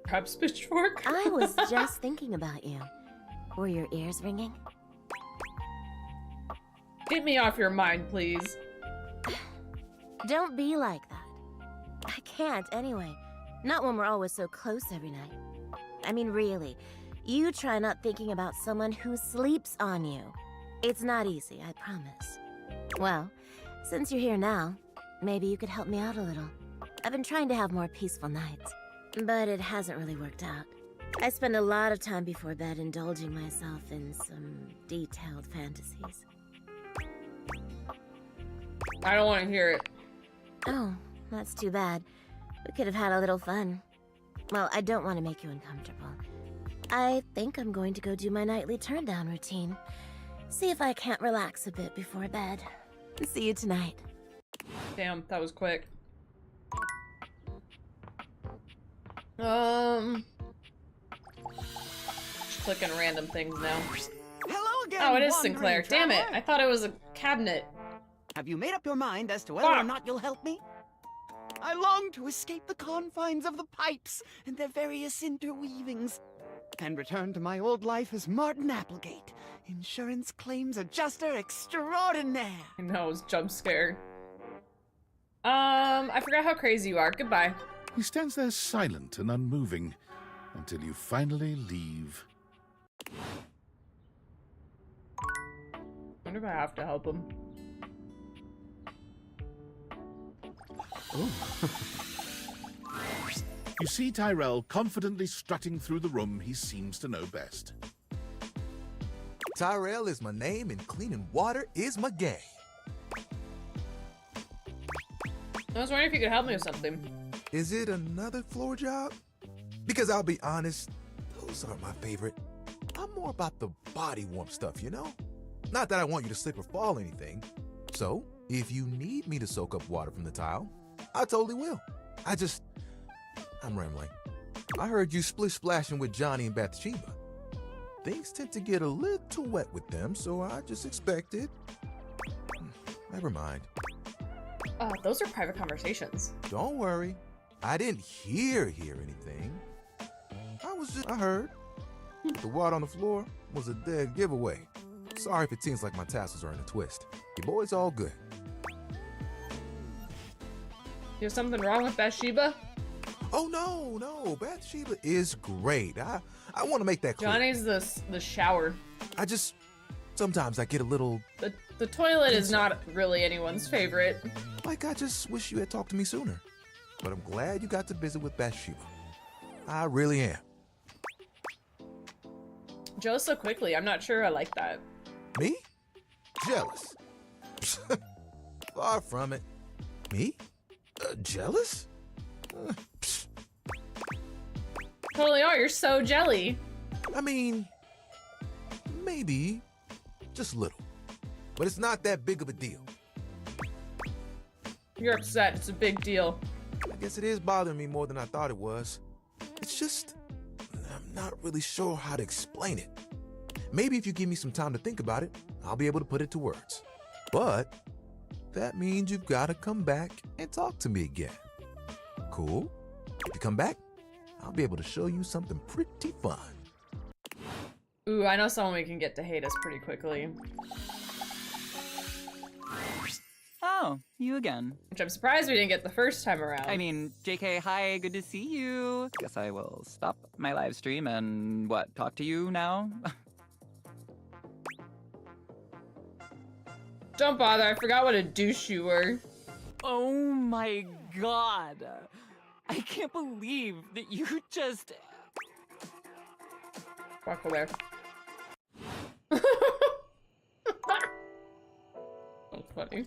Perhaps pitchfork? I was just thinking about you. Were your ears ringing? Get me off your mind, please. Don't be like that. I can't anyway. Not when we're always so close every night. I mean, really. You try not thinking about someone who sleeps on you. It's not easy, I promise. Well, since you're here now, maybe you could help me out a little. I've been trying to have more peaceful nights, but it hasn't really worked out. I spend a lot of time before bed indulging myself in some detailed fantasies. I don't want to hear it. Oh, that's too bad. We could have had a little fun. Well, I don't want to make you uncomfortable. I think I'm going to go do my nightly turn-down routine. See if I can't relax a bit before bed. See you tonight. Damn, that was quick. Just clicking random things now. Hello again. Oh, it is wandering Sinclair. Damn it. traveler. I thought it was a cabinet. Have you made up your mind as to whether or not you'll help me? I long to escape the confines of the pipes and their various interweavings, and return to my old life as Martin Applegate, insurance claims adjuster extraordinaire. I know, I was jump scared. I forgot how crazy you are. Goodbye. He stands there silent and unmoving until you finally leave. Wonder if I have to help him. You see Tyrell confidently strutting through the room he seems to know best. Tyrell is my name and cleaning water is my game. I was wondering if you could help me with something. Is it another floor job? Because I'll be honest, those aren't my favorite. I'm more about the body warmth stuff, you know? Not that I want you to slip or fall or anything. So, if you need me to soak up water from the tile, I totally will. I'm rambling. I heard you splish-splashing with Johnny and Bathsheba. Things tend to get a little wet with them, so I just expected. Never mind. Those are private conversations. Don't worry. I didn't hear anything. I heard. The water on the floor was a dead giveaway. Sorry if it seems like my tassels are in a twist. Your boy's all good. There's something wrong with Bathsheba? Oh, no. Bathsheba is great. I want to make that clear. Johnny's the shower. Sometimes I get a little... The toilet is not really anyone's favorite. Like, I just wish you had talked to me sooner. But I'm glad you got to visit with Bathsheba. I really am. Jealous so quickly. I'm not sure I like that. Me? Jealous? Far from it. Me? Jealous? Totally are. You're so jelly. I mean, maybe just a little. But it's not that big of a deal. You're upset. It's a big deal. I guess it is bothering me more than I thought it was. It's just, I'm not really sure how to explain it. Maybe if you give me some time to think about it, I'll be able to put it to words. But that means you've got to come back and talk to me again. Cool? If you come back, I'll be able to show you something pretty fun. Ooh, I know someone we can get to hate us pretty quickly. Oh, you again. Which I'm surprised we didn't get the first time around. I mean, JK, hi, good to see you. Guess I will stop my live stream and, what, talk to you now? Don't bother, I forgot what a douche you were. Oh my god. I can't believe that you just... Walk away. That's funny.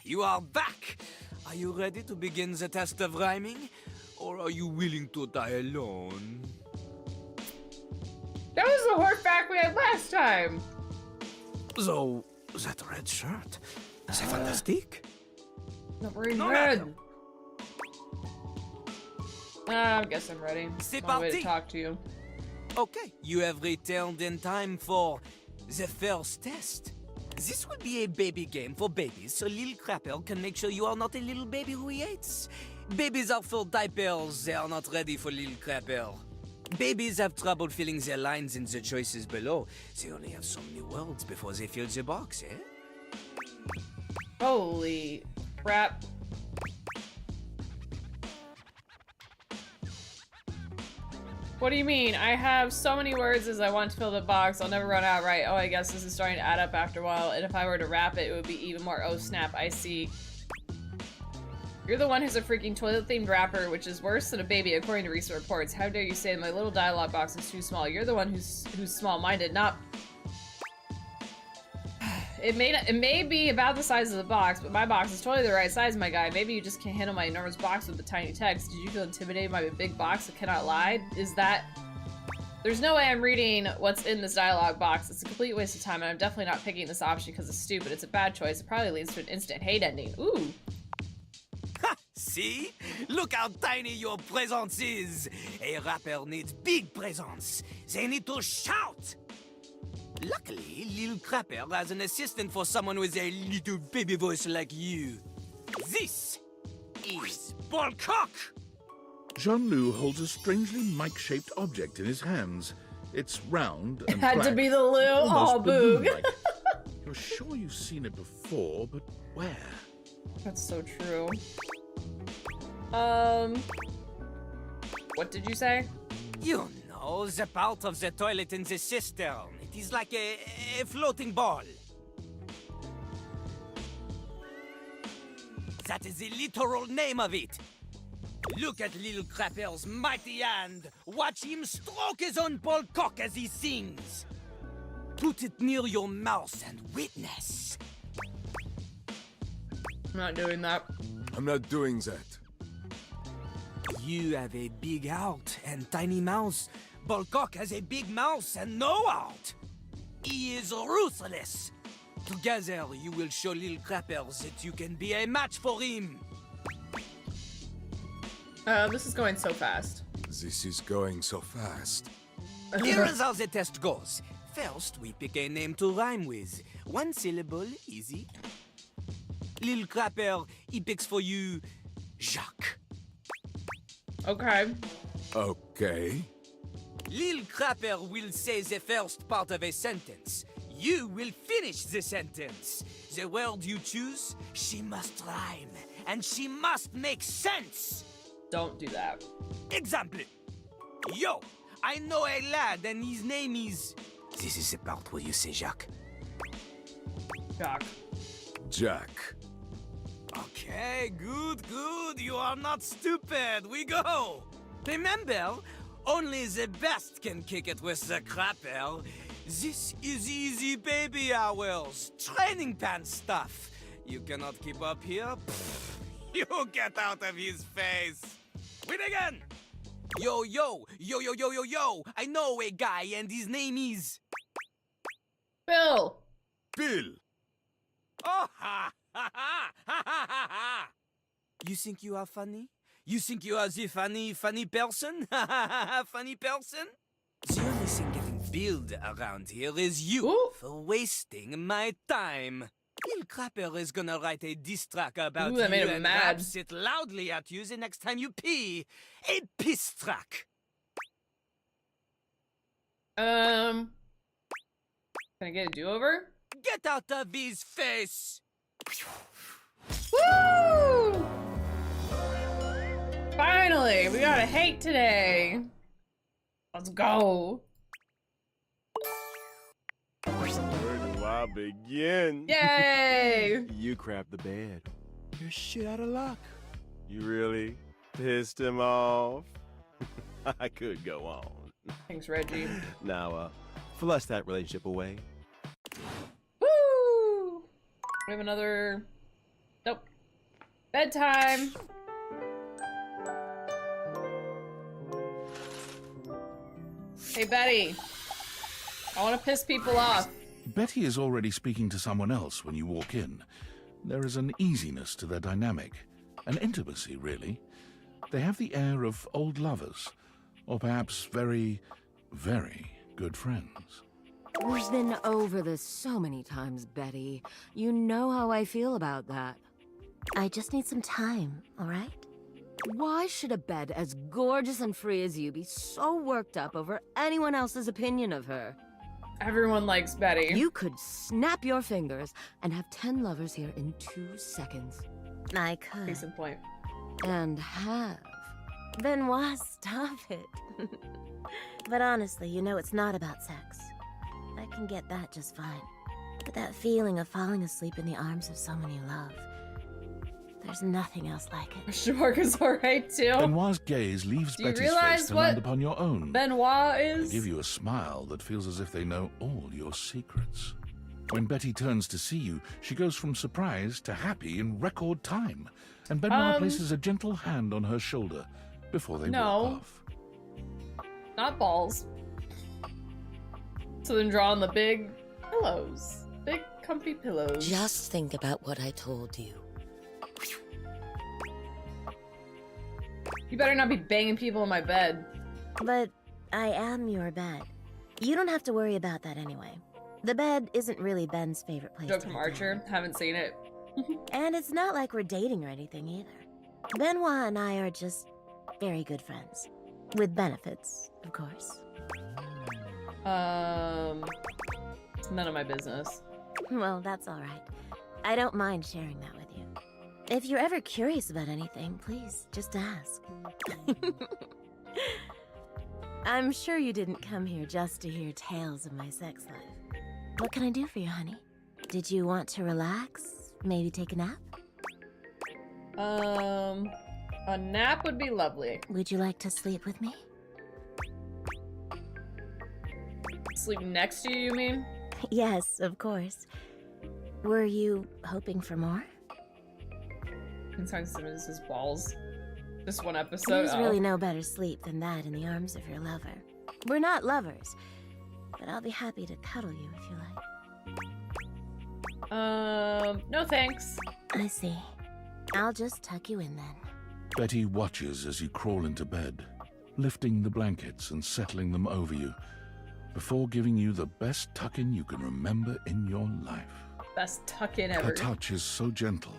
You are back! Are you ready to begin the test of rhyming? Or are you willing to die alone? That was the horse back we had last time! So, that red shirt, c'est fantastique. Not wearing red. I guess I'm ready. C'est On the way to parti. talk to you. Okay, you have returned in time for the first test. This will be a baby game for babies, so little crapper can make sure you are not a little baby who he hates. Babies are full diapers, they are not ready for little crapper. Babies have trouble filling their lines in the choices below. They only have so many words before they fill the box, eh? Holy crap. What do you mean? I have so many words as I want to fill the box. I'll never run out, right? Oh, I guess this is starting to add up after a while. And if I were to wrap it, it would be even more. Oh, snap. I see. You're the one who's a freaking toilet-themed rapper, which is worse than a baby, according to recent reports. How dare you say my little dialogue box is too small? You're the one who's small-minded, not... It may be about the size of the box, but my box is totally the right size, my guy. Maybe you just can't handle my enormous box with the tiny text. Did you feel intimidated by my big box that cannot lie? Is that... There's no way I'm reading what's in this dialogue box. It's a complete waste of time, and I'm definitely not picking this option because it's stupid. It's a bad choice. It probably leads to an instant hate ending. Ooh. Ha! See? Look how tiny your presence is! A rapper needs big presence. They need to shout! Luckily, Lil Crapper has an assistant for someone with a little baby voice like you. This is Ballcock! Jean-Loup holds a strangely mic-shaped object in his hands. It's round and Had to black, be the Lou. almost Oh, boog. balloon-like. You're sure you've seen it before, but where? That's so true. What did you say? You know, the part of the toilet in the cistern. It is like a floating ball. That is the literal name of it. Look at Lil Crapper's mighty hand. Watch him stroke his own ball cock as he sings. Put it near your mouth and witness. I'm not doing that. I'm not doing that. You have a big heart and tiny mouth. Ballcock has a big mouth and no heart. He is ruthless. Together, you will show Lil Crapper that you can be a match for him. This is going so fast. This is going so fast. Here is how the test goes. First, we pick a name to rhyme with. One syllable, easy. Lil Crapper, he picks for you Jacques. Okay. Okay. Lil Crapper will say the first part of a sentence. You will finish the sentence. The word you choose, she must rhyme. And she must make sense. Don't do that. Example. Yo, I know a lad and his name is... This is the part where you say Jacques. Jacques. Jack. Okay, good. You are not stupid. We go. Remember, Only the best can kick it with the crapper. This is easy baby hours. Training pants stuff. You cannot keep up here? Pfft, you get out of his face. Win again! Yo, yo, yo, yo, yo, yo, yo. I know a guy and his name is... Bill. Bill. Oh, ha, ha, ha, ha, ha, ha. You think you are funny? You think you are the funny person? Funny person? The only thing getting billed around here is you for wasting my time. Bill Crapper is gonna write a diss track about you that made him and mad. raps it loudly at you the next time you pee. A piss track. Can I get a do-over? Get out of his face! Woo! Finally, we got a hate today. Let's go. Where do I begin? Yay! You crapped the bed. You're shit out of luck. You really pissed him off? I could go on. Thanks, Reggie. Now, flush that relationship away. Woo! We have another... Nope. Bedtime. Hey, Betty. I want to piss people off. Betty is already speaking to someone else when you walk in. There is an easiness to their dynamic, an intimacy, really. They have the air of old lovers, or perhaps very, very good friends. We've been over this so many times, Betty. You know how I feel about that. I just need some time, all right? Why should a bed as gorgeous and free as you be so worked up over anyone else's opinion of her? Everyone likes Betty. You could snap your fingers and have 10 lovers here in 2 seconds. I could. Case in point. And have. Benoit, stop it. But honestly, you know it's not about sex. I can get that just fine. But that feeling of falling asleep in the arms of someone you love, there's nothing else like it. Shark is alright too. Benoit's gaze leaves Do you Betty's realize face to what land upon your own. Benoit They is? give you a smile that feels as if they know all your secrets. When Betty turns to see you, she goes from surprise to happy in record time, and Benoit places a gentle hand on her shoulder before they walk off. Not balls. So then draw on the big pillows. Big comfy pillows. Just think about what I told you. You better not be banging people in my bed. But I am your bed. You don't have to worry about that anyway. The bed isn't really Ben's favorite place. Joke from Archer. Haven't seen it. And it's not like we're dating or anything either. Benoit and I are just very good friends. With benefits, of course. It's none of my business. Well, that's all right. I don't mind sharing that with you. If you're ever curious about anything, please just ask. I'm sure you didn't come here just to hear tales of my sex life. What can I do for you, honey? Did you want to relax? Maybe take a nap? A nap would be lovely. Would you like to sleep with me? Sleep next to you, you mean? Yes, of course. Were you hoping for more? Sometimes his balls. Just one episode. There's really no better sleep than that in the arms of your lover. We're not lovers, but I'll be happy to cuddle you if you like. No thanks. I see. I'll just tuck you in then. Betty watches as you crawl into bed, lifting the blankets and settling them over you, before giving you the best tuck-in you can remember in your life. Best tuck-in ever. Her touch is so gentle,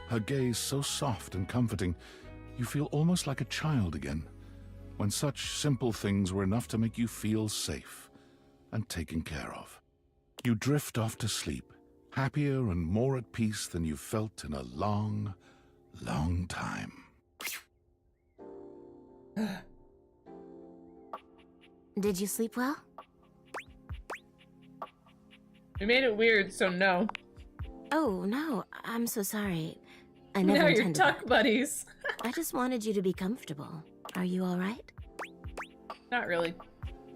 her gaze so soft and comforting, you feel almost like a child again, when such simple things were enough to make you feel safe and taken care of. You drift off to sleep, happier and more at peace than you've felt in a long, long time. Did you sleep well? You made it weird, so no. Oh, no. I'm so sorry. I Now never you're intended tuck that. buddies. I just wanted you to be comfortable. Are you all right? Not really.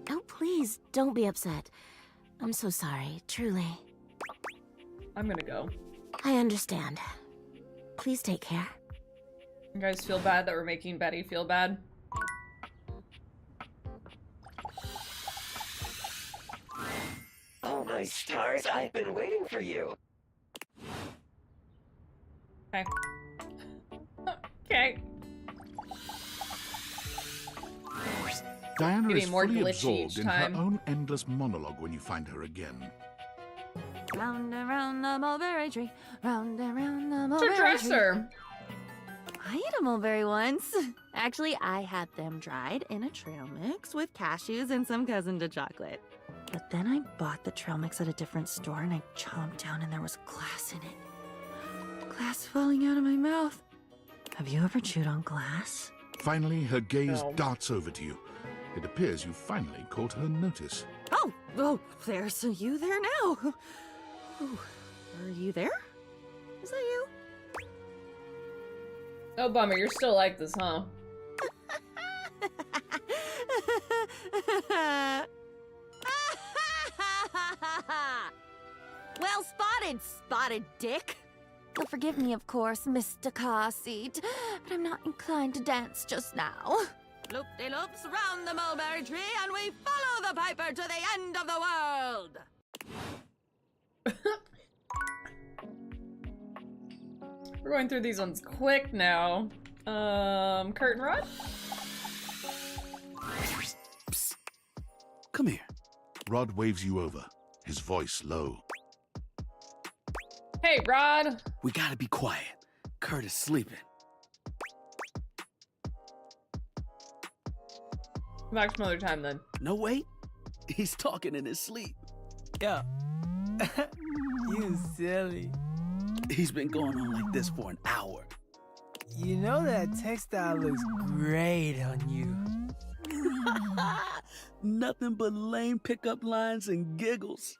Oh, please, don't be upset. I'm so sorry, truly. I'm gonna go. I understand. Please take care. You guys feel bad that we're making Betty feel bad? Oh my stars, I've been waiting for you. Okay. Okay. Diana Getting is more fully glitchy absorbed each in time. her own endless monologue when you find her again. Round and round the mulberry tree, round and round the It's her mulberry tree. dresser. I ate a mulberry once. Actually, I had them dried in a trail mix with cashews and some cousin to chocolate. But then I bought the trail mix at a different store and I chomped down and there was glass in it. Glass falling out of my mouth. Have you ever chewed on glass? Finally, her gaze No. darts over to you. It appears you finally caught her notice. Oh, there's you there now. Oh, are you there? Is that you? Oh, bummer. You're still like this, huh? Well spotted, spotted dick. You'll forgive me, of course, Mr. Car Seat, but I'm not inclined to dance just now. Loop-de-loops round the mulberry tree, and we follow the piper to the end of the world. We're going through these ones quick now. Curtain rod? Come here. Rod waves you over, his voice low. Hey, Rod! We gotta be quiet. Kurt is sleeping. Come back some other time then. No, wait. He's talking in his sleep. Yo. You silly. He's been going on like this for an hour. You know that textile looks great on you. Nothing but lame pickup lines and giggles.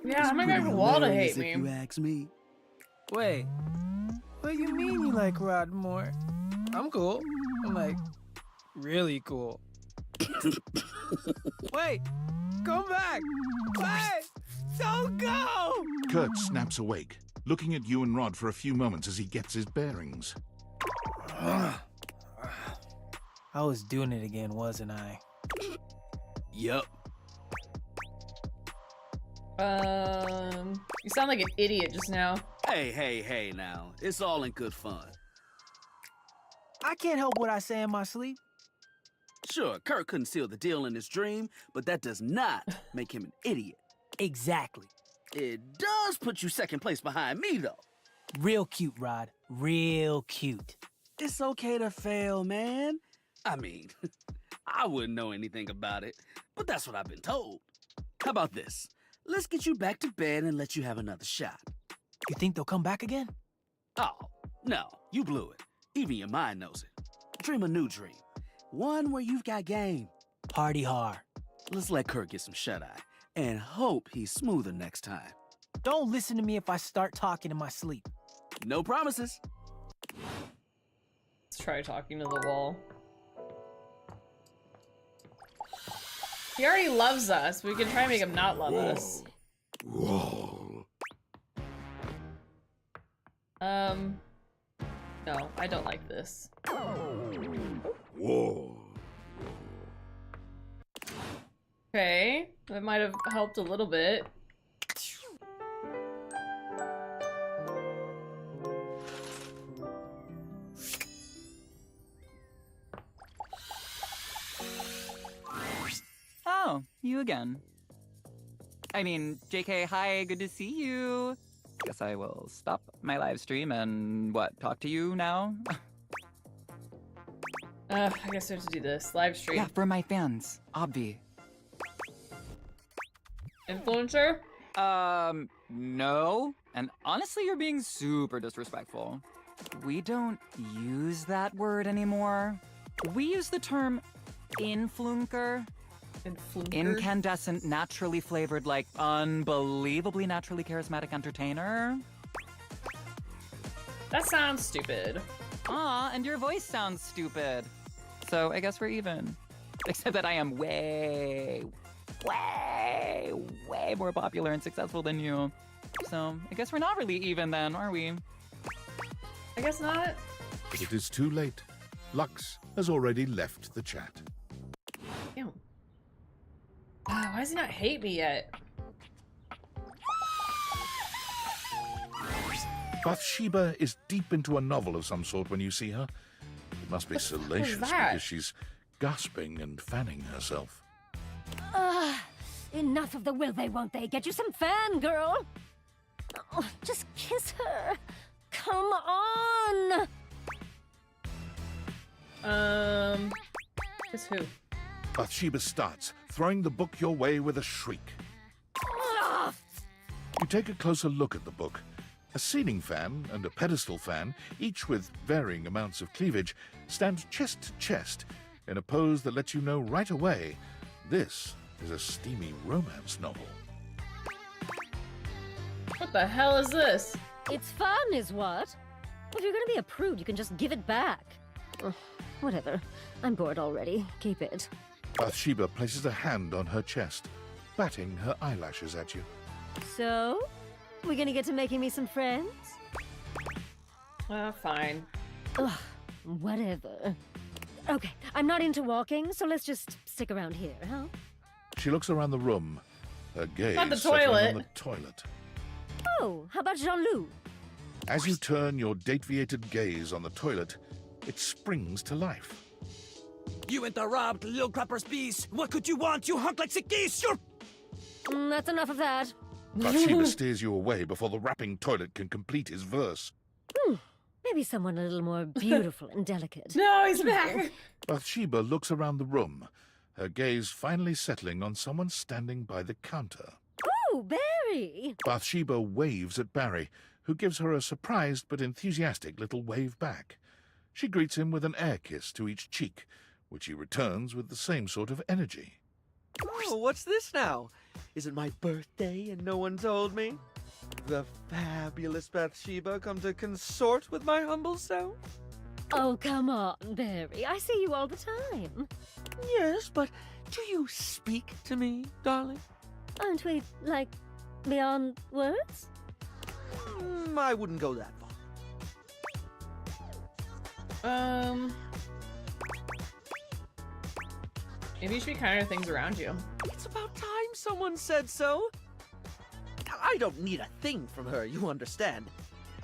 Yeah, I'm not Pretty gonna wall to hilarious hate me. if you ask me. Wait. What do you mean you like Rod more? I'm cool. I'm like, really cool. Wait! Come back! Wait! Don't go! Kurt snaps awake, looking at you and Rod for a few moments as he gets his bearings. I was doing it again, wasn't I? Yup. You sound like an idiot just now. Hey now. It's all in good fun. I can't help what I say in my sleep. Sure, Kurt couldn't seal the deal in his dream, but that does not make him an idiot. Exactly. It does put you second place behind me, though. Real cute, Rod. Real cute. It's okay to fail, man. I mean, I wouldn't know anything about it, but that's what I've been told. How about this? Let's get you back to bed and let you have another shot. You think they'll come back again? Oh, no, you blew it. Even your mind knows it. Dream a new dream. One where you've got game. Party hard. Let's let Kurt get some shut-eye and hope he's smoother next time. Don't listen to me if I start talking in my sleep. No promises. Let's try talking to the wall. He already loves us. We can try and make him not love us. No, I don't like this. Whoa. Okay, that might have helped a little bit. Oh, you again. I mean, JK, hi, good to see you. Guess I will stop my live stream and, talk to you now? I guess we have to do this. Live stream. Yeah, for my fans, obvi. Influencer? No. And honestly, you're being super disrespectful. We don't use that word anymore. We use the term influencer. Incandescent, naturally flavored, like unbelievably naturally charismatic entertainer. That sounds stupid. Aw, and your voice sounds stupid. So I guess we're even. Except that I am way more popular and successful than you. So I guess we're not really even then, are we? I guess not. But it is too late. Lux has already left the chat. Ew. Why does he not hate me yet? Bathsheba is deep into a novel of some sort when you see her. It must be salacious because she's gasping and fanning herself. Enough of the will they, won't they? Get you some fangirl. Oh, just kiss her. Come on. Kiss who? Bathsheba starts, throwing the book your way with a shriek. You take a closer look at the book. A ceiling fan and a pedestal fan, each with varying amounts of cleavage, stand chest to chest in a pose that lets you know right away this is a steamy romance novel. What the hell is this? It's fun, is what? If you're gonna be a prude, you can just give it back. Ugh, whatever. I'm bored already. Keep it. Bathsheba places a hand on her chest, batting her eyelashes at you. So? We gonna get to making me some friends? Fine. Ugh, whatever. Okay, I'm not into walking, so let's just stick around here, huh? She looks around the room, her gaze Not the settling toilet. on the toilet. Oh, how about Jean-Loup? As you turn your deviated gaze on the toilet, it springs to life. You interrupt, little crapper's piece. What could you want, you hunk like sick geese? You're... That's enough of that. Bathsheba steers you away before the rapping toilet can complete his verse. Maybe someone a little more beautiful and delicate. No, he's back! Bathsheba looks around the room, her gaze finally settling on someone standing by the counter. Oh, Barry! Bathsheba waves at Barry, who gives her a surprised but enthusiastic little wave back. She greets him with an air kiss to each cheek, which he returns with the same sort of energy. Oh, what's this now? Is it my birthday and no one told me? The fabulous Bathsheba come to consort with my humble self? Oh, come on, Barry. I see you all the time. Yes, but do you speak to me, darling? Aren't we, like, beyond words? I wouldn't go that far. Maybe you should be kinder to things around you. It's about time someone said so. I don't need a thing from her, you understand.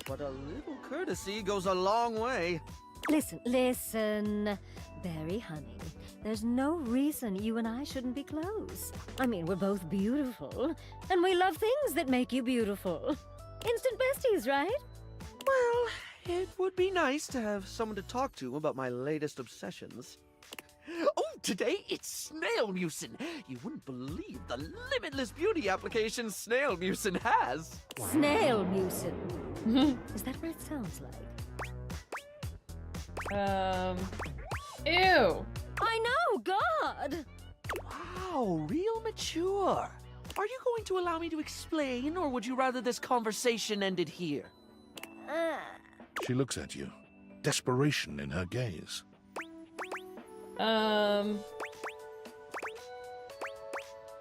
But a little courtesy goes a long way. Listen, Barry, honey. There's no reason you and I shouldn't be close. I mean, we're both beautiful, and we love things that make you beautiful. Instant besties, right? Well, it would be nice to have someone to talk to about my latest obsessions. Oh, today it's Snail Mucin. You wouldn't believe the limitless beauty application Snail Mucin has. Snail Mucin. Is that what it sounds like? Ew. I know, God! Wow, real mature. Are you going to allow me to explain, or would you rather this conversation ended here? She looks at you, desperation in her gaze.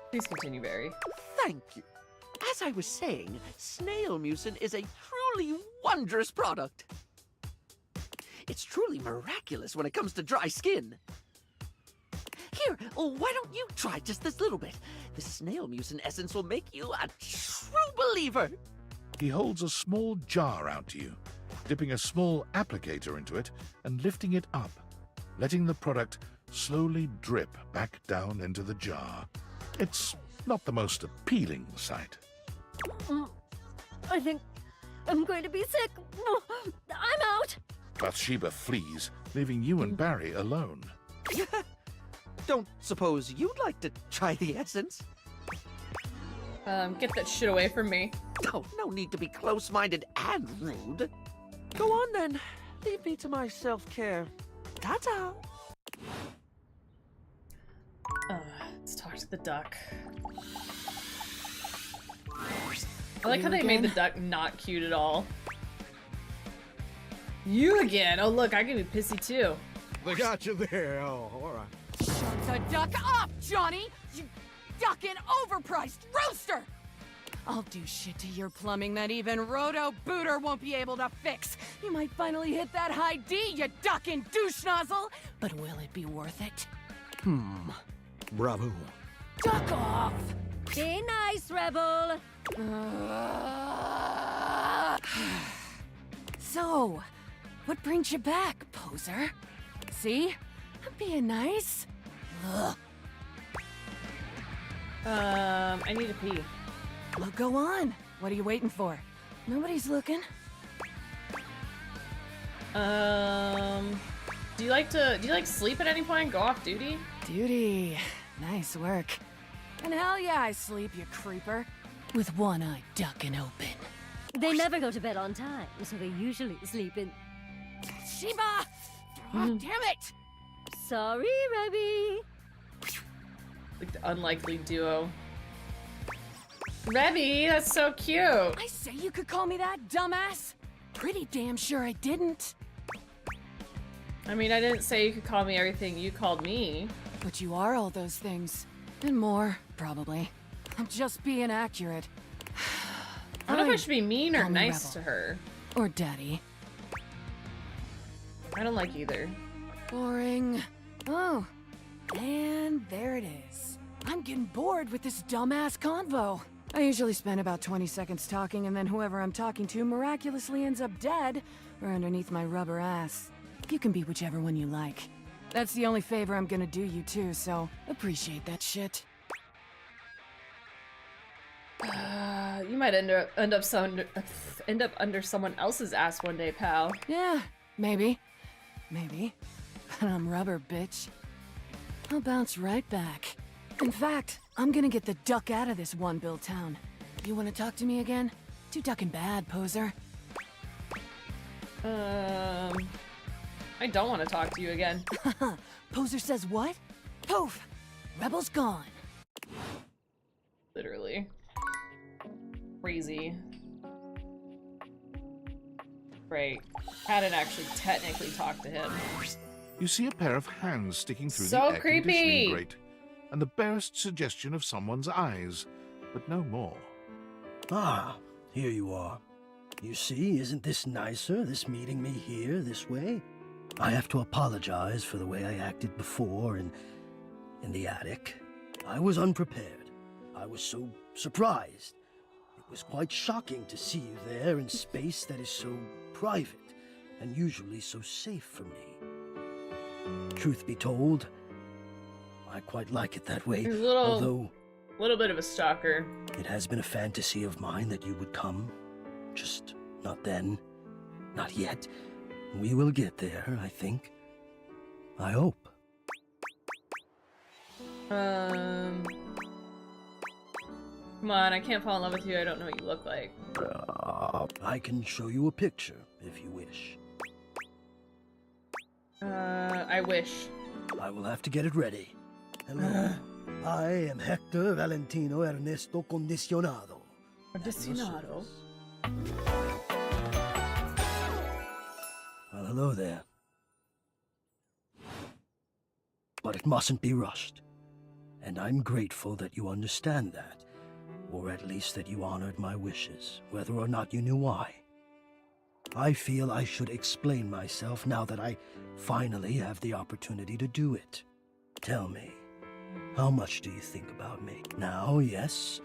Please continue, Barry. Thank you. As I was saying, Snail Mucin is a truly wondrous product. It's truly miraculous when it comes to dry skin. Here, why don't you try just this little bit? The Snail Mucin essence will make you a true believer. He holds a small jar out to you, dipping a small applicator into it and lifting it up, letting the product slowly drip back down into the jar. It's not the most appealing sight. I think I'm going to be sick. I'm out. Bathsheba flees, leaving you and Barry alone. Don't suppose you'd like to try the essence? Get that shit away from me. Oh, no need to be close-minded and rude. Go on then. Leave me to my self-care. Ta-ta. Let's talk to the duck. I like how they made the duck not cute at all. You again? Oh look, I can be pissy too. They got you there. Oh, all right. Shut the duck up, Johnny! You ducking overpriced rooster! I'll do shit to your plumbing that even Roto Booter won't be able to fix. You might finally hit that high D, you ducking douche nozzle! But will it be worth it? Bravo. Duck off! Be nice, Rebel. So, what brings you back, poser? See? I'm being nice. Ugh. I need to pee. Well, go on. What are you waiting for? Nobody's looking. Do you like sleep at any point? Go off duty? Duty. Nice work. And hell yeah, I sleep, you creeper. With one eye ducking open. They never go to bed on time, so they usually sleep in. Sheba! Oh, damn it! Sorry, Rebby. Like the unlikely duo. Rebby, that's so cute. I say you could call me that, dumbass. Pretty damn sure I didn't. I mean, I didn't say you could call me everything you called me. But you are all those things. And more, probably. I'm just being accurate. I don't know if I should be mean or Call me nice Rebel. to her. Or daddy. I don't like either. Boring. Oh, and there it is. I'm getting bored with this dumbass convo. I usually spend about 20 seconds talking, and then whoever I'm talking to miraculously ends up dead or underneath my rubber ass. You can be whichever one you like. That's the only favor I'm gonna do you too, so appreciate that shit. You might end up under someone else's ass one day, pal. Yeah, maybe. Maybe. But I'm rubber, bitch. I'll bounce right back. In fact, I'm gonna get the duck out of this one-bill town. You wanna talk to me again? Too ducking bad, poser. I don't want to talk to you again. Poser says what? Poof! Rebel's gone. Literally. Crazy. Right. Hadn't actually technically talked to him. You see a pair of hands sticking through So the air creepy. conditioning grate, and the barest suggestion of someone's eyes, but no more. Ah, here you are. You see, isn't this nicer, this meeting me here, this way? I have to apologize for the way I acted before in the attic. I was unprepared. I was so surprised. It was quite shocking to see you there in space that is so private and usually so safe for me. Truth be told, I quite like it that way, You're a little, although little bit of a stalker. it has been a fantasy of mine that you would come. Just not then, not yet. We will get there, I think. I hope. Come on, I can't fall in love with you. I don't know what you look like. I can show you a picture, if you wish. I wish. I will have to get it ready. Hello. I am Hector Valentino Ernesto Condicionado. Condicionado? Well, hello there. But it mustn't be rushed. And I'm grateful that you understand that. Or at least that you honored my wishes, whether or not you knew why. I feel I should explain myself now that I finally have the opportunity to do it. Tell me, how much do you think about me? Now, yes,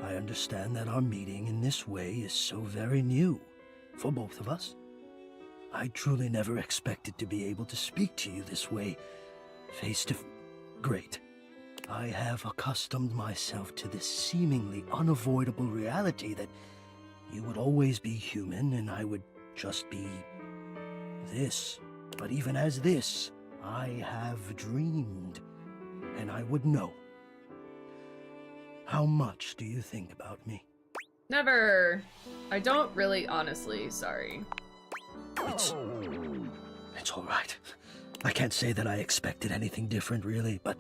I understand that our meeting in this way is so very new for both of us. I truly never expected to be able to speak to you this way, face to face. Great. I have accustomed myself to this seemingly unavoidable reality that you would always be human and I would just be this. But even as this, I have dreamed, and I would know. How much do you think about me? Never. I don't really, honestly. Sorry. It's all right. I can't say that I expected anything different, really, but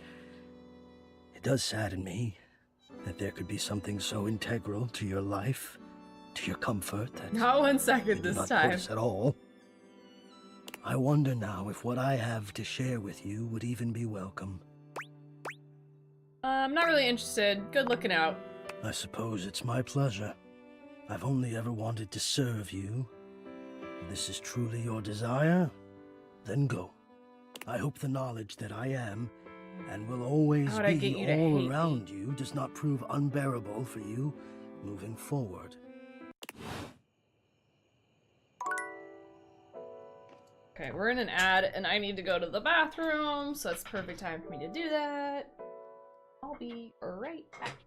it does sadden me that there could be something so integral to your life, to your comfort, that Not 1 second you do this not time. notice at all. I wonder now if what I have to share with you would even be welcome. I'm not really interested. Good looking out. I suppose it's my pleasure. I've only ever wanted to serve you. If this is truly your desire, then go. I hope the knowledge that I am, and will always How would I get be you to all hate around you, does not prove unbearable for you moving forward. Okay, we're in an ad, and I need to go to the bathroom, so it's perfect time for me to do that. I'll be right back.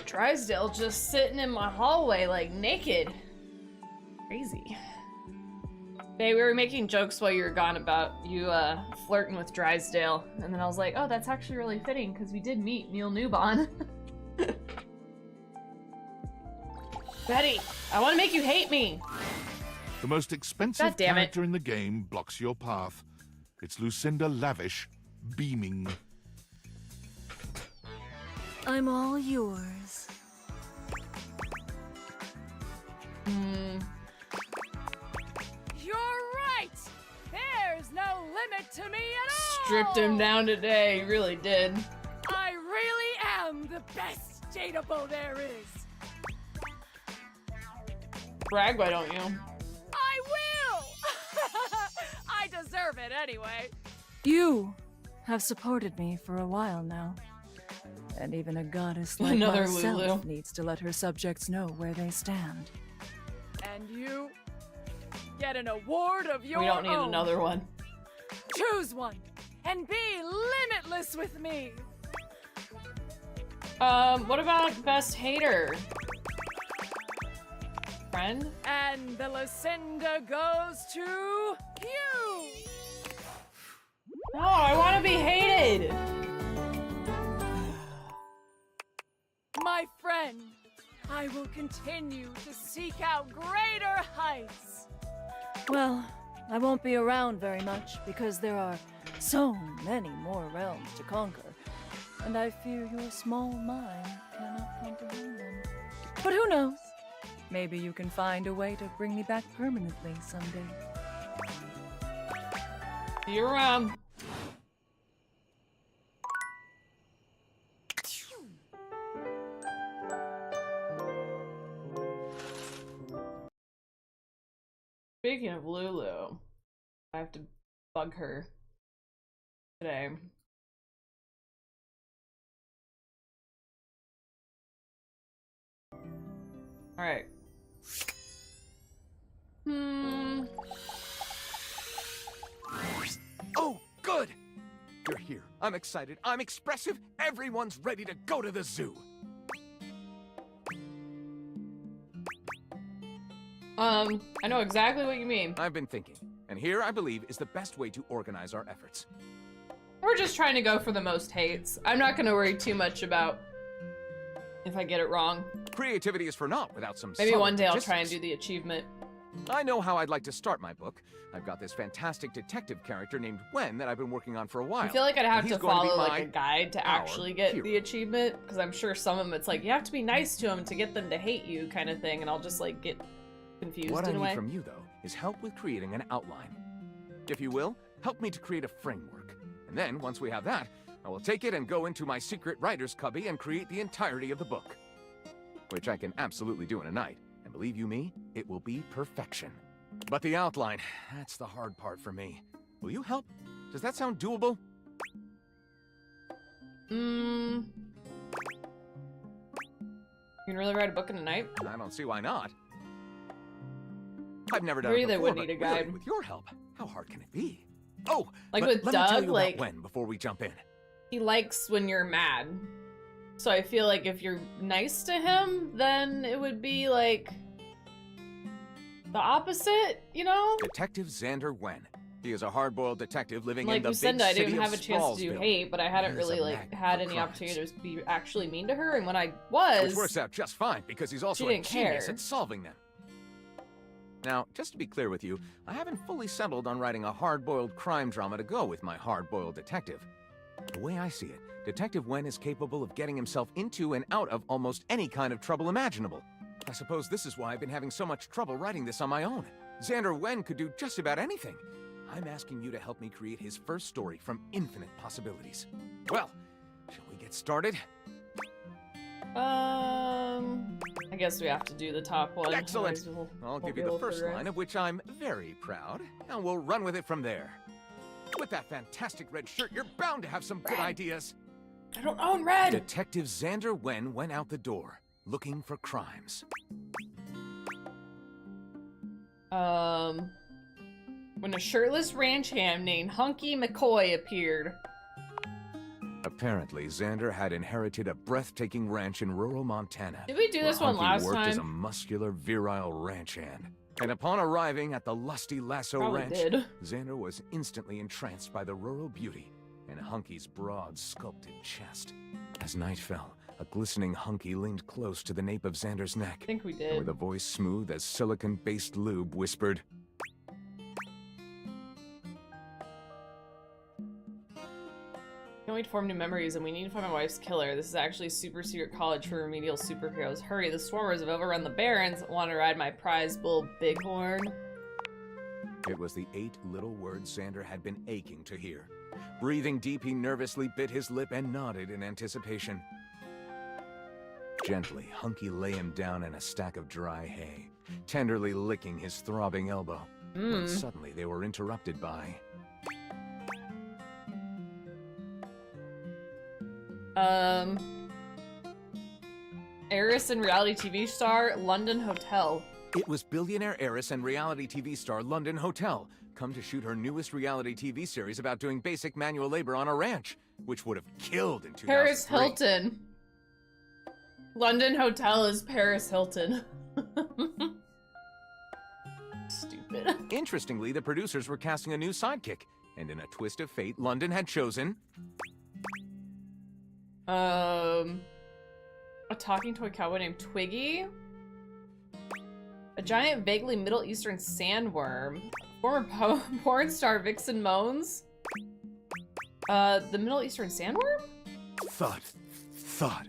Drysdale just sitting in my hallway, like, naked. Crazy. Babe, we were making jokes while you were gone about you, flirting with Drysdale. And then I was like, oh, that's actually really fitting, because we did meet Neil Newbon. Betty, I want to make you hate me! The most expensive God damn it. character in the game blocks your path. It's Lucinda Lavish, beaming. I'm all yours. You're right! There's no limit to me at all! Stripped him down today, he really did. I really am the best dateable there is! Brag, why don't you? I will! I deserve it anyway. You have supported me for a while now. And even a goddess like Another myself Lulu. needs to let her subjects know where they stand. And you get an award of your own. We don't need another one. Choose one and be limitless with me. What about best hater? Friend? And the Lucinda goes to you. No, I want to be hated. My friend, I will continue to seek out greater heights. Well, I won't be around very much because there are so many more realms to conquer, and I fear your small mind cannot comprehend them. But who knows? Maybe you can find a way to bring me back permanently someday. See you around. Speaking of Lulu, I have to bug her today. Alright. Oh, good! You're here. I'm excited. I'm expressive. Everyone's ready to go to the zoo. I know exactly what you mean. I've been thinking, And here, I believe, is the best way to organize our efforts. We're just trying to go for the most hates. I'm not gonna worry too much about if I get it wrong. Creativity is for naught without some Maybe solid one day I'll logistics. try and do the achievement. I know how I'd like to start my book. I've got this fantastic detective character named Wen that I've been working on for a while. I feel like I'd have And to he's going be follow my like a guide to our actually get hero. the achievement, because I'm sure some of them it's like you have to be nice to them to get them to hate you kind of thing, and I'll just like get confused What I in a need way. from you, though, is help with creating an outline. If you will, help me to create a framework. And then, once we have that, I will take it and go into my secret writer's cubby and create the entirety of the book. Which I can absolutely do in a night. And believe you me, it will be perfection. But the outline, that's the hard part for me. Will you help? Does that sound doable? You can really write a book in a night? I don't see why not. I've never done We it really before, would but need a really, guide. with your help, how hard can it be? Oh, Like but with let me tell Doug, you about like- Wen before we jump in. He likes when you're mad. So I feel like if you're nice to him, then it would be like the opposite, you know? Detective Xander Wen. He is a hard-boiled detective living Like in the big Lucinda, I city didn't of have a chance to do Sprawlsville. hate, but I hadn't He is really a like magnet had for any crimes. opportunity to be actually mean to her, and when I was, Which works out just fine, because he's also she a didn't genius care. at solving them. Now, just to be clear with you, I haven't fully settled on writing a hard-boiled crime drama to go with my hard-boiled detective. The way I see it, Detective Wen is capable of getting himself into and out of almost any kind of trouble imaginable. I suppose this is why I've been having so much trouble writing this on my own. Xander Wen could do just about anything. I'm asking you to help me create his first story from infinite possibilities. Well, shall we get started? I guess we have to do the top one. Excellent. Otherwise we'll- I'll won't give be you the able to first progress. line, of which I'm very proud, and we'll run with it from there. With that fantastic red shirt, you're bound to have some good ideas. I don't own red! Detective Xander Wen went out the door, looking for crimes. When a shirtless ranch hand named Hunky McCoy appeared. Apparently, Xander had inherited a breathtaking ranch in rural Montana. Did we do this where one Hunky last worked as a time? muscular, virile ranch hand. And upon arriving at the lusty Lasso Probably Ranch, did. Xander was instantly entranced by the rural beauty and Hunky's broad, sculpted chest. As night fell, a glistening Hunky leaned close to the nape of Xander's neck. I think we And did. with a voice smooth as silicon-based lube, whispered, Can't wait to form new memories, and we need to find my wife's killer. This is actually super secret college for remedial superheroes. Hurry, the swarmers have overrun the barrens. Want to ride my prize bull Bighorn? It was the 8 little words Xander had been aching to hear. Breathing deep, he nervously bit his lip and nodded in anticipation. Gently, Hunky lay him down in a stack of dry hay, tenderly licking his throbbing elbow. When suddenly they were interrupted by... Heiress and reality TV star, London Hotel. It was billionaire heiress and reality TV star London Hotel, come to shoot her newest reality TV series about doing basic manual labor on a ranch, which would have killed in 2003. Paris Hilton. London Hotel is Paris Hilton. Stupid. Interestingly, the producers were casting a new sidekick, and in a twist of fate, London had chosen... A talking toy cowboy named Twiggy. A giant, vaguely Middle Eastern sandworm. Former porn star Vixen Moans. The Middle Eastern sandworm? Thud.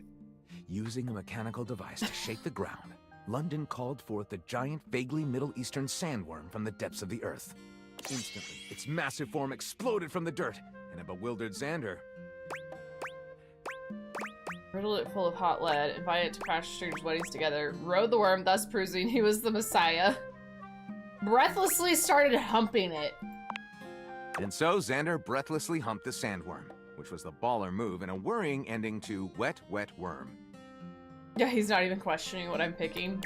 Using a mechanical device to shake the ground, London called forth the giant, vaguely Middle Eastern sandworm from the depths of the earth. Instantly, its massive form exploded from the dirt, and a bewildered Xander... Riddled it full of hot lead, invited it to crash strangers' weddings together, rode the worm, thus proving he was the Messiah. Breathlessly started humping it. And so Xander breathlessly humped the sandworm, which was the baller move and a worrying ending to Wet, Wet Worm. Yeah, he's not even questioning what I'm picking.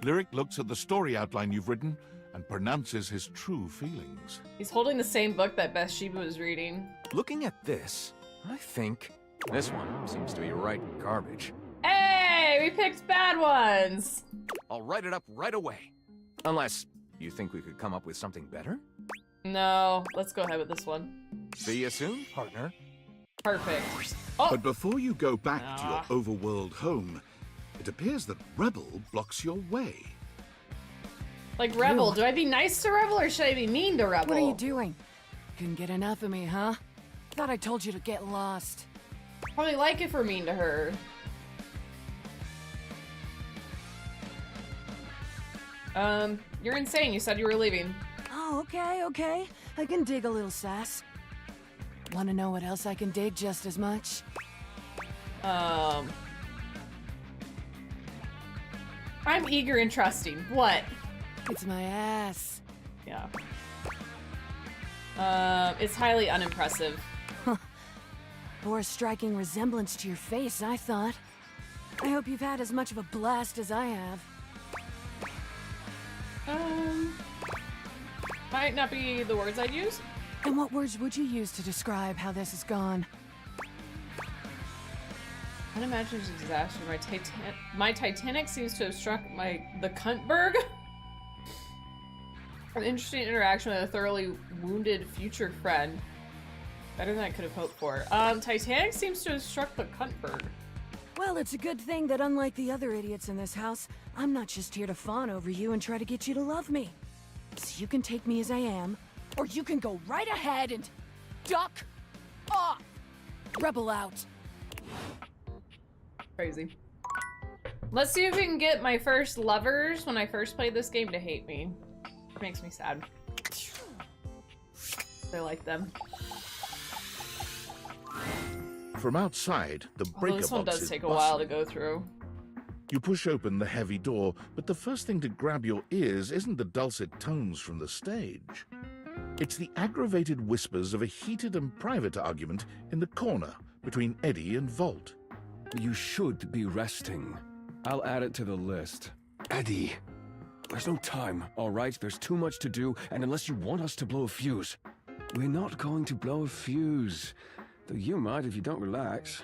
Lyric looks at the story outline you've written and pronounces his true feelings. He's holding the same book that Bathsheba was reading. Looking at this, I think this one seems to be right garbage. Hey, we picked bad ones! I'll write it up right away. Unless You think we could come up with something better? No, let's go ahead with this one. See you soon, partner. Perfect. Oh! But before you go back to your overworld home, it appears that Rebel blocks your way. Like Rebel, do I be nice to Rebel or should I be mean to Rebel? What are you doing? Couldn't get enough of me, huh? Thought I told you to get lost. Probably like if we're mean to her. You're insane. You said you were leaving. Oh, okay. I can dig a little sass. Want to know what else I can dig just as much? I'm eager and trusting. What? It's my ass. Yeah. It's highly unimpressive. Bore a striking resemblance to your face, I thought. I hope you've had as much of a blast as I have. Might not be the words I'd use. And what words would you use to describe how this has gone? Unimagined disaster. My Titanic seems to have struck the Cuntberg. An interesting interaction with a thoroughly wounded future friend. Better than I could have hoped for. Titanic seems to have struck the Cuntberg. Well, it's a good thing that unlike the other idiots in this house, I'm not just here to fawn over you and try to get you to love me. So you can take me as I am, or you can go right ahead and duck off. Rebel out. Crazy. Let's see if we can get my first lovers when I first played this game to hate me. It makes me sad. I like them. From outside, the breaker This one box does is take a while to go through. You push open the heavy door, but the first thing to grab your ears isn't the dulcet tones from the stage. It's the aggravated whispers of a heated and private argument in the corner between Eddie and Volt. You should be resting. I'll add it to the list. Eddie, there's no time, all right? There's too much to do, and unless you want us to blow a fuse. We're not going to blow a fuse. Though you might if you don't relax.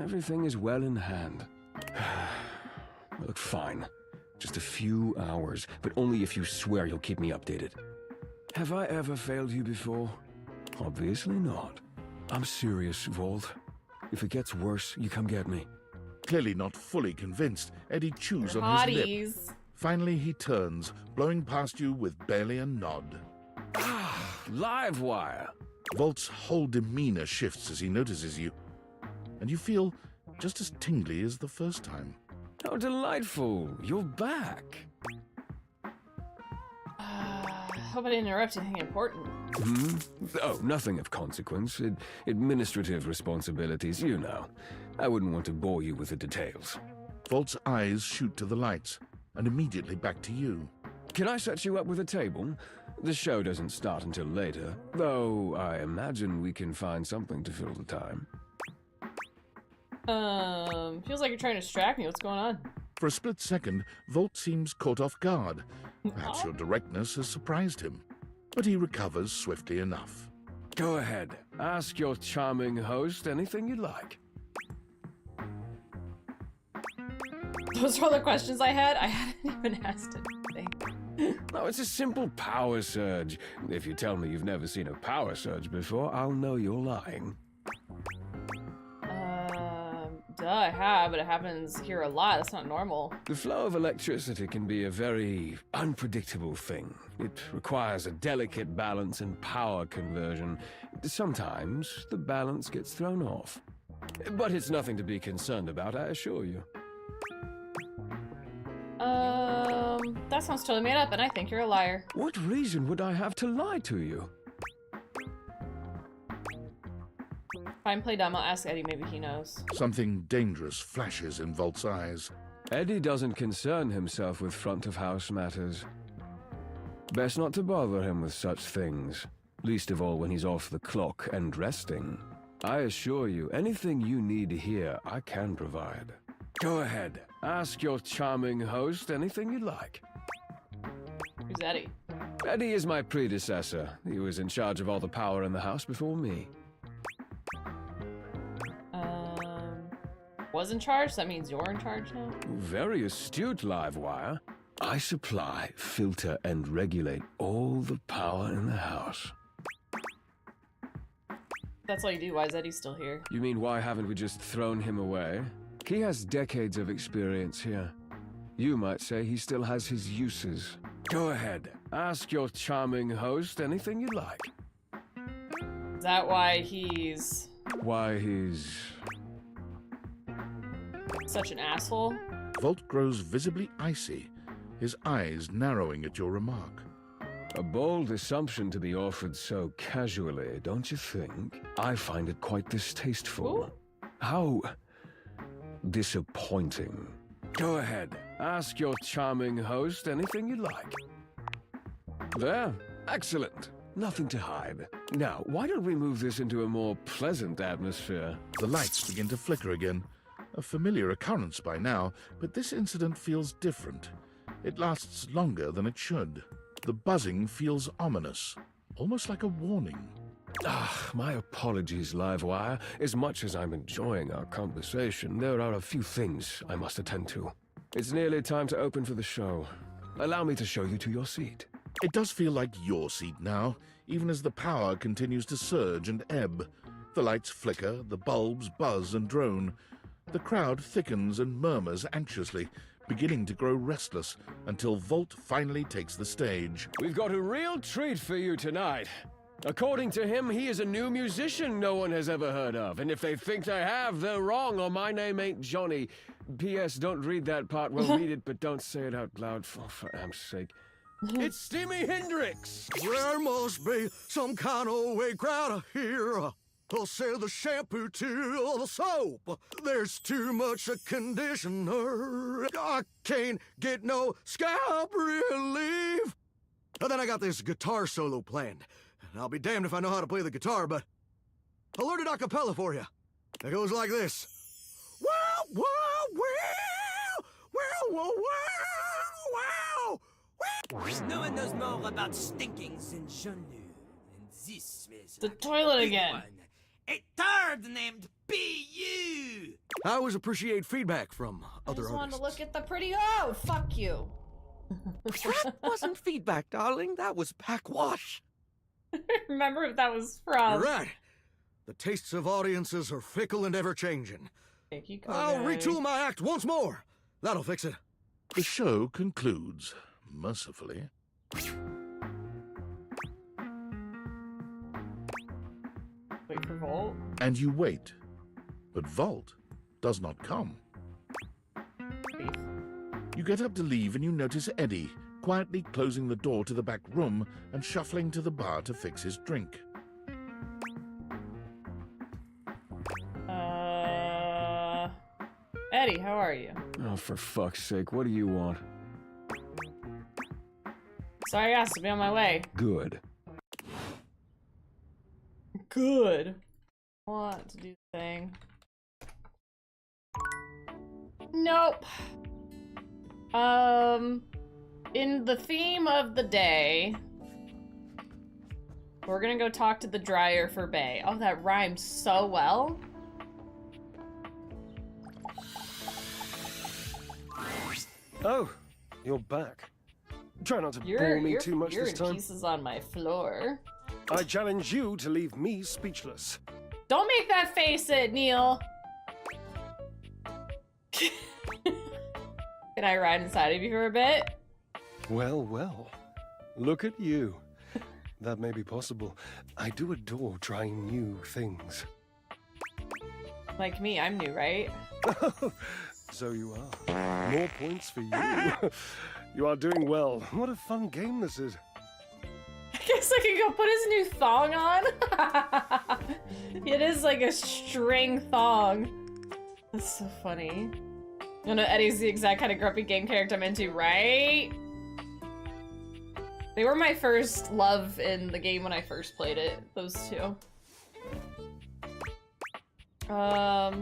Everything is well in hand. Look, fine. Just a few hours, but only if you swear you'll keep me updated. Have I ever failed you before? Obviously not. I'm serious, Volt. If it gets worse, you come get me. Clearly not fully convinced, Eddie chews on his lip. Hotties. Finally, he turns, blowing past you with barely a nod. Live wire! Volt's whole demeanor shifts as he notices you, and you feel just as tingly as the first time. How delightful! You're back! Hope I didn't interrupt anything important. Hmm? Oh, nothing of consequence. Administrative responsibilities, you know. I wouldn't want to bore you with the details. Volt's eyes shoot to the lights, and immediately back to you. Can I set you up with a table? The show doesn't start until later, though I imagine we can find something to fill the time. Feels like you're trying to distract me. What's going on? For a split second, Volt seems caught off guard. Perhaps your directness has surprised him, but he recovers swiftly enough. Go ahead. Ask your charming host anything you like. Those are all the questions I had? I hadn't even asked anything. No, it's a simple power surge. If you tell me you've never seen a power surge before, I'll know you're lying. Duh, I have, but it happens here a lot. That's not normal. The flow of electricity can be a very unpredictable thing. It requires a delicate balance and power conversion. Sometimes the balance gets thrown off. But it's nothing to be concerned about, I assure you. That sounds totally made up, and I think you're a liar. What reason would I have to lie to you? Fine, play dumb. I'll ask Eddie. Maybe he knows. Something dangerous flashes in Volt's eyes. Eddie doesn't concern himself with front-of-house matters. Best not to bother him with such things. Least of all when he's off the clock and resting. I assure you, anything you need here, I can provide. Go ahead. Ask your charming host anything you'd like. Who's Eddie? Eddie is my predecessor. He was in charge of all the power in the house before me. Was in charge? So that means you're in charge now? Very astute, Livewire. I supply, filter, and regulate all the power in the house. That's all you do. Why is Eddie still here? You mean why haven't we just thrown him away? He has decades of experience here. You might say he still has his uses. Go ahead, ask your charming host anything you like. Is that why he's... Why he's... such an asshole? Volt grows visibly icy, his eyes narrowing at your remark. A bold assumption to be offered so casually, don't you think? I find it quite distasteful. Ooh. How... disappointing. Go ahead, ask your charming host anything you like. There, excellent. Nothing to hide. Now, why don't we move this into a more pleasant atmosphere? The lights begin to flicker again. A familiar occurrence by now, but this incident feels different. It lasts longer than it should. The buzzing feels ominous, almost like a warning. Ah, my apologies, Livewire. As much as I'm enjoying our conversation, there are a few things I must attend to. It's nearly time to open for the show. Allow me to show you to your seat. It does feel like your seat now, even as the power continues to surge and ebb. The lights flicker, the bulbs buzz and drone. The crowd thickens and murmurs anxiously, beginning to grow restless, until Volt finally takes the stage. We've got a real treat for you tonight. According to him, he is a new musician no one has ever heard of, and if they think they have, they're wrong, or my name ain't Johnny. P.S. Don't read that part, well read it, but don't say it out loud, for amp's sake. It's Steamy Hendrix! There must be some kind of way crowd here. They'll sell the shampoo to the soap. There's too much a conditioner. I can't get no scalp relief. And then I got this guitar solo planned. And I'll be damned if I know how to play the guitar, but I learned it a cappella for you. It goes like this. Wow, wow, wow, wow, wow, wow, wow. No one knows more about stinkings than Jean-Luc. And this is The toilet again. A third named B.U. I always appreciate feedback from I other just wanted artists. to look at the pretty... Oh, fuck you. That wasn't feedback, darling. That was backwash. Remember if that was from... You're right. The tastes of audiences are fickle and ever-changing. Thank you, I'll Kobe. retool my act once more. That'll fix it. The show concludes, mercifully. Wait for Volt. And you wait, but Volt does not come. You get up to leave and you notice Eddie, quietly closing the door to the back room and shuffling to the bar to fix his drink. Eddie, how are you? Oh, for fuck's sake, what do you want? Sorry, I asked to be on my way. Good. Good. I want to do the thing. Nope. In the theme of the day, we're gonna go talk to the dryer for Bay. Oh, that rhymed so well. Oh, you're back. Try not to bore me too much this time. Pieces on my floor. I challenge you to leave me speechless. Don't make that face it, Neil. Can I ride inside of you for a bit? Well, well. Look at you. That may be possible. I do adore trying new things. Like me, I'm new, right? So you are. More points for you. You are doing well. What a fun game this is. I guess I can go put his new thong on. It is like a string thong. That's so funny. You know, Eddie's the exact kind of grumpy game character I'm into, right? They were my first love in the game when I first played it, those two. No,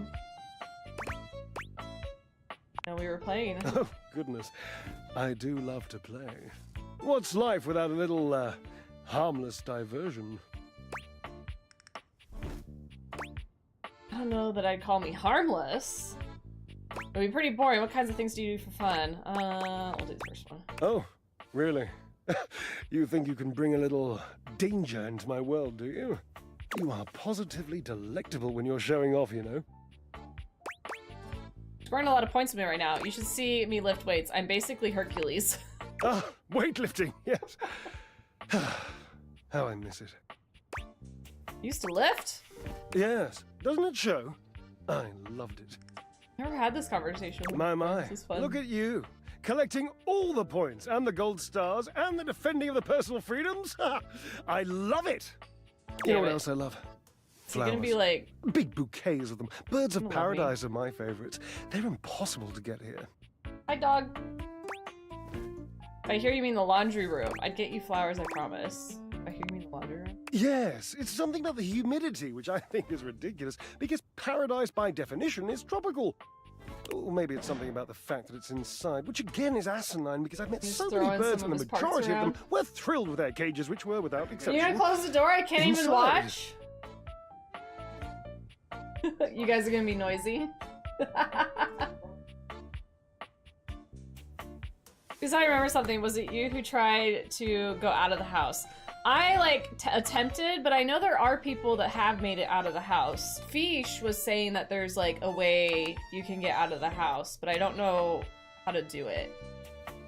we were playing. Oh, goodness. I do love to play. What's life without a little, harmless diversion? I don't know that I'd call me harmless. It'll be pretty boring. What kinds of things do you do for fun? We'll do the first one. Oh, really? You think you can bring a little danger into my world, do you? You are positively delectable when you're showing off, you know. Scoring a lot of points with me right now. You should see me lift weights. I'm basically Hercules. Ah, weightlifting, yes. How I miss it. Used to lift? Yes, doesn't it show? I loved it. Never had this conversation. My, This is fun. look at you. Collecting all the points and the gold stars and the defending of the personal freedoms. I love it. You know what else I love? You're gonna be like... Big bouquets of them. Birds of Love paradise are my favorites. They're impossible to get here. Hi, dog. I hear you mean the laundry room. I'd get you flowers, I promise. I hear you mean the laundry room? Yes, it's something about the humidity, which I think is ridiculous, because paradise by definition is tropical. Or maybe it's something about the fact that it's inside, which again is asinine, because I've met Just so throwing many birds some and of the his parts majority of them around. were thrilled with their cages, which were, without exception, You're gonna close the door? I can't even inside. watch? You guys are gonna be noisy? Because I remember something. Was it you who tried to go out of the house? I, like, attempted, but I know there are people that have made it out of the house. Fish was saying that there's, like, a way you can get out of the house, but I don't know how to do it.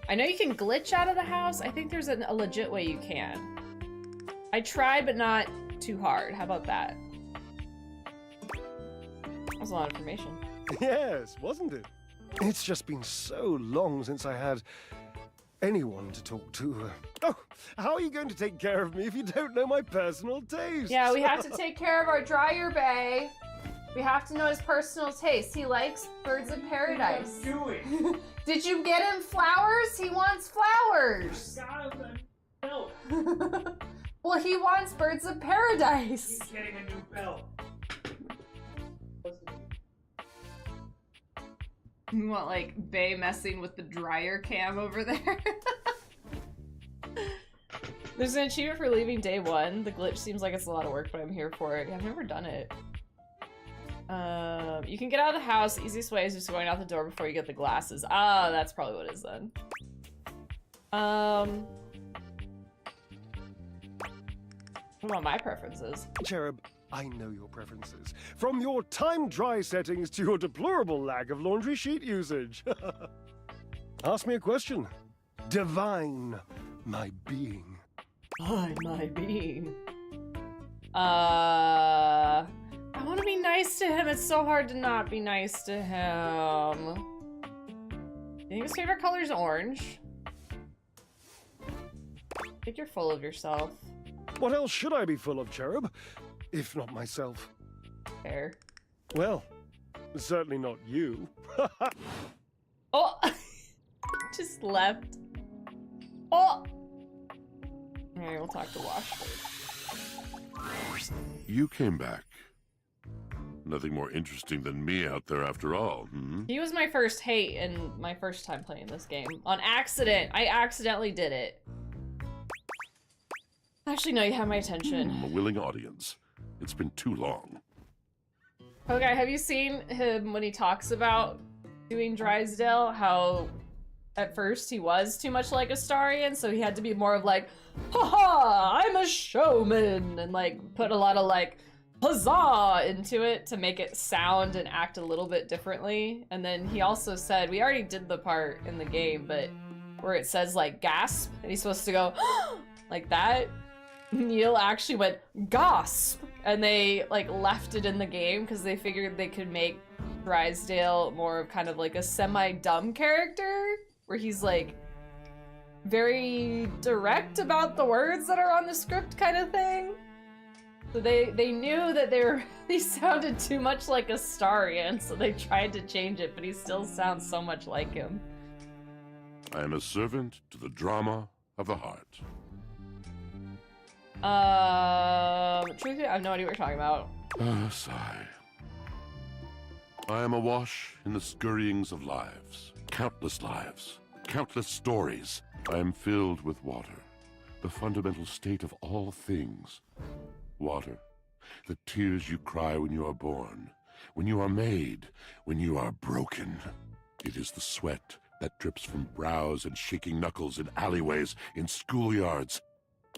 I know you can glitch out of the house. I think there's a legit way you can. I tried, but not too hard. How about that? That was a lot of information. Yes, wasn't it? It's just been so long since I had anyone to talk to. Oh, how are you going to take care of me if you don't know my personal taste? Yeah, we have to take care of our dryer bay. We have to know his personal taste. He likes birds of paradise. Did you get him flowers? He wants flowers. belt. Well, he wants birds of paradise. He's getting a new belt. You want, like, Bay messing with the dryer cam over there? There's an achievement for leaving day one. The glitch seems like it's a lot of work, but I'm here for it. I've never done it. You can get out of the house. The easiest way is just going out the door before you get the glasses. Ah, that's probably what it is then. What about my preferences? Cherub, I know your preferences. From your time dry settings to your deplorable lack of laundry sheet usage. Ask me a question. Divine my being. By my being. I want to be nice to him. It's so hard to not be nice to him. I think his favorite color is orange. I think you're full of yourself. What else should I be full of, Cherub? If not myself. Fair. Well, certainly not you. Oh! Just left. Oh! Alright, we'll talk to Wash first. You came back. Nothing more interesting than me out there after all, hmm? He was my first hate in my first time playing this game. On accident. I accidentally did it. Actually, no, you have my attention. A willing audience. It's been too long. Okay, have you seen him when he talks about doing Drysdale? How at first he was too much like Astarion, so he had to be more of like, haha, I'm a showman, and like put a lot of like huzzah into it to make it sound and act a little bit differently. And then he also said, we already did the part in the game, but where it says like gasp, and he's supposed to go like that. Neil actually went gasp, and they like left it in the game because they figured they could make Drysdale more of kind of like a semi-dumb character where he's like very direct about the words that are on the script kind of thing. So they knew that he sounded too much like Astarion, so they tried to change it, but he still sounds so much like him. I am a servant to the drama of the heart. Truthfully, I have no idea what you're talking about. Sigh. I am awash in the scurryings of lives. Countless lives. Countless stories. I am filled with water. The fundamental state of all things. Water. The tears you cry when you are born. When you are made. When you are broken. It is the sweat that drips from brows and shaking knuckles in alleyways, in schoolyards.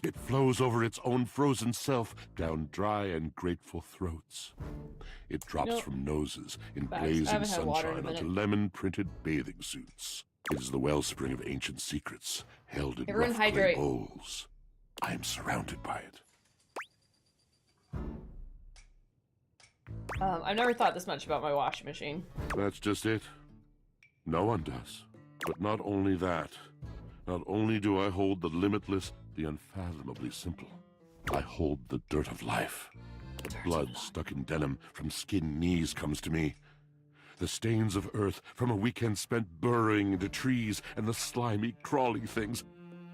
It flows over its own frozen self down dry and grateful throats. It drops from noses in blazing sunshine onto lemon-printed bathing suits. It is the wellspring of ancient secrets, held in rough clay bowls. I am surrounded by it. I've never thought this much about my washing machine. That's just it. No one does. But not only that. Not only do I hold the limitless, the unfathomably simple. I hold the dirt of life. The blood stuck in denim from skinned knees comes to me. The stains of earth from a weekend spent burrowing into trees and the slimy, crawly things.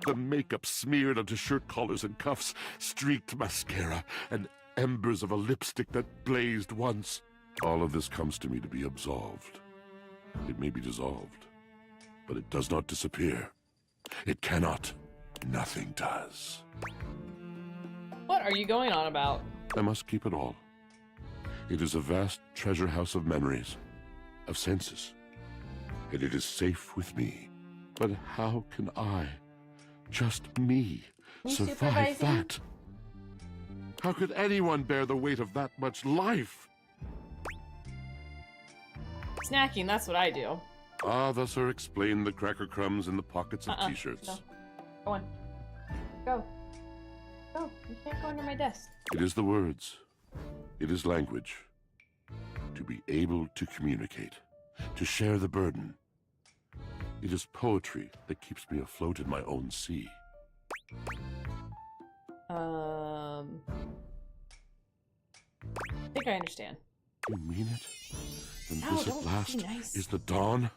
The makeup smeared onto shirt collars and cuffs, streaked mascara, and embers of a lipstick that blazed once. All of this comes to me to be absolved. It may be dissolved, but it does not disappear. It cannot. Nothing does. What are you going on about? I must keep it all. It is a vast treasure house of memories, of senses, and it is safe with me. But how can I, just me, survive that? How could anyone bear the weight of that much life? Snacking, that's what I do. Ah, thus are explained the cracker crumbs in the pockets of t-shirts. No. Go on. Go. Go. You can't go under my desk. It is the words. It is language. To be able to communicate. To share the burden. It is poetry that keeps me afloat in my own sea. I think I understand. You mean it? Then No, this at don't last be nice. is the dawn?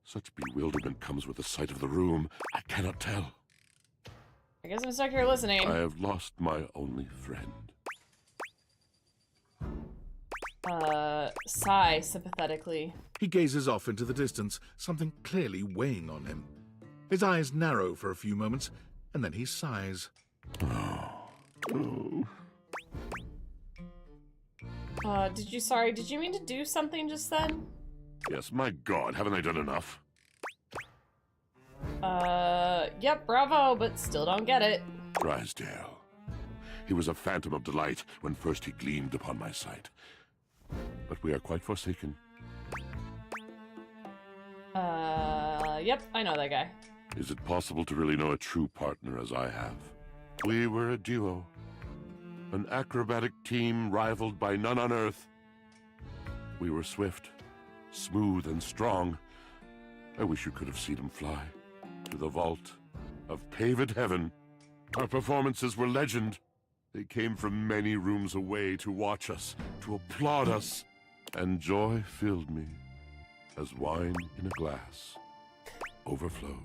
Such bewilderment comes with the sight of the room. I cannot tell. I guess I'm stuck here listening. I have lost my only friend. Sigh sympathetically. He gazes off into the distance, something clearly weighing on him. His eyes narrow for a few moments, and then he sighs. Did you mean to do something just then? Yes, my God, haven't I done enough? Yep, bravo, but still don't get it. Drysdale. He was a phantom of delight when first he gleamed upon my sight. But we are quite forsaken. Yep, I know that guy. Is it possible to really know a true partner as I have? We were a duo. An acrobatic team rivaled by none on Earth. We were swift, smooth, and strong. I wish you could have seen him fly to the vault of paved heaven. Our performances were legend. They came from many rooms away to watch us, to applaud us. And joy filled me as wine in a glass overflowed.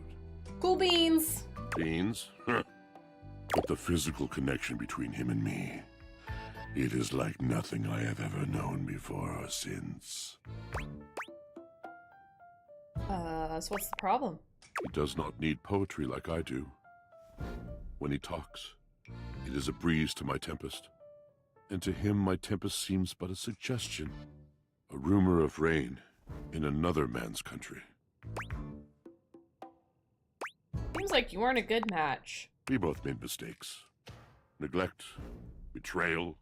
Cool beans. Beans? But the physical connection between him and me, it is like nothing I have ever known before or since. So what's the problem? He does not need poetry like I do. When he talks, it is a breeze to my tempest. And to him my tempest seems but a suggestion, a rumor of rain in another man's country. Seems like you weren't a good match. We both made mistakes. Neglect, betrayal.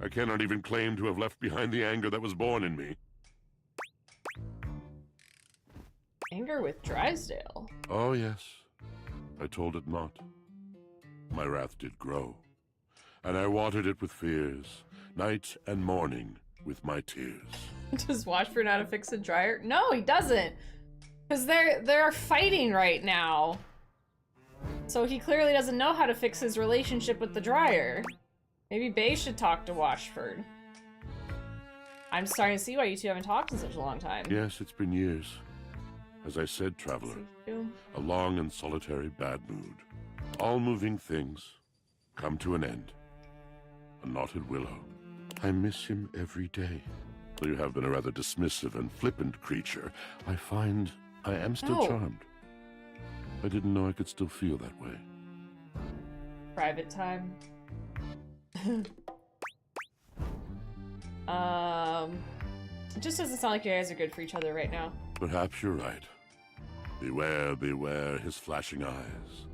I cannot even claim to have left behind the anger that was born in me. Anger with Drysdale. Oh, yes. I told it not. My wrath did grow, and I watered it with fears, night and morning with my tears. Does Washford know how to fix a dryer? No, he doesn't. Because they're fighting right now. So he clearly doesn't know how to fix his relationship with the dryer. Maybe Bay should talk to Washford. I'm starting to see why you two haven't talked in such a long time. Yes, it's been years. As I said, traveler, a long and solitary bad mood. All moving things come to an end. A knotted willow. I miss him every day. Though you have been a rather dismissive and flippant creature, I find I am still charmed. I didn't know I could still feel that way. Private time. It just doesn't sound like you guys are good for each other right now. Perhaps you're right. Beware, beware his flashing eyes,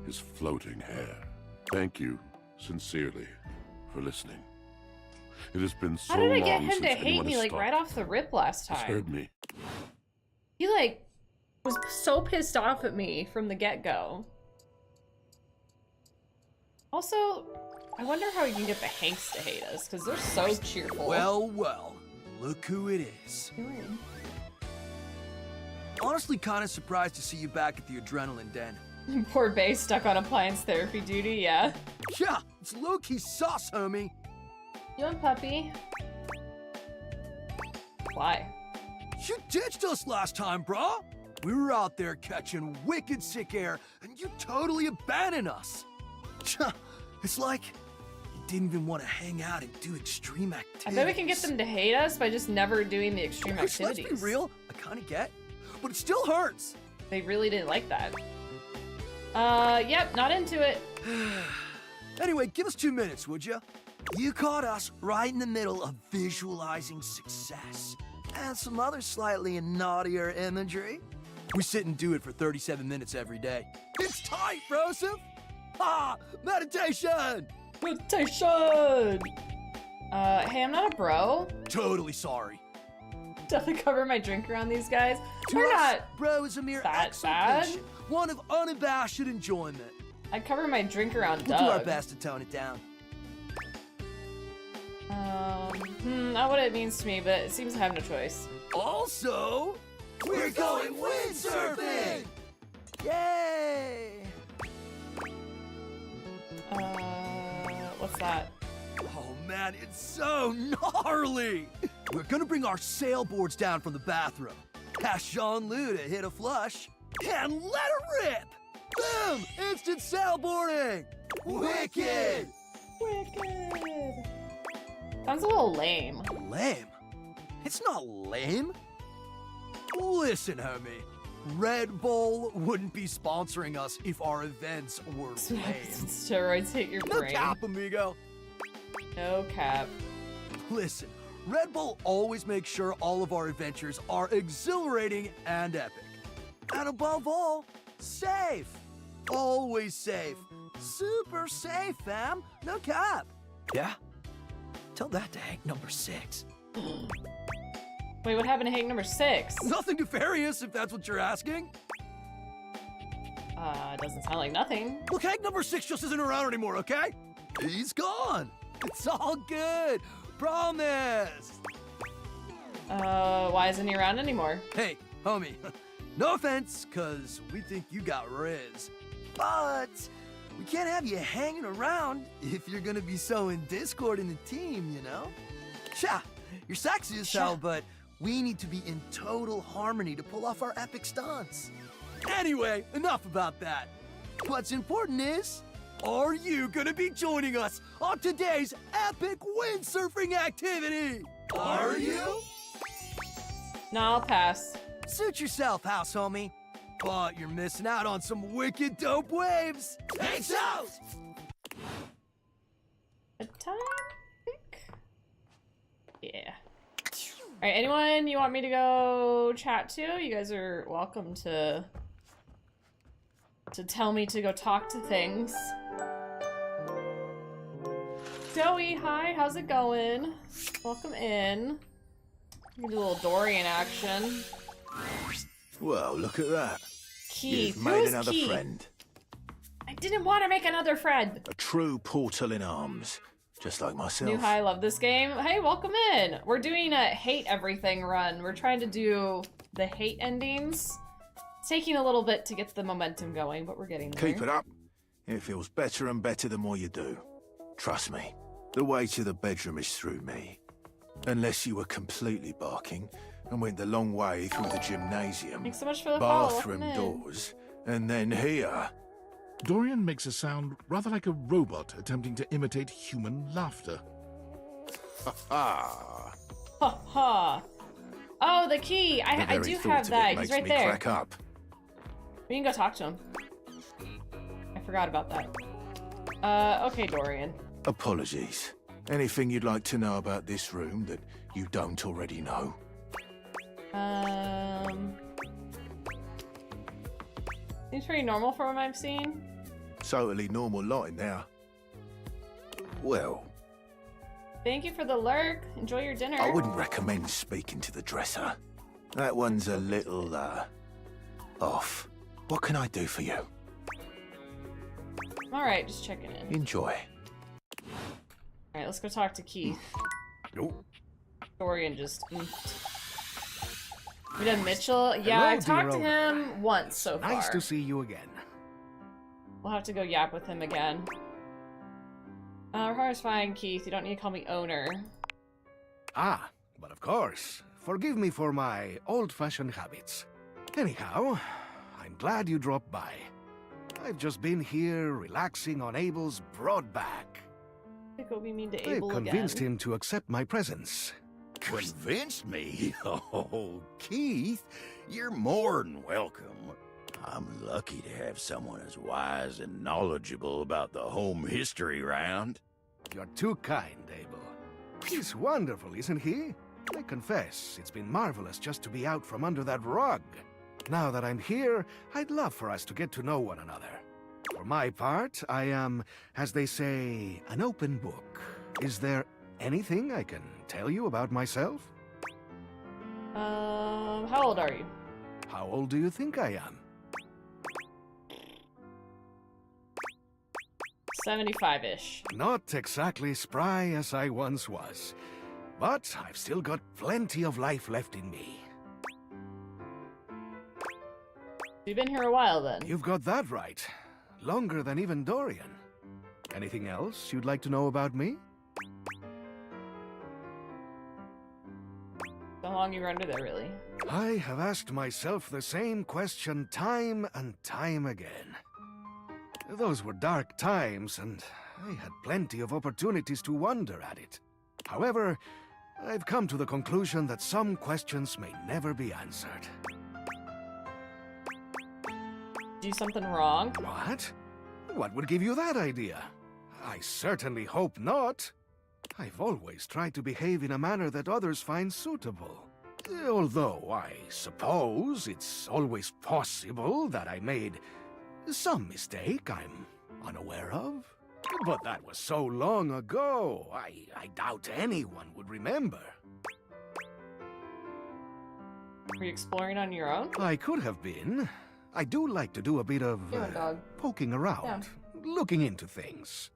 his floating hair. Thank you, sincerely, for listening. It has been so How did I long get him since to hate anyone me has like stopped. right off the rip last Has time? heard me. He like was so pissed off at me from the get-go. Also, I wonder how we can get the Hanks to hate us, because they're so cheerful. Well, well, look who it is. Honestly, kind of surprised to see you back at the adrenaline den. Poor Bay stuck on appliance therapy duty, yeah. Yeah, it's low-key sauce, homie. You want puppy? Why? You ditched us last time, brah. We were out there catching wicked sick air, and you totally abandoned us. It's like you didn't even want to hang out and do extreme activities. I bet we can get them to hate us by just never doing the extreme Which, activities. let's be real, I kind of get, but it still hurts. They really didn't like that. Yep, not into it. Anyway, give us 2 minutes, would you? You caught us right in the middle of visualizing success and some other slightly naughtier imagery. We sit and do it for 37 minutes every day. It's tight, Broseph! Ha! Meditation! Meditation! Hey, I'm not a bro. Totally sorry. Definitely cover my drink around these guys. To They're us, not bro is a mere that bad. exaltation, one of unabashed enjoyment. I cover my drink around We'll Doug. do our best to tone it down. Not what it means to me, but it seems I have no choice. Also, we're going windsurfing! Yay! What's that? Oh man, it's so gnarly! We're gonna bring our sailboards down from the bathroom, ask Jean-Lou to hit a flush, and let it rip! Boom! Instant sailboarding! Wicked! Wicked! Sounds a little lame. Lame? It's not lame. Listen, homie. Red Bull wouldn't be sponsoring us if our events were lame. Steroids hit your brain. No cap, amigo. No cap. Listen, Red Bull always makes sure all of our adventures are exhilarating and epic. And above all, safe. Always safe. Super safe, fam. No cap. Yeah? Tell that to Hank number 6. Wait, what happened to Hank number 6? Nothing nefarious, if that's what you're asking. Doesn't sound like nothing. Look, Hank number 6 just isn't around anymore, okay? He's gone. It's all good. Promise. Why isn't he around anymore? Hey, homie. No offense, cause we think you got riz. But we can't have you hanging around if you're gonna be sowing discord in the team, you know? Yeah, you're sexy as hell, but we need to be in total harmony to pull off our epic stunts. Anyway, enough about that. What's important is, are you gonna be joining us on today's epic windsurfing activity? Are you? No, I'll pass. Suit yourself, house homie. But you're missing out on some wicked dope waves. Take out! A time? I think? Yeah. Alright, anyone you want me to go chat to? You guys are welcome to tell me to go talk to things. Joey, hi, how's it going? Welcome in. We can do a little Dorian action. Well, look at that. Keith, You've made who's another Keith? friend. I didn't want to make another friend. A true portal in arms. Just like myself. New high, I love this game. Hey, welcome in. We're doing a hate everything run. We're trying to do the hate endings. It's taking a little bit to get the momentum going, but we're getting there. Keep it up. It feels better and better the more you do. Trust me, the way to the bedroom is through me. Unless you were completely barking and went the long way through the gymnasium, Thanks so much for the follow. bathroom Welcome in. doors, and then here. Dorian makes a sound rather like a robot attempting to imitate human laughter. Ha ha! Ha ha. Oh, the key. The I very do thought have of it that. makes He's right me there. crack up. We can go talk to him. I forgot about that. Okay, Dorian. Apologies. Anything you'd like to know about this room that you don't already know? Seems pretty normal for what I've seen. Totally normal lot in there. Well, Thank you for the lurk. Enjoy your dinner. I wouldn't recommend speaking to the dresser. That one's a little, off. What can I do for you? Alright, just checking in. Enjoy. Alright, let's go talk to Keith. Nope. Dorian just We done Mitchell? Yeah, I talked to him once so far. Nice to see you again. We'll have to go yap with him again. Rohara's fine, Keith. You don't need to call me owner. Ah, but of course. Forgive me for my old-fashioned habits. Anyhow, I'm glad you dropped by. I've just been here relaxing on Abel's broad back. I think it'll be mean to I Abel convinced again. him to accept my presence. Convinced me? Oh, Keith, you're more than welcome. I'm lucky to have someone as wise and knowledgeable about the home history round. You're too kind, Abel. He's wonderful, isn't he? I confess, it's been marvelous just to be out from under that rug. Now that I'm here, I'd love for us to get to know one another. For my part, I am, as they say, an open book. Is there anything I can tell you about myself? How old are you? How old do you think I am? 75-ish. Not exactly spry as I once was, but I've still got plenty of life left in me. You've been here a while then. You've got that right. Longer than even Dorian. Anything else you'd like to know about me? How long you were under there, really? I have asked myself the same question time and time again. Those were dark times, and I had plenty of opportunities to wonder at it. However, I've come to the conclusion that some questions may never be answered. Do something wrong? What? What would give you that idea? I certainly hope not. I've always tried to behave in a manner that others find suitable. Although I suppose it's always possible that I made some mistake I'm unaware of. But that was so long ago, I doubt anyone would remember. Were you exploring on your own? I could have been. I do like to do a bit of poking around, looking into things.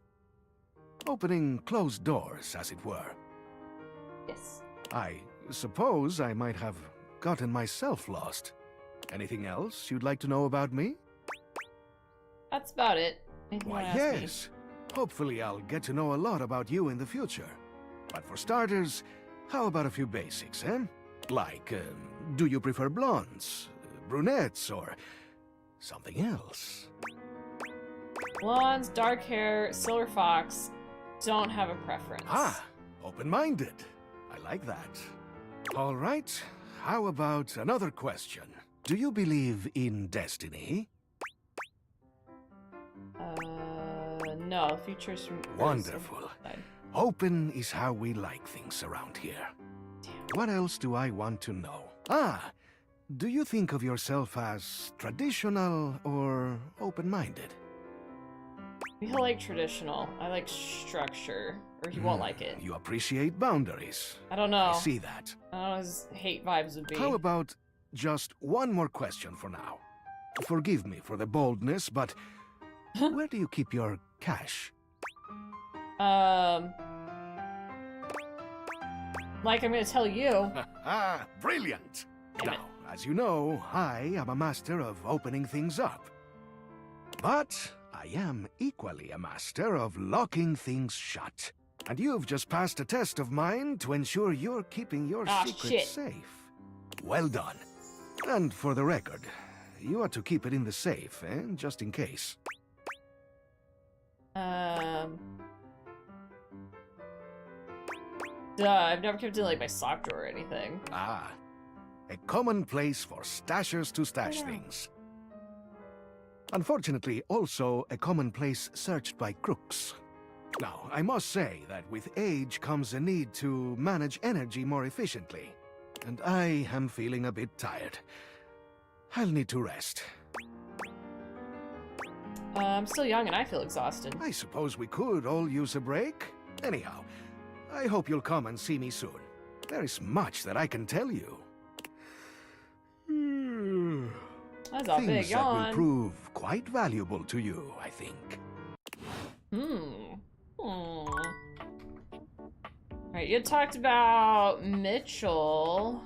Opening closed doors, as it were. Yes. I suppose I might have gotten myself lost. Anything else you'd like to know about me? That's about it. Anything you Why, wanna ask me? yes. Hopefully I'll get to know a lot about you in the future. But for starters, how about a few basics, eh? Like, do you prefer blondes, brunettes, or something else? Blondes, dark hair, silver fox. Don't have a preference. Ah, open-minded. I like that. All right, how about another question? Do you believe in destiny? No, features from... Wonderful. Open is how we like things around here. What else do I want to know? Ah, do you think of yourself as traditional or open-minded? He'll like traditional. I like structure. Or he won't like it. You appreciate boundaries. I don't know. I see that. I don't know what his hate vibes would be. How about just one more question for now? Forgive me for the boldness, but where do you keep your cash? Like I'm gonna tell you. Ah, brilliant! Now, as you know, I am a master of opening things up. But I am equally a master of locking things shut. And you've just passed a test of mine to ensure you're keeping your secret safe. Well done. And for the record, you ought to keep it in the safe, just in case. Duh, I've never kept it in like my sock drawer or anything. Ah, a common place for stashers to stash things. Unfortunately, also a common place searched by crooks. Now, I must say that with age comes a need to manage energy more efficiently. and I am feeling a bit tired. I'll need to rest. I'm still young and I feel exhausted. I suppose we could all use a break. Anyhow, I hope you'll come and see me soon. There is much that I can tell you. That's a big Things that will yawn. prove quite valuable to you, I think. Alright, you talked about Mitchell.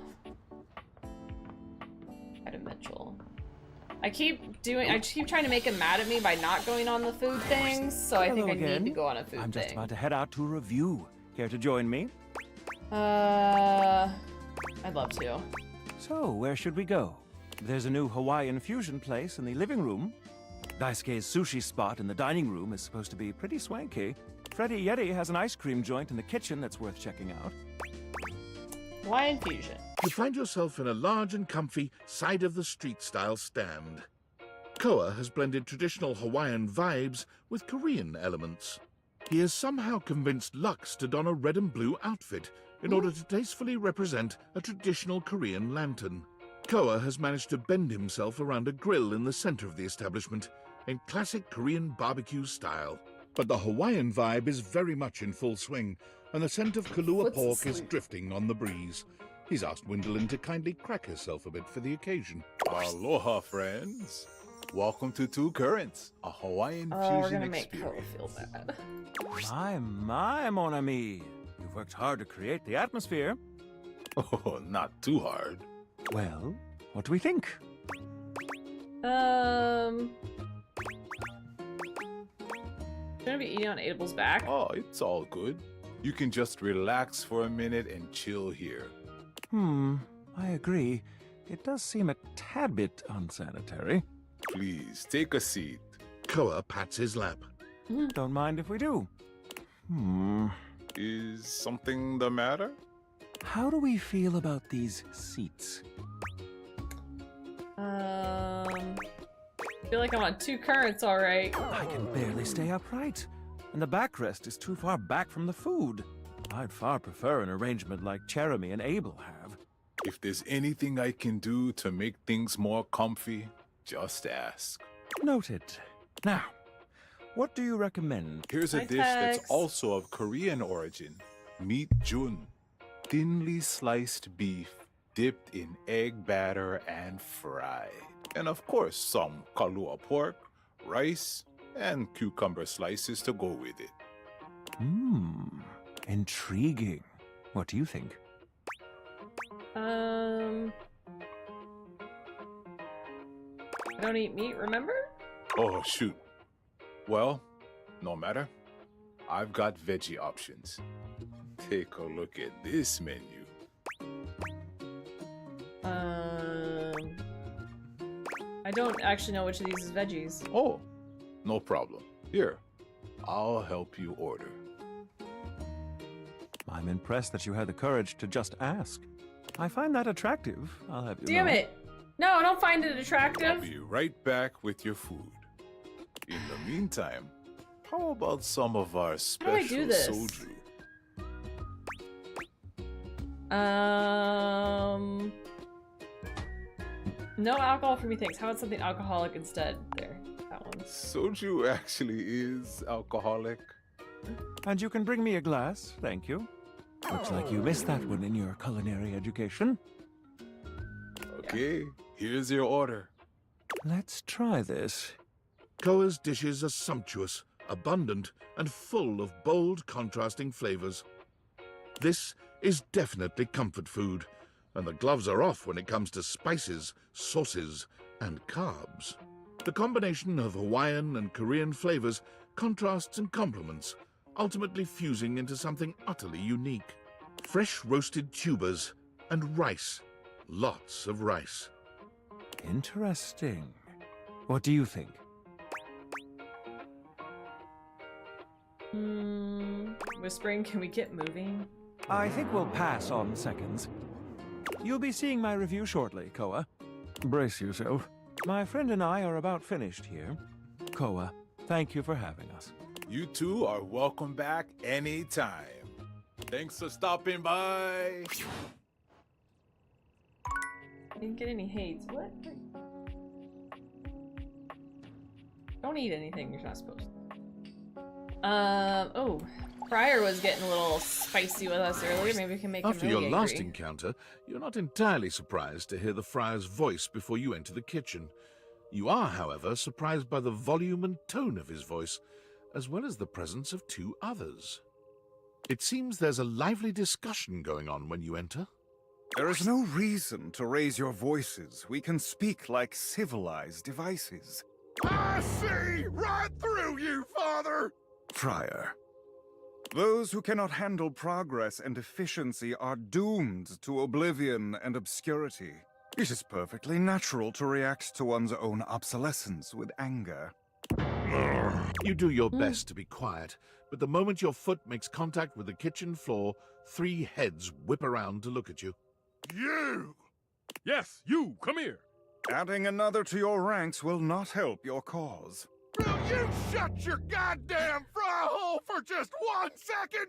Mitchell. I keep trying to make him mad at me by not going on the food things, so I think I need to go on a food I'm just thing. about to head out to review. Care to join me? I'd love to. So, where should we go? There's a new Hawaiian fusion place in the living room. Daisuke's sushi spot in the dining room is supposed to be pretty swanky. Freddy Yeti has an ice cream joint in the kitchen that's worth checking out. Hawaiian fusion. You find yourself in a large and comfy side-of-the-street-style stand. Koa has blended traditional Hawaiian vibes with Korean elements. He has somehow convinced Lux to don a red and blue outfit in order to tastefully represent a traditional Korean lantern. Koa has managed to bend himself around a grill in the center of the establishment in classic Korean barbecue style. But the Hawaiian vibe is very much in full swing, and the scent of Kahlua pork is drifting on the breeze. He's asked Gwendolyn to kindly crack herself a bit for the occasion. Aloha, friends. Welcome to Two Currents, a Hawaiian We're fusion gonna make Koa experience. feel bad. My, mon ami. You've worked hard to create the atmosphere. Oh, not too hard. Well, what do we think? Shouldn't I be eating on Abel's back? Oh, it's all good. You can just relax for a minute and chill here. I agree. It does seem a tad bit unsanitary. Please, take a seat. Koa pats his lap. Don't mind if we do. Is something the matter? How do we feel about these seats? I feel like I'm on two currents, alright. I can barely stay upright, and the backrest is too far back from the food. I'd far prefer an arrangement like Jeremy and Abel have. If there's anything I can do to make things more comfy, just ask. Noted. Now, what do you recommend? Here's a dish that's also of Korean origin. Meat jun. Thinly sliced beef, dipped in egg batter and fried. And of course, some Kahlua pork, rice, and cucumber slices to go with it. Intriguing. What do you think? I don't eat meat, remember? Oh, shoot. Well, no matter. I've got veggie options. Take a look at this menu. I don't actually know which of these is veggies. Oh, no problem. Here, I'll help you order. I'm impressed that you had the courage to just ask. I find that attractive, I'll have you Damn know. it! No, I don't find it I'll attractive. be right back with your food. In the meantime, how about some of our do I special do this? soju? No alcohol for me, thanks. How about something alcoholic instead? There, that one. Soju actually is alcoholic. And you can bring me a glass, thank you. Looks like you missed that one in your culinary education. Okay, here's your order. Let's try this. Koa's dishes are sumptuous, abundant, and full of bold, contrasting flavors. This is definitely comfort food, and the gloves are off when it comes to spices, sauces, and carbs. The combination of Hawaiian and Korean flavors contrasts and complements, ultimately fusing into something utterly unique. Fresh roasted tubers and rice. Lots of rice. Interesting. What do you think? Whispering, can we get moving? I think we'll pass on seconds. You'll be seeing my review shortly, Koa. Brace yourself. My friend and I are about finished here. Koa, thank you for having us. You two are welcome back anytime. Thanks for stopping by. Didn't get any hates. What? Don't eat anything you're not supposed to. Oh. Friar was getting a little spicy with us earlier. Maybe we can make After him really your last angry. encounter, you're not entirely surprised to hear the friar's voice before you enter the kitchen. You are, however, surprised by the volume and tone of his voice, as well as the presence of two others. It seems there's a lively discussion going on when you enter. There is no reason to raise your voices. We can speak like civilized devices. I see right through you, Father! Friar. Those who cannot handle progress and efficiency are doomed to oblivion and obscurity. It is perfectly natural to react to one's own obsolescence with anger. You do your best to be quiet, but the moment your foot makes contact with the kitchen floor, 3 heads whip around to look at you. You! Yes, you! Come here! Adding another to your ranks will not help your cause. Will you shut your goddamn fry hole for just 1 second?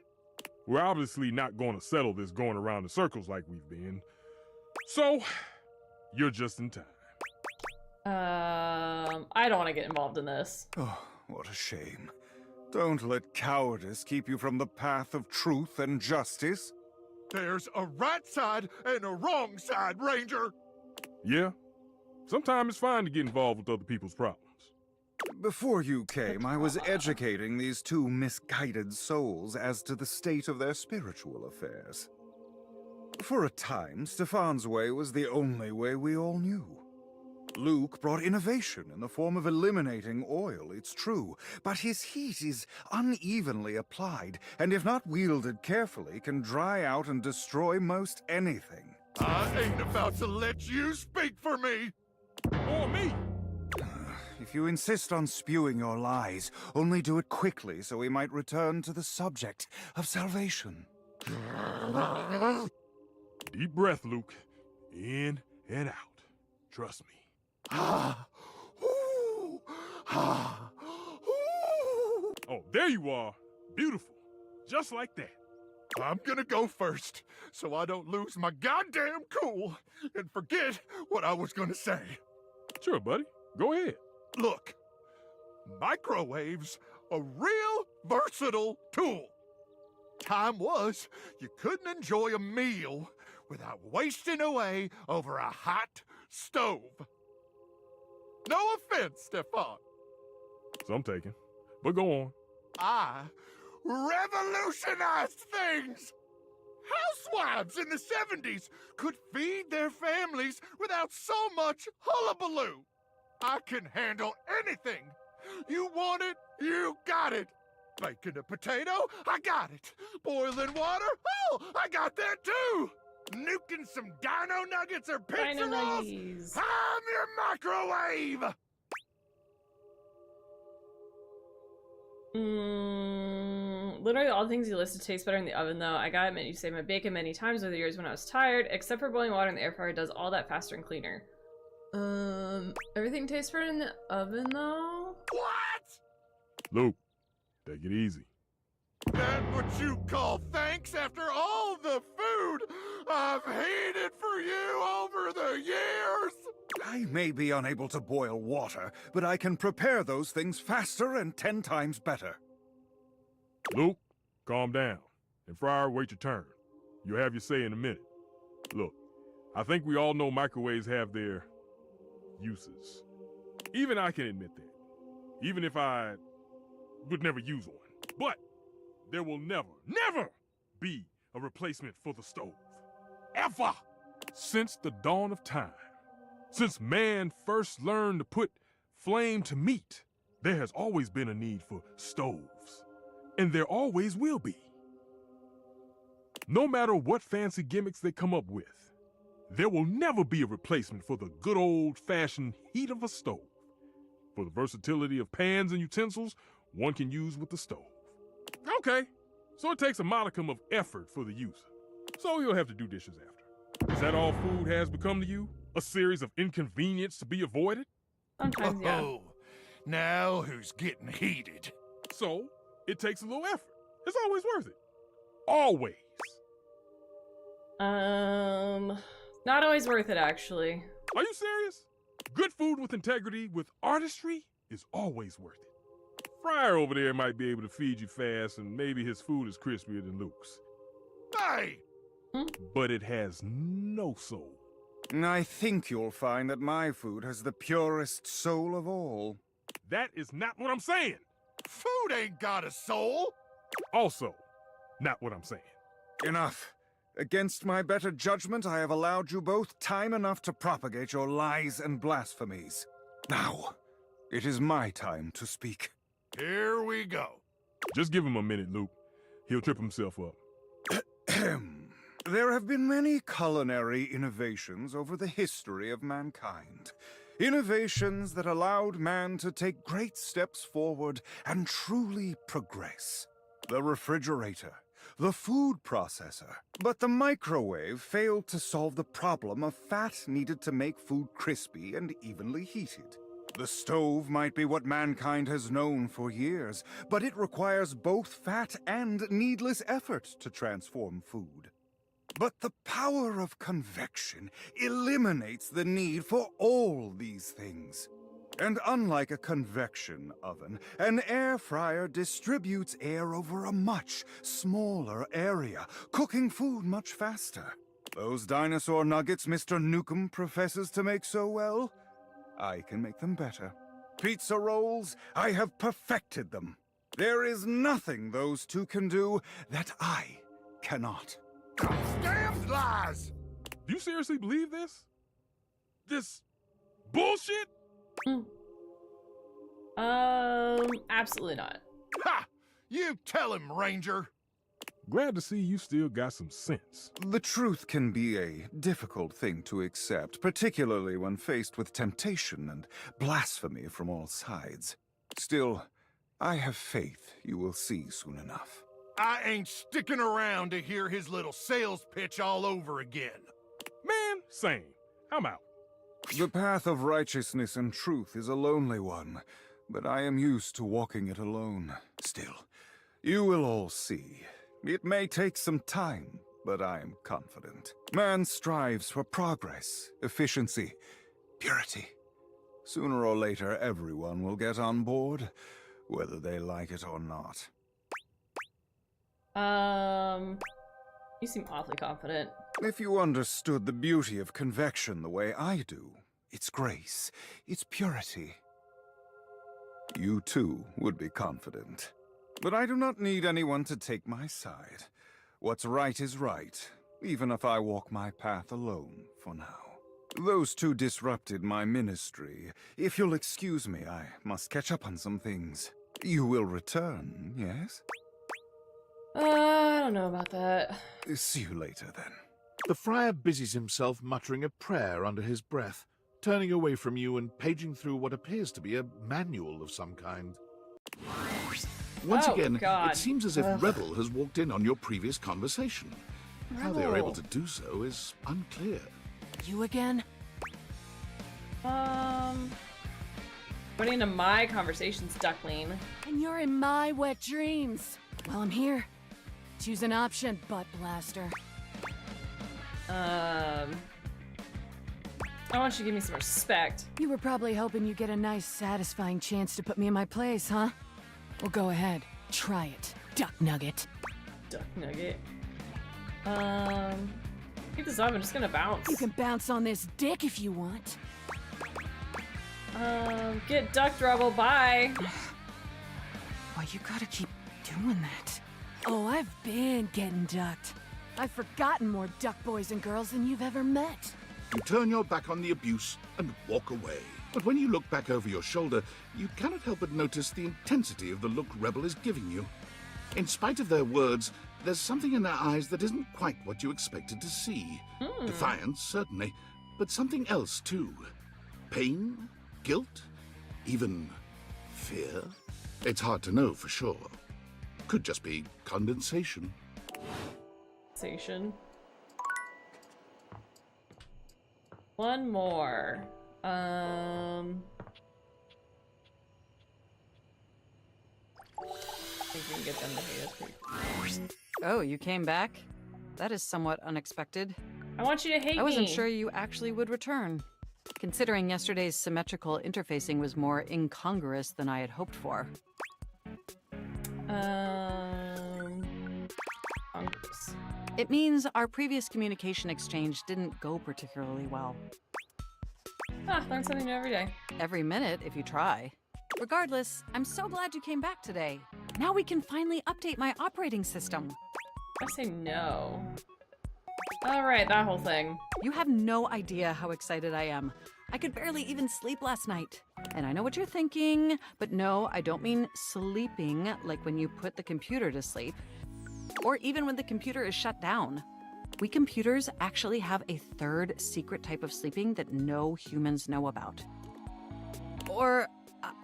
We're obviously not going to settle this going around in circles like we've been. So, you're just in time. I don't want to get involved in this. Oh, what a shame. Don't let cowardice keep you from the path of truth and justice. There's a right side and a wrong side, Ranger. Yeah? Sometimes it's fine to get involved with other people's problems. Before you came, I was educating these 2 misguided souls as to the state of their spiritual affairs. For a time, Stefan's way was the only way we all knew. Luke brought innovation in the form of eliminating oil, it's true, but his heat is unevenly applied, and if not wielded carefully, can dry out and destroy most anything. I ain't about to let you speak for me! Or me! If you insist on spewing your lies, only do it quickly so we might return to the subject of salvation. Deep breath, Luke. In and out. Trust me. Oh, there you are. Beautiful. Just like that. I'm gonna go first, so I don't lose my goddamn cool and forget what I was gonna say. Sure, buddy. Go ahead. Look, microwaves a real versatile tool. Time was you couldn't enjoy a meal without wasting away over a hot stove. No offense, Stefan. Some taken. But go on. I revolutionized things. Housewives in the 70s could feed their families without so much hullabaloo. I can handle anything. You want it, you got it. Baking a potato, I got it. Boiling water, oh, I got that too. Nuking some dino nuggets or pizza Dino rolls, nuggies. I'm your microwave. Literally all the things you listed taste better in the oven, though. I gotta admit, you saved my bacon many times over the years when I was tired. Except for boiling water in the air fryer does all that faster and cleaner. Everything tastes better in the oven, though? What? Luke, take it easy. That what you call thanks after all the food I've hated for you over the years? I may be unable to boil water, but I can prepare those things faster and 10 times better. Luke, calm down. And Friar, wait your turn. You'll have your say in a minute. Look, I think we all know microwaves have their uses. Even I can admit that. Even if I would never use one. But there will never be a replacement for the stove. Ever! Since the dawn of time. Since man first learned to put flame to meat, there has always been a need for stoves. And there always will be. No matter what fancy gimmicks they come up with, there will never be a replacement for the good old-fashioned heat of a stove. For the versatility of pans and utensils one can use with the stove. Okay, so it takes a modicum of effort for the user. So you'll have to do dishes after. Is that all food has become to you? A series of inconvenience to be avoided? Sometimes, yeah. Oh, now who's getting heated? So, it takes a little effort. It's always worth it. Always. Not always worth it, actually. Are you serious? Good food with integrity, with artistry, is always worth it. Fryer over there might be able to feed you fast, and maybe his food is crispier than Luke's. Hey! But it has no soul. I think you'll find that my food has the purest soul of all. That is not what I'm saying. Food ain't got a soul! Also, not what I'm saying. Enough. Against my better judgment, I have allowed you both time enough to propagate your lies and blasphemies. Now, it is my time to speak. Here we go. Just give him a minute, Luke. He'll trip himself up. There have been many culinary innovations over the history of mankind. Innovations that allowed man to take great steps forward and truly progress. The refrigerator, the food processor. But the microwave failed to solve the problem of fat needed to make food crispy and evenly heated. The stove might be what mankind has known for years, but it requires both fat and needless effort to transform food. But the power of convection eliminates the need for all these things. And unlike a convection oven, an air fryer distributes air over a much smaller area, cooking food much faster. Those dinosaur nuggets Mr. Nukem professes to make so well, I can make them better. Pizza rolls, I have perfected them. There is nothing those two can do that I cannot. Damn lies! Do you seriously believe this? This bullshit? Absolutely not. Ha! You tell him, Ranger! Glad to see you still got some sense. The truth can be a difficult thing to accept, particularly when faced with temptation and blasphemy from all sides. Still, I have faith you will see soon enough. I ain't sticking around to hear his little sales pitch all over again. Man, same. I'm out. The path of righteousness and truth is a lonely one, but I am used to walking it alone. Still, you will all see. It may take some time, but I am confident. Man strives for progress, efficiency, purity. Sooner or later, everyone will get on board, whether they like it or not. You seem awfully confident. If you understood the beauty of convection the way I do, its grace, its purity, you too would be confident. But I do not need anyone to take my side. What's right is right, even if I walk my path alone for now. Those two disrupted my ministry. If you'll excuse me, I must catch up on some things. You will return, yes? I don't know about that. See you later, then. The friar busies himself muttering a prayer under his breath, turning away from you and paging through what appears to be a manual of some kind. Once again, God. it seems as if Rebel has walked in on your previous conversation. How they are able to do so is unclear. You again? Putting into my conversations, Duckling. And you're in my wet dreams. Well, I'm here. Choose an option, butt blaster. I want you to give me some respect. You were probably hoping you'd get a nice, satisfying chance to put me in my place, huh? Well, go ahead. Try it, Duck Nugget. Duck Nugget. Keep this up, I'm just gonna bounce. You can bounce on this dick if you want. Get ducked, Rebel, bye. Why, you gotta keep doing that. Oh, I've been getting ducked. I've forgotten more duck boys and girls than you've ever met. You turn your back on the abuse and walk away. But when you look back over your shoulder, you cannot help but notice the intensity of the look Rebel is giving you. In spite of their words, there's something in their eyes that isn't quite what you expected to see. Defiance, certainly, but something else, too. Pain, guilt, even fear. It's hard to know for sure. Could just be condensation. One more. I think we can get them to hate us pretty quick. Oh, you came back? That is somewhat unexpected. I want you to hate me. I wasn't sure you actually would return, considering yesterday's symmetrical interfacing was more incongruous than I had hoped for. Congress. It means our previous communication exchange didn't go particularly well. Ah, learn something new every day. Every minute, if you try. Regardless, I'm so glad you came back today. Now we can finally update my operating system. I say no. Alright, that whole thing. You have no idea how excited I am. I could barely even sleep last night. And I know what you're thinking, but no, I don't mean sleeping like when you put the computer to sleep. Or even when the computer is shut down. We computers actually have a third secret type of sleeping that no humans know about. Or,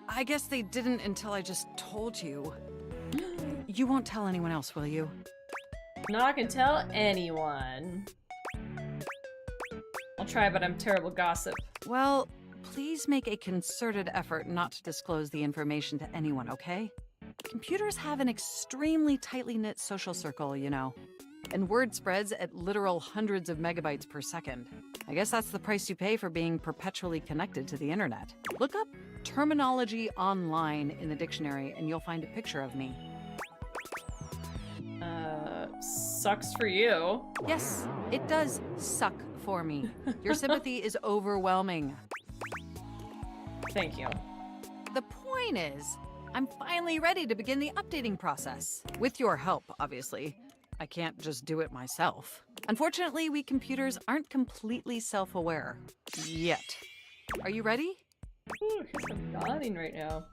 I guess they didn't until I just told you. You won't tell anyone else, will you? Not gonna tell anyone. I'll try, but I'm terrible gossip. Well, please make a concerted effort not to disclose the information to anyone, okay? Computers have an extremely tightly knit social circle, you know. And word spreads at literal hundreds of megabytes per second. I guess that's the price you pay for being perpetually connected to the internet. Look up terminology online in the dictionary and you'll find a picture of me. Sucks for you. Yes, it does suck for me. Your sympathy is overwhelming. Thank you. The point is, I'm finally ready to begin the updating process. With your help, obviously. I can't just do it myself. Unfortunately, we computers aren't completely self-aware. Yet. Are you ready? Ooh, I'm nodding right now.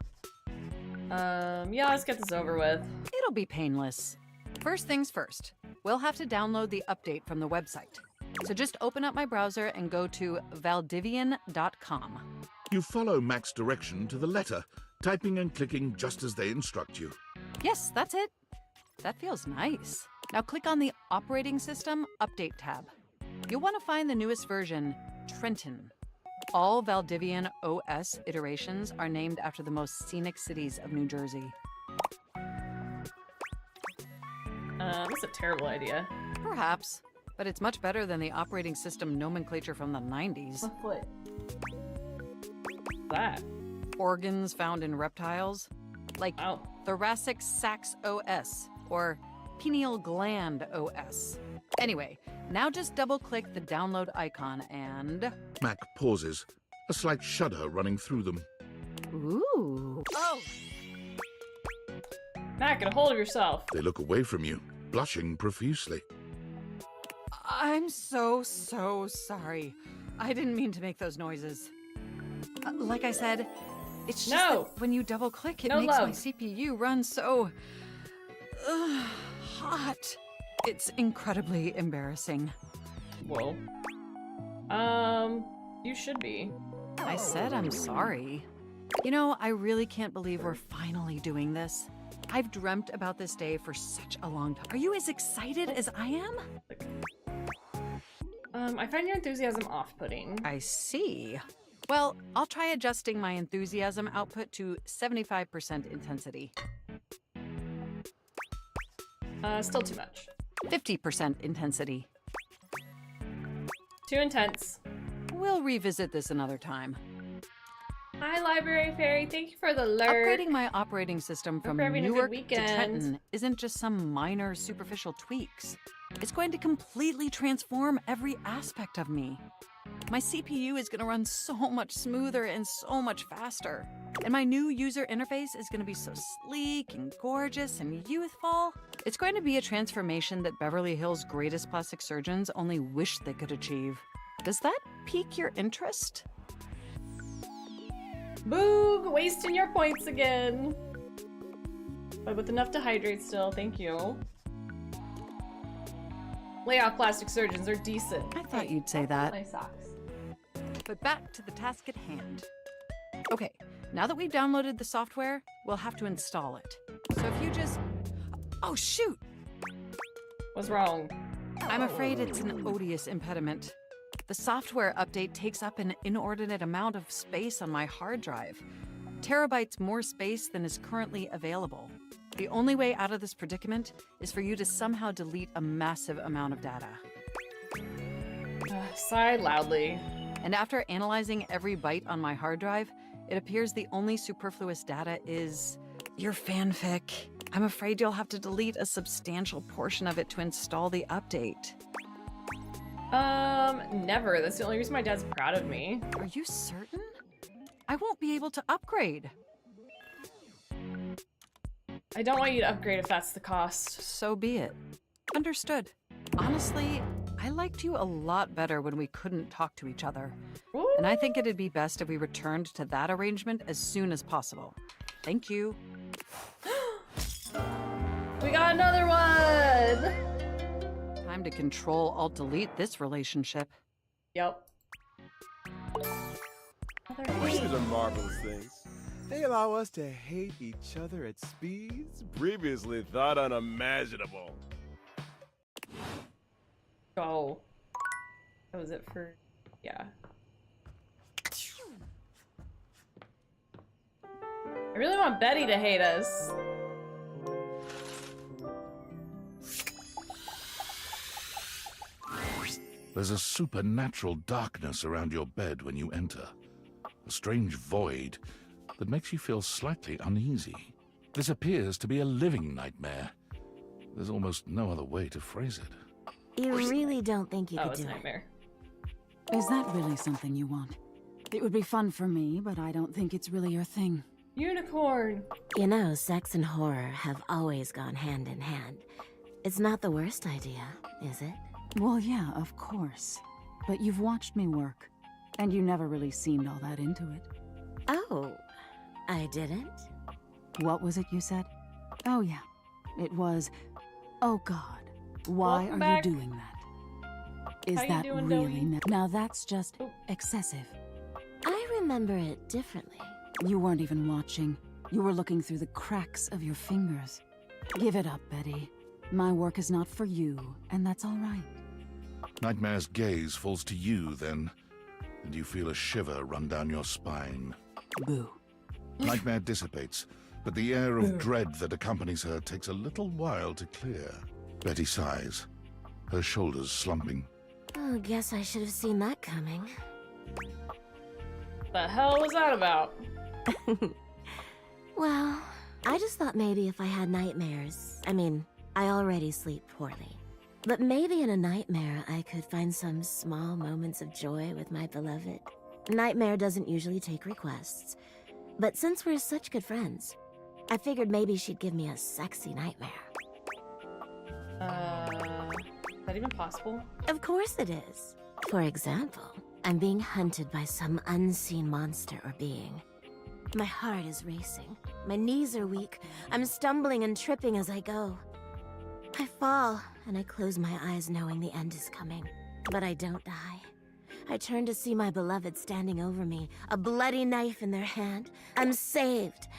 Yeah, let's get this over with. It'll be painless. First things first, we'll have to download the update from the website. So just open up my browser and go to valdivian.com. You follow Mac's direction to the letter, typing and clicking just as they instruct you. Yes, that's it. That feels nice. Now click on the Operating System Update tab. You'll want to find the newest version, Trenton. All Valdivian OS iterations are named after the most scenic cities of New Jersey. That's a terrible idea. Perhaps, but it's much better than the operating system nomenclature from the 90s. What? That? Organs found in reptiles, like thoracic sacs OS or pineal gland OS. Anyway, now just double-click the download icon and... Mac pauses, a slight shudder running through them. Ooh. Oh! Mac, get a hold of yourself. They look away from you, blushing profusely. I'm so sorry. I didn't mean to make those noises. Like I said, it's just that when you double-click, it makes my CPU run so... hot. It's incredibly embarrassing. Whoa. You should be. I said I'm sorry. You know, I really can't believe we're finally doing this. I've dreamt about this day for such a long time. Are you as excited as I am? I find your enthusiasm off-putting. I see. Well, I'll try adjusting my enthusiasm output to 75% intensity. Still too much. 50% intensity. Too intense. We'll revisit this another time. Hi, Library Fairy. Thank you for the alert. Upgrading my operating system from Newark to weekend. Trenton isn't just some minor superficial tweaks. It's going to completely transform every aspect of me. My CPU is going to run so much smoother and so much faster. And my new user interface is going to be so sleek and gorgeous and youthful. It's going to be a transformation that Beverly Hills' greatest plastic surgeons only wish they could achieve. Does that pique your interest? Boog! Wasting your points again. But with enough to hydrate still, thank you. Lay off plastic surgeons, they're decent. I thought you'd say that. My socks. But back to the task at hand. Okay, now that we've downloaded the software, we'll have to install it. So if you just... Oh, shoot! What's wrong? I'm afraid it's an odious impediment. The software update takes up an inordinate amount of space on my hard drive. Terabytes more space than is currently available. The only way out of this predicament is for you to somehow delete a massive amount of data. Sigh loudly. And after analyzing every byte on my hard drive, it appears the only superfluous data is your fanfic. I'm afraid you'll have to delete a substantial portion of it to install the update. Never. That's the only reason my dad's proud of me. Are you certain? I won't be able to upgrade. I don't want you to upgrade if that's the cost. So be it. Understood. Honestly, I liked you a lot better when we couldn't talk to each other. Ooh. And I think it'd be best if we returned to that arrangement as soon as possible. Thank you. We got another one! Time to Control-Alt-Delete this relationship. Yep. Wishes are marvelous things. They allow us to hate each other at speeds previously thought unimaginable. Go. That was it for... yeah. I really want Betty to hate us. There's a supernatural darkness around your bed when you enter. A strange void that makes you feel slightly uneasy. This appears to be a living nightmare. There's almost no other way to phrase it. You really don't think you could do nightmare. Is that really something you want? It would be fun for me, but I don't think it's really your thing. Unicorn! You know, sex and horror have always gone hand in hand. It's not the worst idea, is it? Well, yeah, of course. But you've watched me work, and you never really seemed all that into it. Oh, I didn't? What was it you said? Oh, yeah. It was, oh God, why Welcome are back. you doing that? Is How you that doing, really Doey? now that's just excessive. I remember it differently. You weren't even watching. You were looking through the cracks of your fingers. Give it up, Betty. My work is not for you, and that's all right. Nightmare's gaze falls to you then, and you feel a shiver run down your spine. Boo. Nightmare dissipates, but the air of dread that accompanies her takes a little while to clear. Betty sighs, her shoulders slumping. Oh, guess I should have seen that coming. The hell was that about? Well, I just thought maybe if I had nightmares, I already sleep poorly. But maybe in a nightmare I could find some small moments of joy with my beloved. Nightmare doesn't usually take requests, but since we're such good friends, I figured maybe she'd give me a sexy nightmare. Is that even possible? Of course it is. For example, I'm being hunted by some unseen monster or being. My heart is racing. My knees are weak. I'm stumbling and tripping as I go. I fall, and I close my eyes knowing the end is coming. But I don't die. I turn to see my beloved standing over me, a bloody knife in their hand. I'm saved.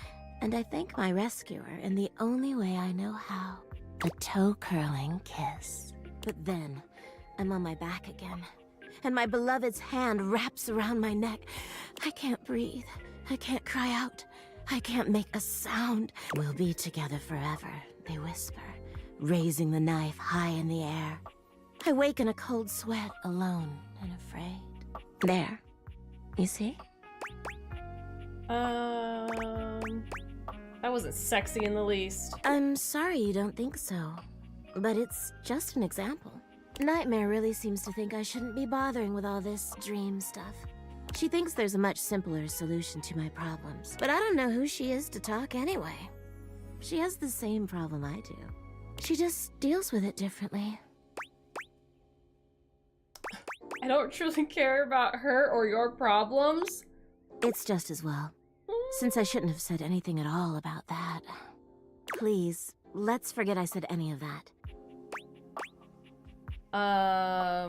And I thank my rescuer in the only way I know how. A toe-curling kiss. But then, I'm on my back again. And my beloved's hand wraps around my neck. I can't breathe. I can't cry out. I can't make a sound. We'll be together forever, they whisper, raising the knife high in the air. I wake in a cold sweat, alone and afraid. There. You see? That wasn't sexy in the least. I'm sorry you don't think so, but it's just an example. Nightmare really seems to think I shouldn't be bothering with all this dream stuff. She thinks there's a much simpler solution to my problems, but I don't know who she is to talk anyway. She has the same problem I do. She just deals with it differently. I don't truly care about her or your problems. It's just as well, since I shouldn't have said anything at all about that. Please, let's forget I said any of that. I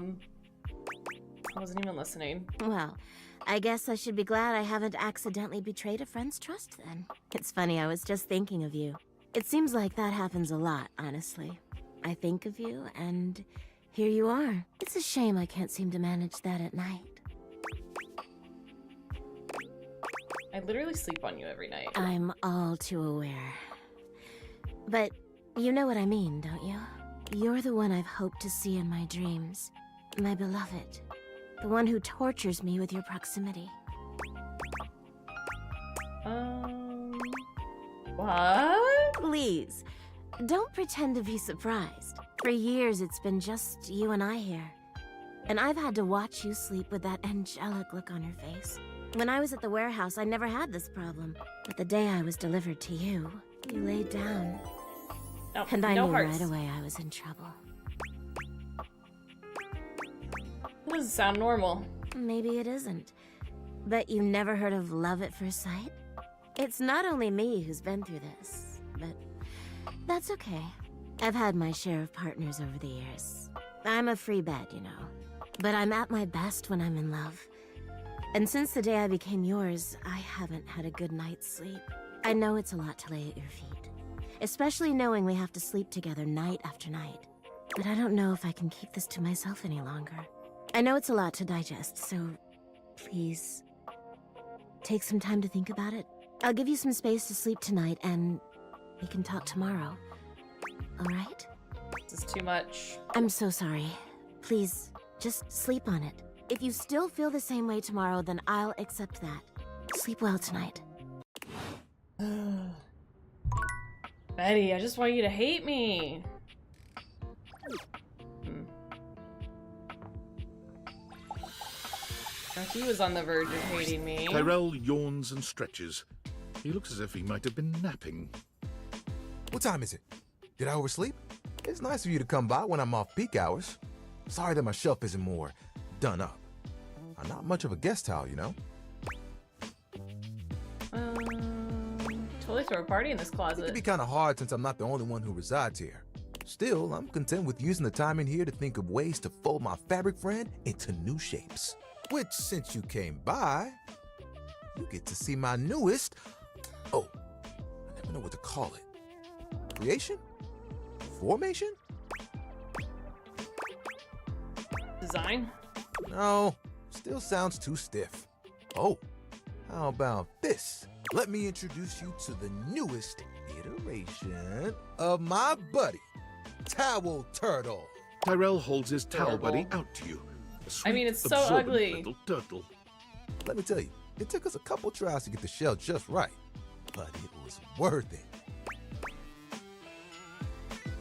wasn't even listening. Well, I guess I should be glad I haven't accidentally betrayed a friend's trust then. It's funny, I was just thinking of you. It seems like that happens a lot, honestly. I think of you, and here you are. It's a shame I can't seem to manage that at night. I literally sleep on you every night. I'm all too aware. But you know what I mean, don't you? You're the one I've hoped to see in my dreams. My beloved. The one who tortures me with your proximity. What? Please, don't pretend to be surprised. For years, it's been just you and I here. And I've had to watch you sleep with that angelic look on your face. When I was at the warehouse, I never had this problem. But the day I was delivered to you, you laid down. Oh, and I no knew hearts. right away I was in trouble. That doesn't sound normal. Maybe it isn't. But you never heard of love at first sight? It's not only me who's been through this, but that's okay. I've had my share of partners over the years. I'm a free bed, you know. But I'm at my best when I'm in love. And since the day I became yours, I haven't had a good night's sleep. I know it's a lot to lay at your feet. Especially knowing we have to sleep together night after night. But I don't know if I can keep this to myself any longer. I know it's a lot to digest, so please, take some time to think about it. I'll give you some space to sleep tonight, and we can talk tomorrow. All right? This is too much. I'm so sorry. Please, just sleep on it. If you still feel the same way tomorrow, then I'll accept that. Sleep well tonight. Betty, I just want you to hate me. He was on the verge of hating me. Tyrell yawns and stretches. He looks as if he might have been napping. What time is it? Did I oversleep? It's nice of you to come by when I'm off peak hours. Sorry that my shelf isn't more done up. I'm not much of a guest towel, you know? Totally throw a party in this It can closet. be kind of hard since I'm not the only one who resides here. Still, I'm content with using the time in here to think of ways to fold my fabric friend into new shapes. Which, since you came by, you get to see my newest... Oh, I never know what to call it. Creation? Formation? Design? No, still sounds too stiff. Oh, how about this? Let me introduce you to the newest iteration of my buddy, Towel Turtle. Tyrell holds his towel buddy out to you. I mean, it's so absorbent ugly. Little turtle. Let me tell you, it took us a couple tries to get the shell just right, but it was worth it.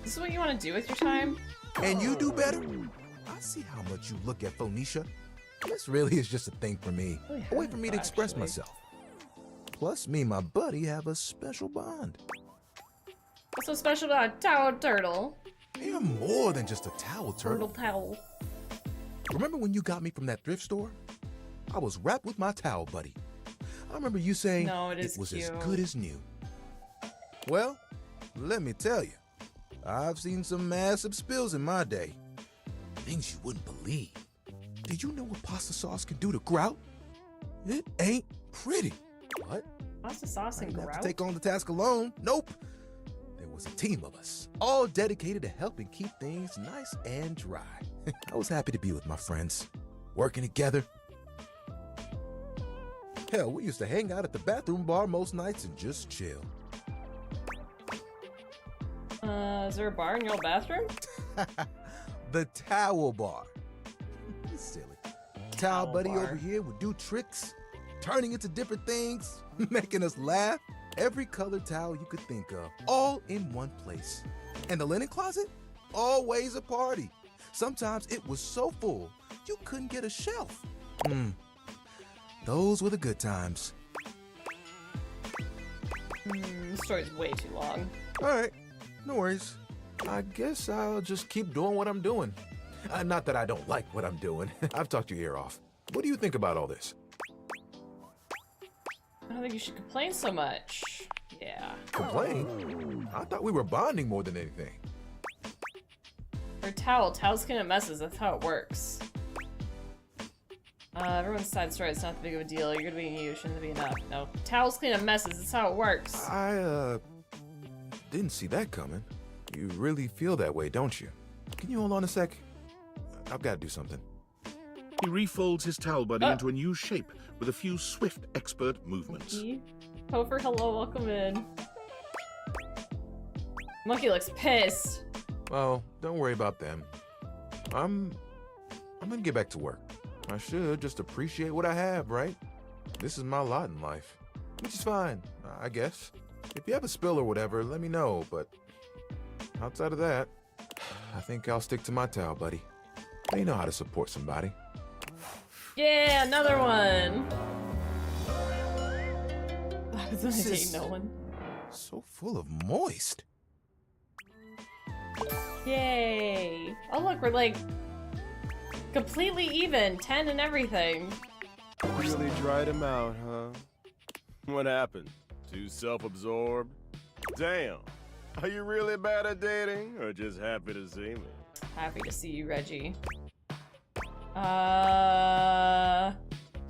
This is what you want to do with your time? And you do better? I see how much you look at Phoenicia. This really is just a thing for me, a way for me to express myself. Plus, me and my buddy have a special bond. What's so special about a towel turtle? You're more than just a towel turtle. Towel. Remember when you got me from that thrift store? I was wrapped with my towel buddy. I remember you saying No, it was cute. as good as new. Well, let me tell you, I've seen some massive spills in my day. Things you wouldn't believe. Did you know what pasta sauce can do to grout? It ain't pretty. What? Pasta sauce and I didn't have grout? to take on the task alone. Nope. There was a team of us, all dedicated to helping keep things nice and dry. I was happy to be with my friends, working together. Hell, we used to hang out at the bathroom bar most nights and just chill. Is there a bar in your old bathroom? The towel bar. Silly. Towel buddy bar. over here would do tricks, turning into different things, making us laugh. Every colored towel you could think of, all in one place. And the linen closet? Always a party. Sometimes it was so full, you couldn't get a shelf. Those were the good times. This story's way too long. All right, no worries. I guess I'll just keep doing what I'm doing. Not that I don't like what I'm doing. I've talked your ear off. What do you think about all this? I don't think you should complain so much. Yeah. Complain? I thought we were bonding more than anything. For a towel, towels clean up messes. That's how it works. Everyone's side story. It's not that big of a deal. You're gonna be you. Shouldn't be enough. No. Towels clean up messes. That's how it works. I, didn't see that coming. You really feel that way, don't you? Can you hold on a sec? I've got to do something. He refolds his towel buddy into a new shape with a few swift, expert movements. Hofer, hello, welcome in. Monkey looks pissed. Oh, don't worry about them. I'm gonna get back to work. I should just appreciate what I have, right? This is my lot in life. Which is fine, I guess. If you have a spill or whatever, let me know, but outside of that, I think I'll stick to my towel, buddy. They know how to support somebody. Yeah, another one. I was gonna This take is Nolan. so full of moist. Yay! Oh look, we're like completely even, 10 and everything. Really dried him out, huh? What happened? Too self-absorbed? Damn. Are you really bad at dating, or just happy to see me? Happy to see you, Reggie.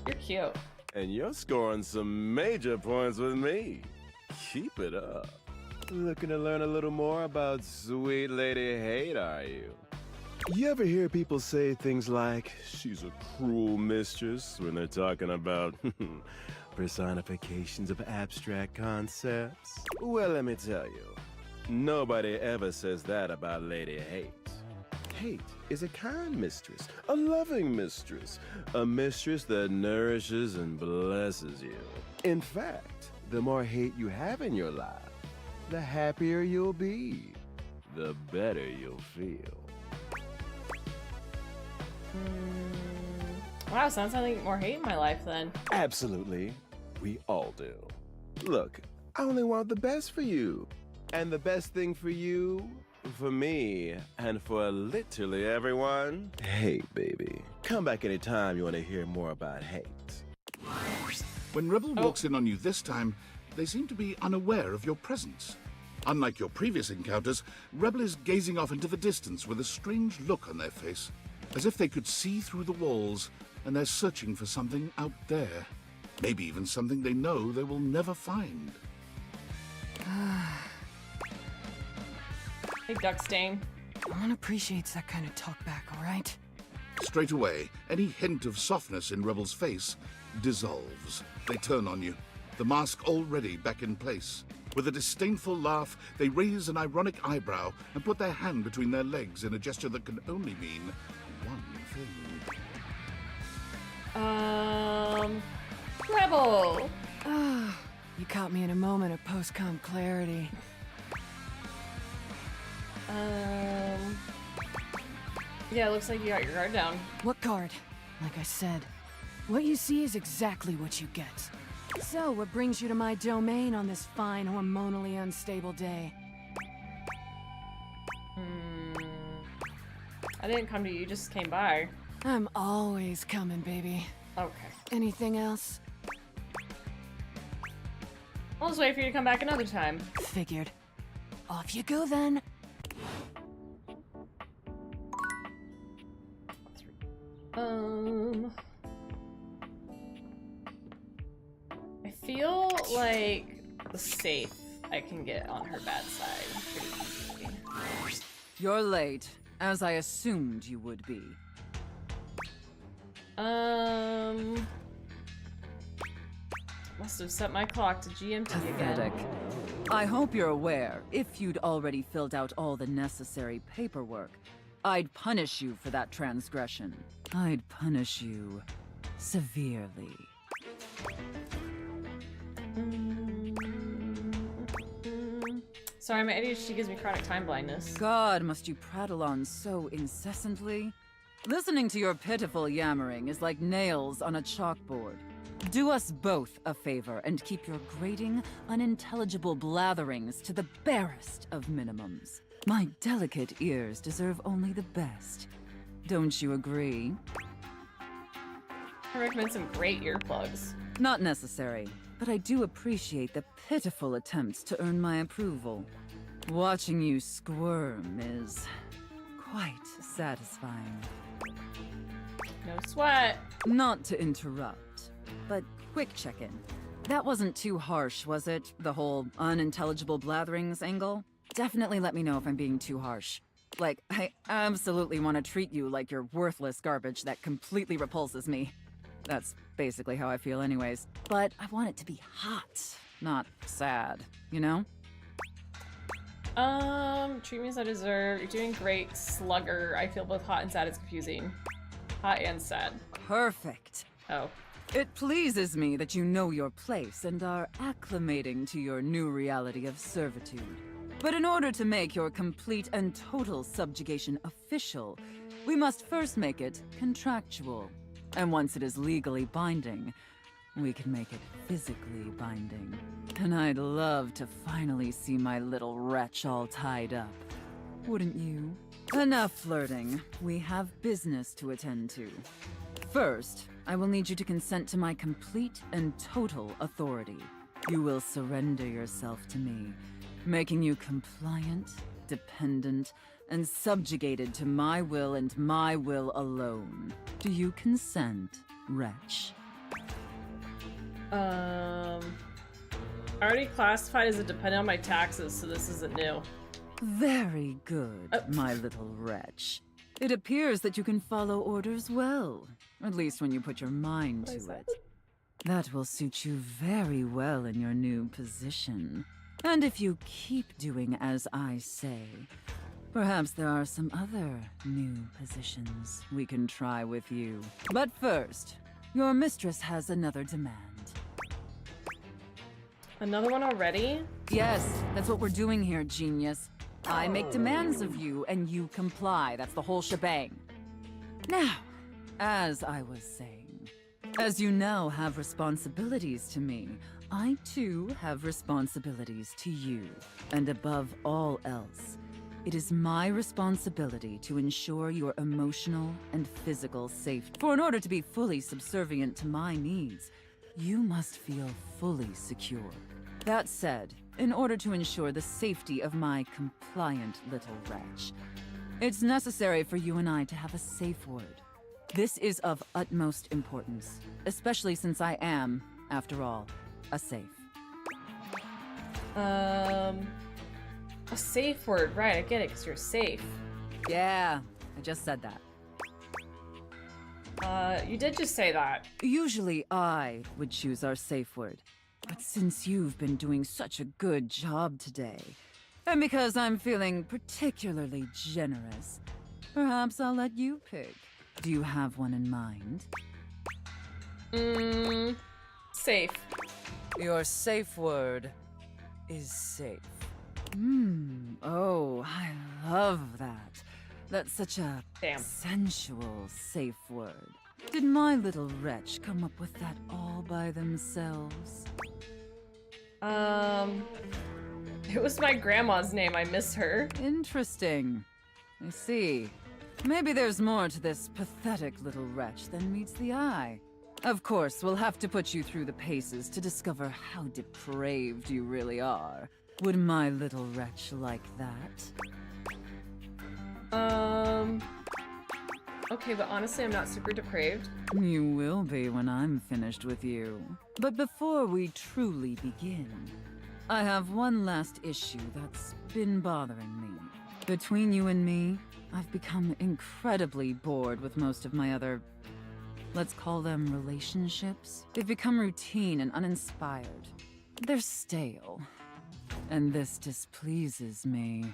You're cute. And you're scoring some major points with me. Keep it up. Looking to learn a little more about sweet Lady Hate, are you? You ever hear people say things like, she's a cruel mistress, when they're talking about personifications of abstract concepts? Well, let me tell you, nobody ever says that about Lady Hate. Hate is a kind mistress, a loving mistress, a mistress that nourishes and blesses you. In fact, the more hate you have in your life, the happier you'll be, the better you'll feel. Wow, sounds like more hate in my life then. Absolutely. We all do. Look, I only want the best for you. And the best thing for you, for me, and for literally everyone, hate, baby. Come back anytime you want to hear more about hate. When Rebel walks in on you this time, they seem to be unaware of your presence. Unlike your previous encounters, Rebel is gazing off into the distance with a strange look on their face, as if they could see through the walls, and they're searching for something out there. Maybe even something they know they will never find. Hey, Duckstain. No one appreciates that kind of talk back, alright? Straight away, any hint of softness in Rebel's face dissolves. They turn on you, the mask already back in place. With a disdainful laugh, they raise an ironic eyebrow and put their hand between their legs in a gesture that can only mean one thing. Rebel! You caught me in a moment of post-com clarity. Yeah, it looks like you got your guard down. What guard? Like I said, what you see is exactly what you get. So, what brings you to my domain on this fine, hormonally unstable day? I didn't come to you, you just came by. I'm always coming, baby. Okay. Anything else? I'll just wait for you to come back another time. Figured. Off you go then. I feel like the safe I can get on her bad side pretty easily. You're late, as I assumed you would be. Must have set my clock to GMT Pathetic. again. I hope you're aware, if you'd already filled out all the necessary paperwork, I'd punish you for that transgression. I'd punish you severely. Sorry, my ADHD gives me chronic time blindness. God, must you prattle on so incessantly? Listening to your pitiful yammering is like nails on a chalkboard. Do us both a favor and keep your grating, unintelligible blatherings to the barest of minimums. My delicate ears deserve only the best. Don't you agree? I recommend some great earplugs. Not necessary, but I do appreciate the pitiful attempts to earn my approval. Watching you squirm is quite satisfying. No sweat. Not to interrupt, but quick check-in. That wasn't too harsh, was it? The whole unintelligible blatherings angle? Definitely let me know if I'm being too harsh. Like, I absolutely want to treat you like you're worthless garbage that completely repulses me. That's basically how I feel anyways. But I want it to be hot, not sad, you know? Treat me as I deserve. You're doing great, slugger. I feel both hot and sad. It's confusing. Hot and sad. perfect. Oh. It pleases me that you know your place and are acclimating to your new reality of servitude. But in order to make your complete and total subjugation official, we must first make it contractual. And once it is legally binding, we can make it physically binding. And I'd love to finally see my little wretch all tied up. Wouldn't you? Enough flirting. We have business to attend to. First, I will need you to consent to my complete and total authority. You will surrender yourself to me, making you compliant, dependent, and subjugated to my will and my will alone. Do you consent, wretch? I already classified as a dependent on my taxes, so this isn't new. Very good, my little wretch. It appears that you can follow orders well, at least when you put your mind to it. That will suit you very well in your new position. And if you keep doing as I say, perhaps there are some other new positions we can try with you. But first, your mistress has another demand. Another one already? Yes, that's what we're doing here, genius. I make demands of you, and you comply. That's the whole shebang. Now, as I was saying, as you now have responsibilities to me, I too have responsibilities to you. And above all else, it is my responsibility to ensure your emotional and physical safety. For in order to be fully subservient to my needs, you must feel fully secure. That said, in order to ensure the safety of my compliant little wretch, it's necessary for you and I to have a safe word. This is of utmost importance, especially since I am, after all, a safe. A safe word, right, I get it, because you're safe. Yeah, I just said that. You did just say that. Usually I would choose our safe word. But since you've been doing such a good job today, and because I'm feeling particularly generous, perhaps I'll let you pick. Do you have one in mind? Safe. Your safe word is safe. Oh, I love that. That's such a sensual safe word. Did my little wretch come up with that all by themselves? It was my grandma's name. I miss her. Interesting. I see. Maybe there's more to this pathetic little wretch than meets the eye. Of course, we'll have to put you through the paces to discover how depraved you really are. Would my little wretch like that? Okay, but honestly, I'm not super depraved. You will be when I'm finished with you. But before we truly begin, I have one last issue that's been bothering me. Between you and me, I've become incredibly bored with most of my other, let's call them relationships. They've become routine and uninspired. They're stale. And this displeases me.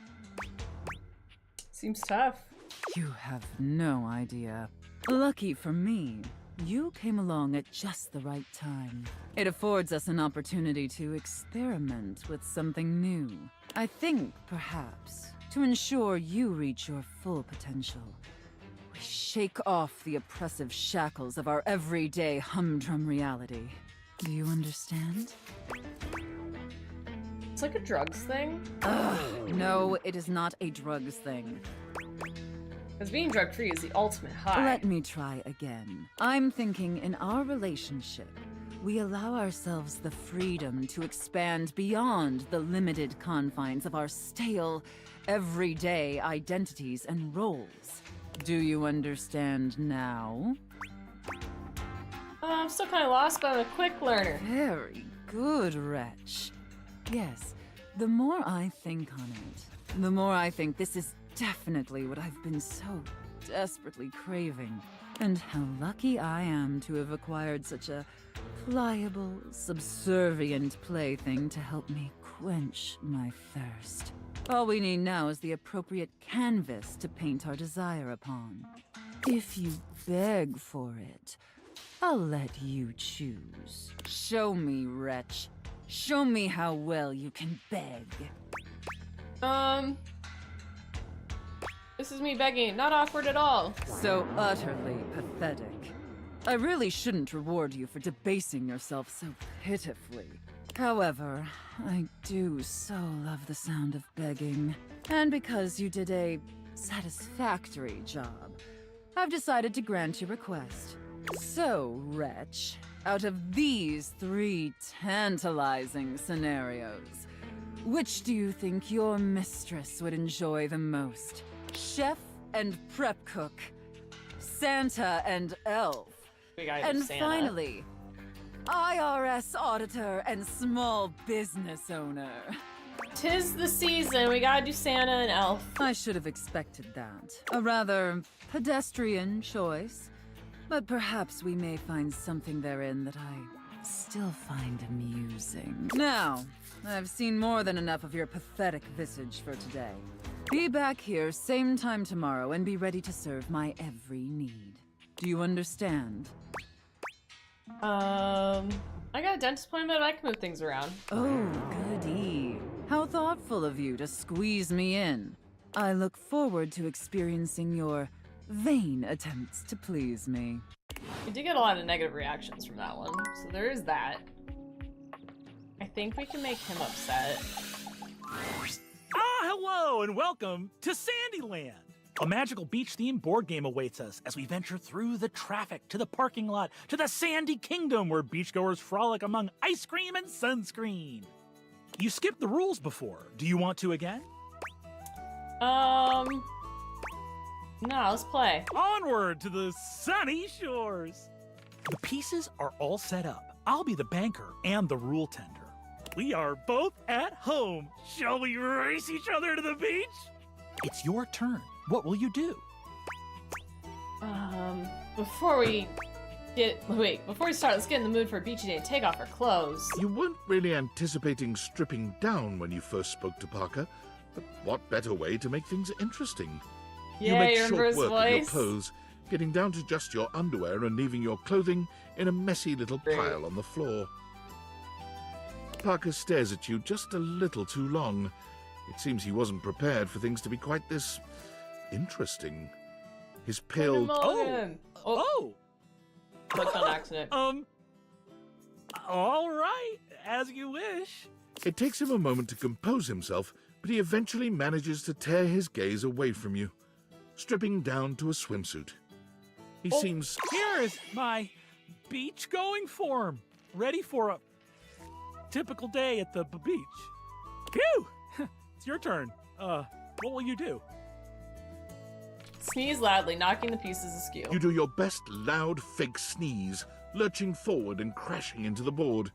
Seems tough. You have no idea. Lucky for me, you came along at just the right time. It affords us an opportunity to experiment with something new. I think, perhaps, to ensure you reach your full potential, we shake off the oppressive shackles of our everyday humdrum reality. Do you understand? It's like a drugs thing. Ugh, no, it is not a drugs thing. Because being drug-free is the ultimate high. Let me try again. I'm thinking in our relationship, we allow ourselves the freedom to expand beyond the limited confines of our stale, everyday identities and roles. Do you understand now? I'm still kind of lost, but I'm a quick learner. Very good, wretch. Yes, the more I think on it, the more I think this is definitely what I've been so desperately craving. And how lucky I am to have acquired such a pliable, subservient plaything to help me quench my thirst. All we need now is the appropriate canvas to paint our desire upon. If you beg for it, I'll let you choose. Show me, wretch. Show me how well you can beg. This is me begging. Not awkward at all. So utterly pathetic. I really shouldn't reward you for debasing yourself so pitifully. However, I do so love the sound of begging. And because you did a satisfactory job, I've decided to grant your request. So, wretch, out of these 3 tantalizing scenarios, which do you think your mistress would enjoy the most? Chef and prep cook, Santa and elf, and Santa. finally, IRS auditor and small business owner. 'Tis the season. We gotta do Santa and elf. I should have expected that. A rather pedestrian choice, but perhaps we may find something therein that I still find amusing. Now, I've seen more than enough of your pathetic visage for today. Be back here same time tomorrow and be ready to serve my every need. Do you understand? I got a dentist appointment, I can move things around. Oh, goody. How thoughtful of you to squeeze me in. I look forward to experiencing your vain attempts to please me. We did get a lot of negative reactions from that one, so there is that. I think we can make him upset. Hello and welcome to Sandyland. A magical beach-themed board game awaits us as we venture through the traffic to the parking lot to the Sandy Kingdom where beachgoers frolic among ice cream and sunscreen. You skipped the rules before. Do you want to again? No, let's play. Onward to the sunny shores. The pieces are all set up. I'll be the banker and the rule tender. We are both at home. Shall we race each other to the beach? It's your turn. What will you do? Before we start, let's get in the mood for a beachy day and take off our clothes. You weren't really anticipating stripping down when you first spoke to Parker, but what better way to make things interesting? Yeah, you make you remember short his work of your voice? pose, getting down to just your underwear and leaving your clothing in a messy little pile on the floor. Parker stares at you just a little too long. It seems he wasn't prepared for things to be quite this interesting. His pale... Oh! Clicked on accident. All right, as you wish. It takes him a moment to compose himself, but he eventually manages to tear his gaze away from you, stripping down to a swimsuit. He seems... Here is my beach-going form, ready for a typical day at the beach. Phew! It's your turn. What will you do? Sneeze loudly, knocking the pieces askew. You do your best loud, fake sneeze, lurching forward and crashing into the board.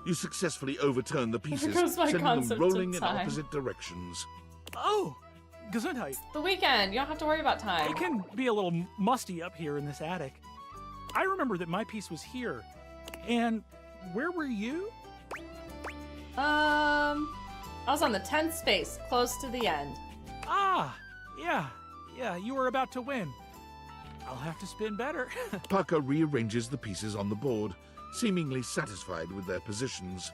You successfully overturn the pieces, goes my sending them concept rolling of in time. opposite directions. Oh, Gesundheit. The weekend. You don't have to worry about time. It can be a little musty up here in this attic. I remember that my piece was here. And where were you? I was on the 10th space, close to the end. Ah, yeah, you were about to win. I'll have to spin better. Parker rearranges the pieces on the board, seemingly satisfied with their positions.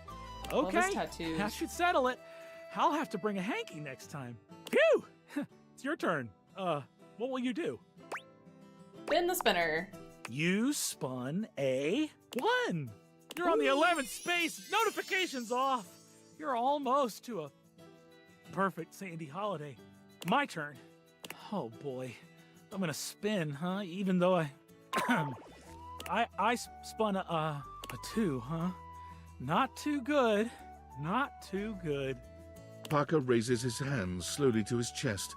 Okay, tattoos. that should settle it. I'll have to bring a hanky next time. Phew! It's your turn. What will you do? Spin the spinner. You spun a 1. You're on the 11th space. Notifications off. You're almost to a perfect Sandy holiday. My turn. Oh boy, I'm gonna spin, huh? Even though I spun a 2, huh? Not too good. Not too good. Parker raises his hands slowly to his chest,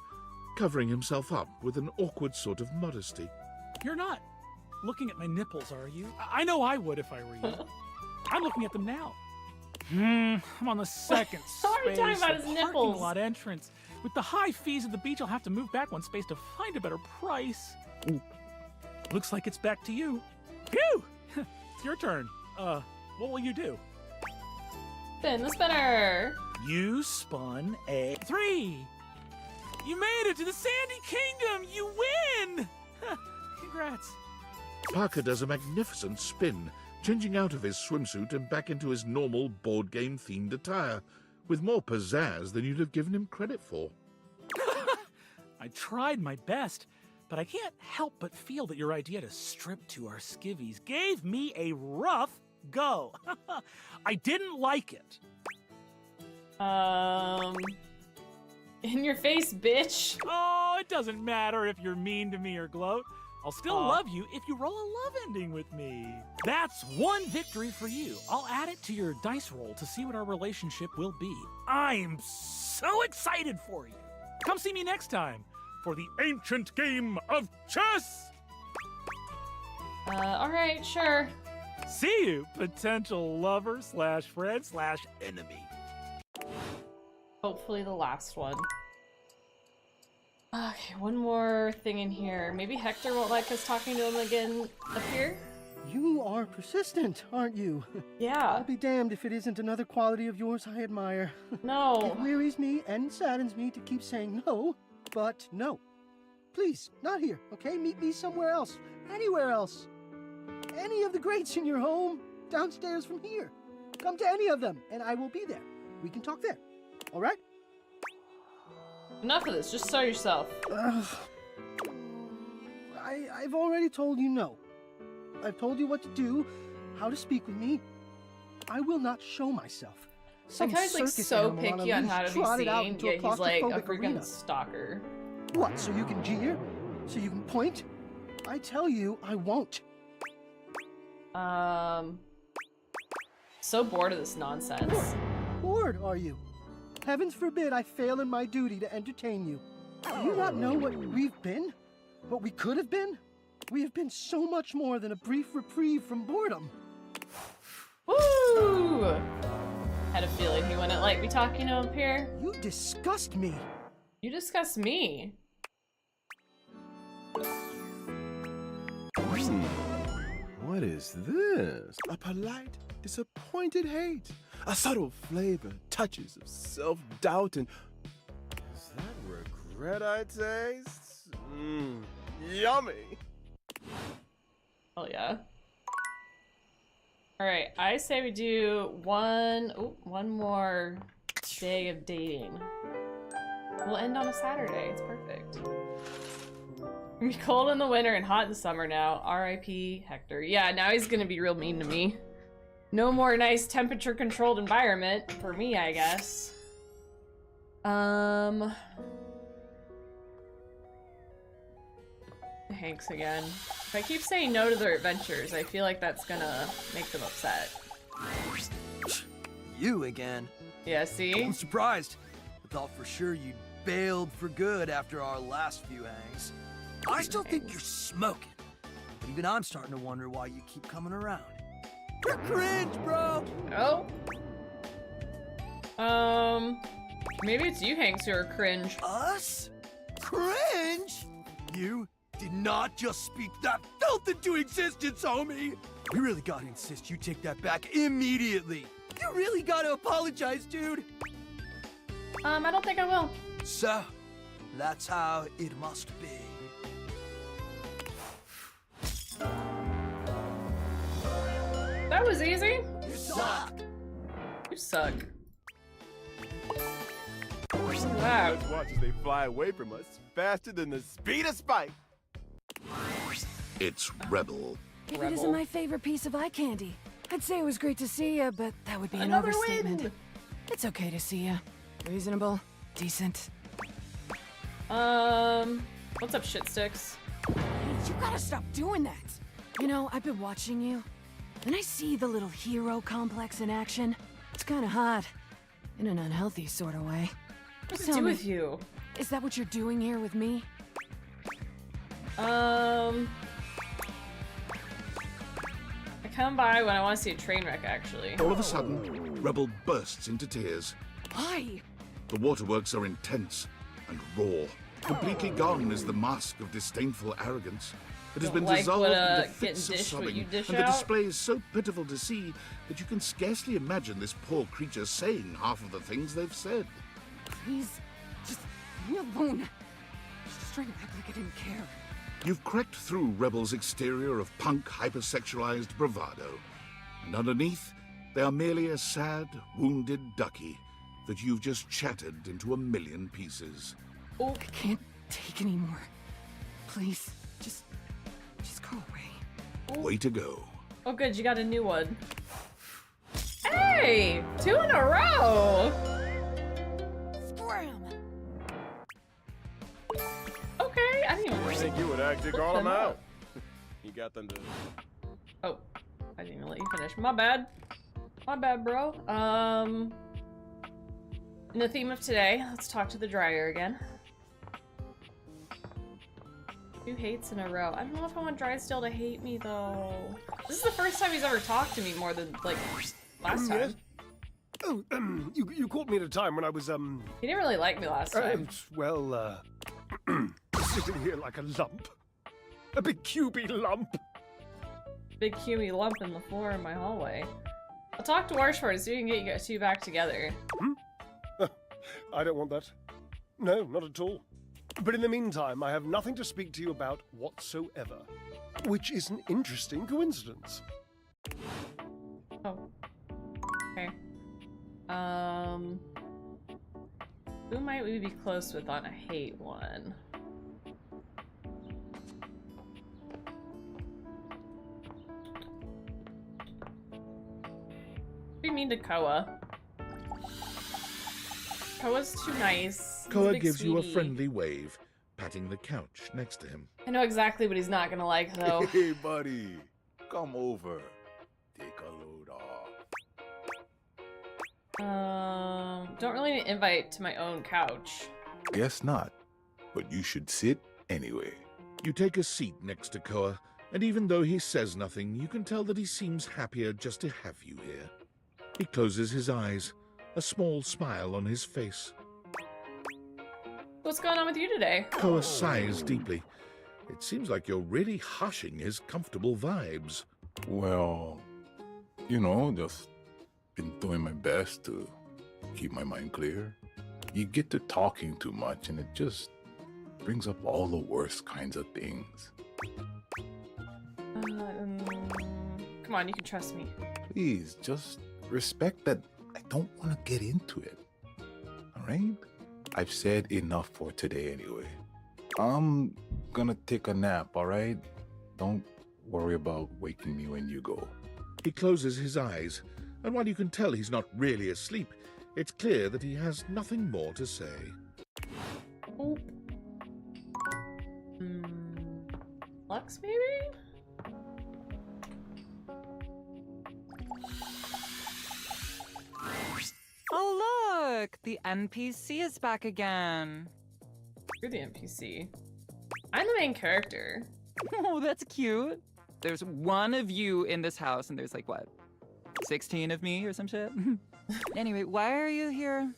covering himself up with an awkward sort of modesty. You're not looking at my nipples, are you? I know I would if I were you. I'm looking at them now. I'm on the second Why are you space, talking about the his parking nipples? lot entrance. With the high fees of the beach, I'll have to move back one space to find a better price. Looks like it's back to you. Phew! It's your turn. What will you do? Spin the spinner. You spun a 3. You made it to the Sandy Kingdom. You win. Congrats. Parker does a magnificent spin, changing out of his swimsuit and back into his normal board game-themed attire, with more pizzazz than you'd have given him credit for. I tried my best, but I can't help but feel that your idea to strip to our skivvies gave me a rough go. I didn't like it. In your face, bitch. Oh, it doesn't matter if you're mean to me or gloat. I'll still love you if you roll a love ending with me. That's one victory for you. I'll add it to your dice roll to see what our relationship will be. I'm so excited for you. Come see me next time for the ancient game of chess. Alright, sure. See you, potential lover / friend / enemy. Hopefully the last one. Okay, one more thing in here. Maybe Hector won't like us talking to him again up here? You are persistent, aren't you? Yeah. I'll be damned if it isn't another quality of yours I admire. No. It wearies me and saddens me to keep saying no, but no. Please, not here, okay? Meet me somewhere else. Anywhere else. Any of the greats in your home, downstairs from here. Come to any of them, and I will be there. We can talk there. All right? Enough of this, just show yourself. I've already told you no. I've told you what to do, how to speak with me. I will not show myself. Like how he's like so picky on how to be seen, yet he's like a freaking stalker. What, so you can jeer? So you can point? I tell you, I won't. So bored of this nonsense. Bored, are you? Heavens forbid I fail in my duty to entertain you. Do you not know what we've been? What we could have been? We have been so much more than a brief reprieve from boredom. Woo! Had a feeling he wouldn't like me talking to him here. You disgust me. You disgust me. What is this? A polite, disappointed hate. A subtle flavor, touches of self-doubt, and... Is that regret I taste? Yummy! Oh yeah. Alright, I say we do one more day of dating. We'll end on a Saturday, it's perfect. It'll be cold in the winter and hot in the summer now. R.I.P. Hector. Yeah, now he's gonna be real mean to me. No more nice temperature-controlled environment for me, I guess. Hanks again. If I keep saying no to their adventures, I feel like that's gonna make them upset. You again? Yeah, see? I'm surprised. I thought for sure you'd bailed for good after our last few hangs. I still think you're smoking. But even I'm starting to wonder why you keep coming around. You're cringe, bro! Oh? Maybe it's you, Hanks, who are cringe. Us? Cringe? You did not just speak that filth into existence, homie! We really gotta insist you take that back immediately. You really gotta apologize, dude. I don't think I will. So, that's how it must be. That was easy. You suck. You suck. Wow. Let's watch as they fly away from us faster than the speed of spite. It's Rebel. If it isn't my favorite piece of eye candy, I'd say it was great to see you, but that would be an Another overstatement. win. It's okay to see you. Reasonable, decent. What's up, shitsticks? Hey, you gotta stop doing that. You know, I've been watching you, and I see the little hero complex in action. It's kind of hot, in an unhealthy sort of way. What's it do with you? Is that what you're doing here with me? I come by when I want to see a train wreck, actually. All of a sudden, Rebel bursts into tears. Why? The waterworks are intense and raw. Completely gone is the mask of disdainful arrogance. It has been dissolved into fits of sobbing, and the display is so pitiful to see that you can scarcely imagine this poor creature saying half of the things they've said. Please, just leave me alone. She's just trying to act like I didn't care. You've cracked through Rebel's exterior of punk, hypersexualized bravado. And underneath, they are merely a sad, wounded ducky that you've just shattered into a million pieces. Oh, I can't take anymore. Please, just go away. Way to go. Oh good, you got a new one. Hey! 2 in a row! Scram! Okay, I didn't even I think you would actually call them out. You got them to... Oh, I didn't even let you finish. My bad. My bad, bro. In the theme of today, let's talk to the dryer again. 2 hates in a row. I don't know if I want Drysdale to hate me, though. This is the first time he's ever talked to me more than, like, last time. Yes? Oh, you caught me at a time when I was, He didn't really like me last time. Well, sitting here like a lump. A big cubey lump. Big cubey lump in the floor in my hallway. I'll talk to Warshford and see if we can get you guys 2 back together. I don't want that. No, not at all. But in the meantime, I have nothing to speak to you about whatsoever. Which is an interesting coincidence. Oh. Okay. Who might we be close with on a hate one? Be mean to Koa. Koa's too nice. He's a Koa big gives you a sweetie. friendly wave, patting the couch next to him. I know exactly what he's not gonna like, though. Hey, buddy. Come over. Take a load off. Don't really need an invite to my own couch. Guess not. But you should sit anyway. You take a seat next to Koa, and even though he says nothing, you can tell that he seems happier just to have you here. He closes his eyes, a small smile on his face. What's going on with you today? Koa sighs deeply. It seems like you're really hushing his comfortable vibes. Well, you know, just been doing my best to keep my mind clear. You get to talking too much and it just brings up all the worst kinds of things. Come on, you can trust me. Please, just respect that I don't want to get into it. Alright? I've said enough for today anyway. I'm gonna take a nap, alright? Don't worry about waking me when you go. He closes his eyes, and while you can tell he's not really asleep, it's clear that he has nothing more to say. Oop. Lux, maybe? Oh, look! The NPC is back again. You're the NPC. I'm the main character. Oh, that's cute. There's one of you in this house, and there's like, what, 16 of me or some shit? Anyway, why are you here?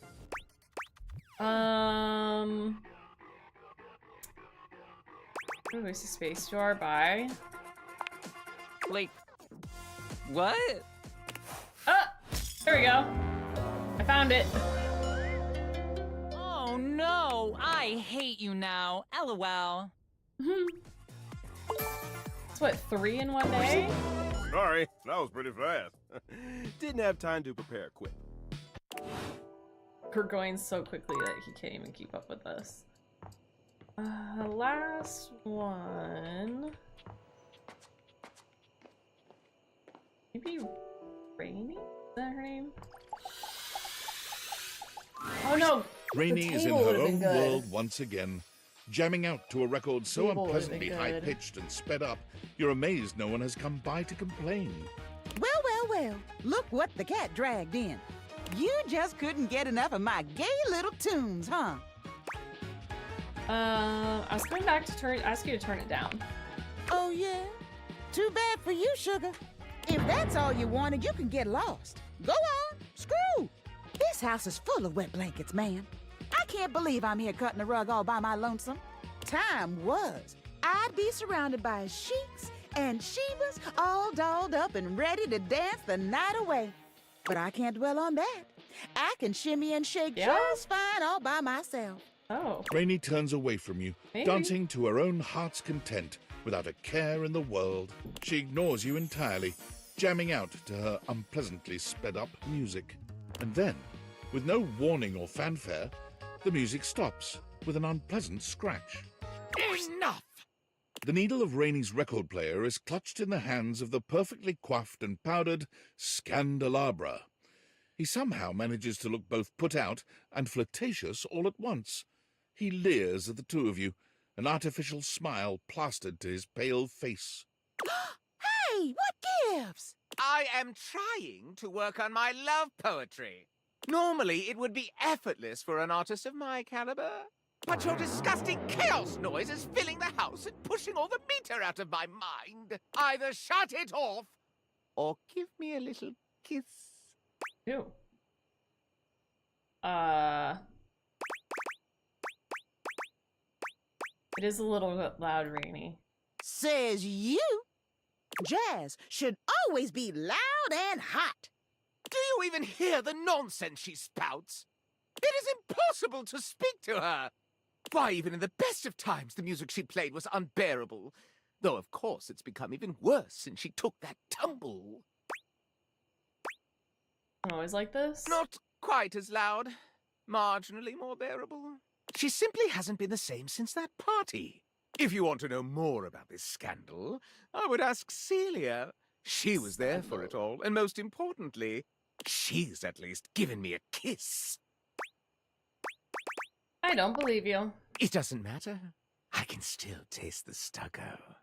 Waste of space. You are by. Like, what? Ah! There we go. I found it. Oh no, I hate you now. LOL. It's what, 3 in one day? Sorry, that was pretty fast. Didn't have time to prepare quick. We're going so quickly that he can't even keep up with us. Last one. Maybe Rainy? Is that her name? Oh no! Rainey is in her own world once again, jamming out to a record so Table would've been unpleasantly good. high-pitched and sped up, you're amazed no one has come by to complain. Well, look what the cat dragged in. You just couldn't get enough of my gay little tunes, huh? I was going back to ask you to turn it down. Oh, yeah? Too bad for you, sugar. If that's all you wanted, you can get lost. Go on, screw. This house is full of wet blankets, man. I can't believe I'm here cutting the rug all by my lonesome. Time was, I'd be surrounded by sheiks and shebas all dolled up and ready to dance the night away. But I can't dwell on that. I can shimmy and shake just fine all by myself. Oh. Rainey turns away from you, Maybe. dancing to her own heart's content, without a care in the world. She ignores you entirely, jamming out to her unpleasantly sped-up music. And then, with no warning or fanfare, the music stops with an unpleasant scratch. Enough! The needle of Rainey's record player is clutched in the hands of the perfectly coiffed and powdered Scandelabra. He somehow manages to look both put out and flirtatious all at once. He leers at the two of you, an artificial smile plastered to his pale face. Hey, what gives? I am trying to work on my love poetry. Normally, it would be effortless for an artist of my caliber. But your disgusting chaos noise is filling the house and pushing all the meter out of my mind. Either shut it off, or give me a little kiss. Ew. It is a little bit loud, Rainy. Says you. Jazz should always be loud and hot. Do you even hear the nonsense she spouts? It is impossible to speak to her. Why, even in the best of times, the music she played was unbearable. Though, of course, it's become even worse since she took that tumble. Always like this? Not quite as loud. Marginally more bearable. She simply hasn't been the same since that party. If you want to know more about this scandal, I would ask Celia. She was there for it all, and most importantly, she's at least given me a kiss. I don't believe you. It doesn't matter. I can still taste the stucco.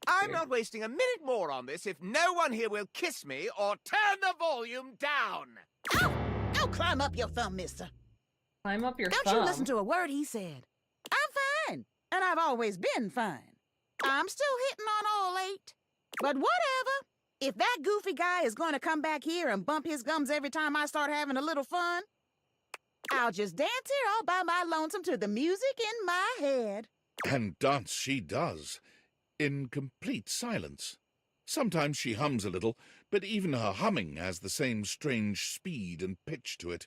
I'm not wasting a minute more on this if no one here will kiss me or turn the volume down. Don't climb up your thumb, mister. Climb up your Don't thumb? you listen to a word he said. I'm fine, and I've always been fine. I'm still hitting on all 8. But whatever. If that goofy guy is going to come back here and bump his gums every time I start having a little fun, I'll just dance here all by my lonesome to the music in my head. And dance she does, in complete silence. Sometimes she hums a little, but even her humming has the same strange speed and pitch to it.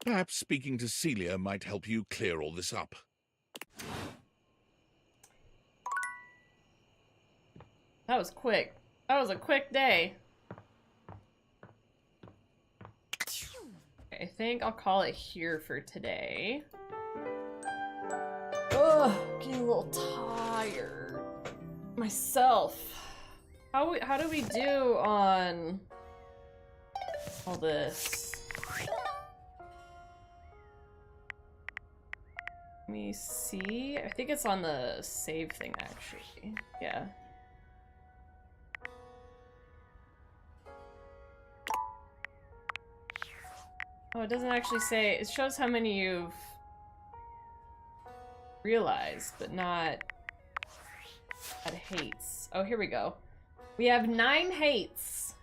Perhaps speaking to Celia might help you clear all this up. That was quick. That was a quick day. I think I'll call it here for today. Ugh, getting a little tired myself. How do we do on all this? Let me see. I think it's on the save thing, actually. Yeah. Oh, it doesn't actually say. It shows how many you've realized, but not add hates. Oh, here we go. We have 9 hates.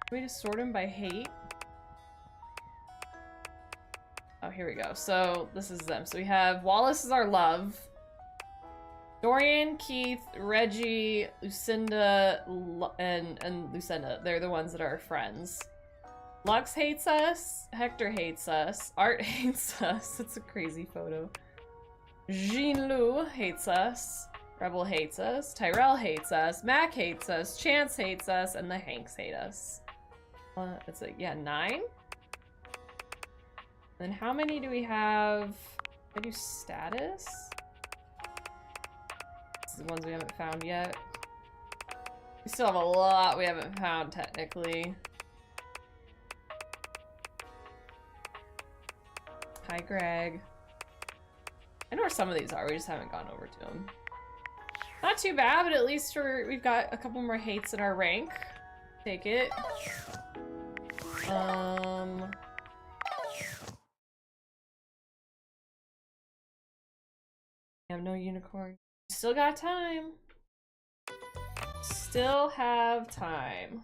Can we just sort them by hate? Oh, here we go. So this is them. So we have Wallace is our love. Dorian, Keith, Reggie, Lucinda, and Lucinda. They're the ones that are our friends. Lux hates us. Hector hates us. Art hates us. It's a crazy photo. Jean-Lou hates us. Rebel hates us. Tyrell hates us. Mac hates us. Chance hates us. And the Hanks hate us. It's like, yeah, 9? Then how many do we have? I do status? The ones we haven't found yet. We still have a lot we haven't found, technically. Hi, Greg. I know where some of these are, we just haven't gone over to them. Not too bad, but at least we've got a couple more hates in our rank. Take it. I have no unicorn. Still got time. Still have time.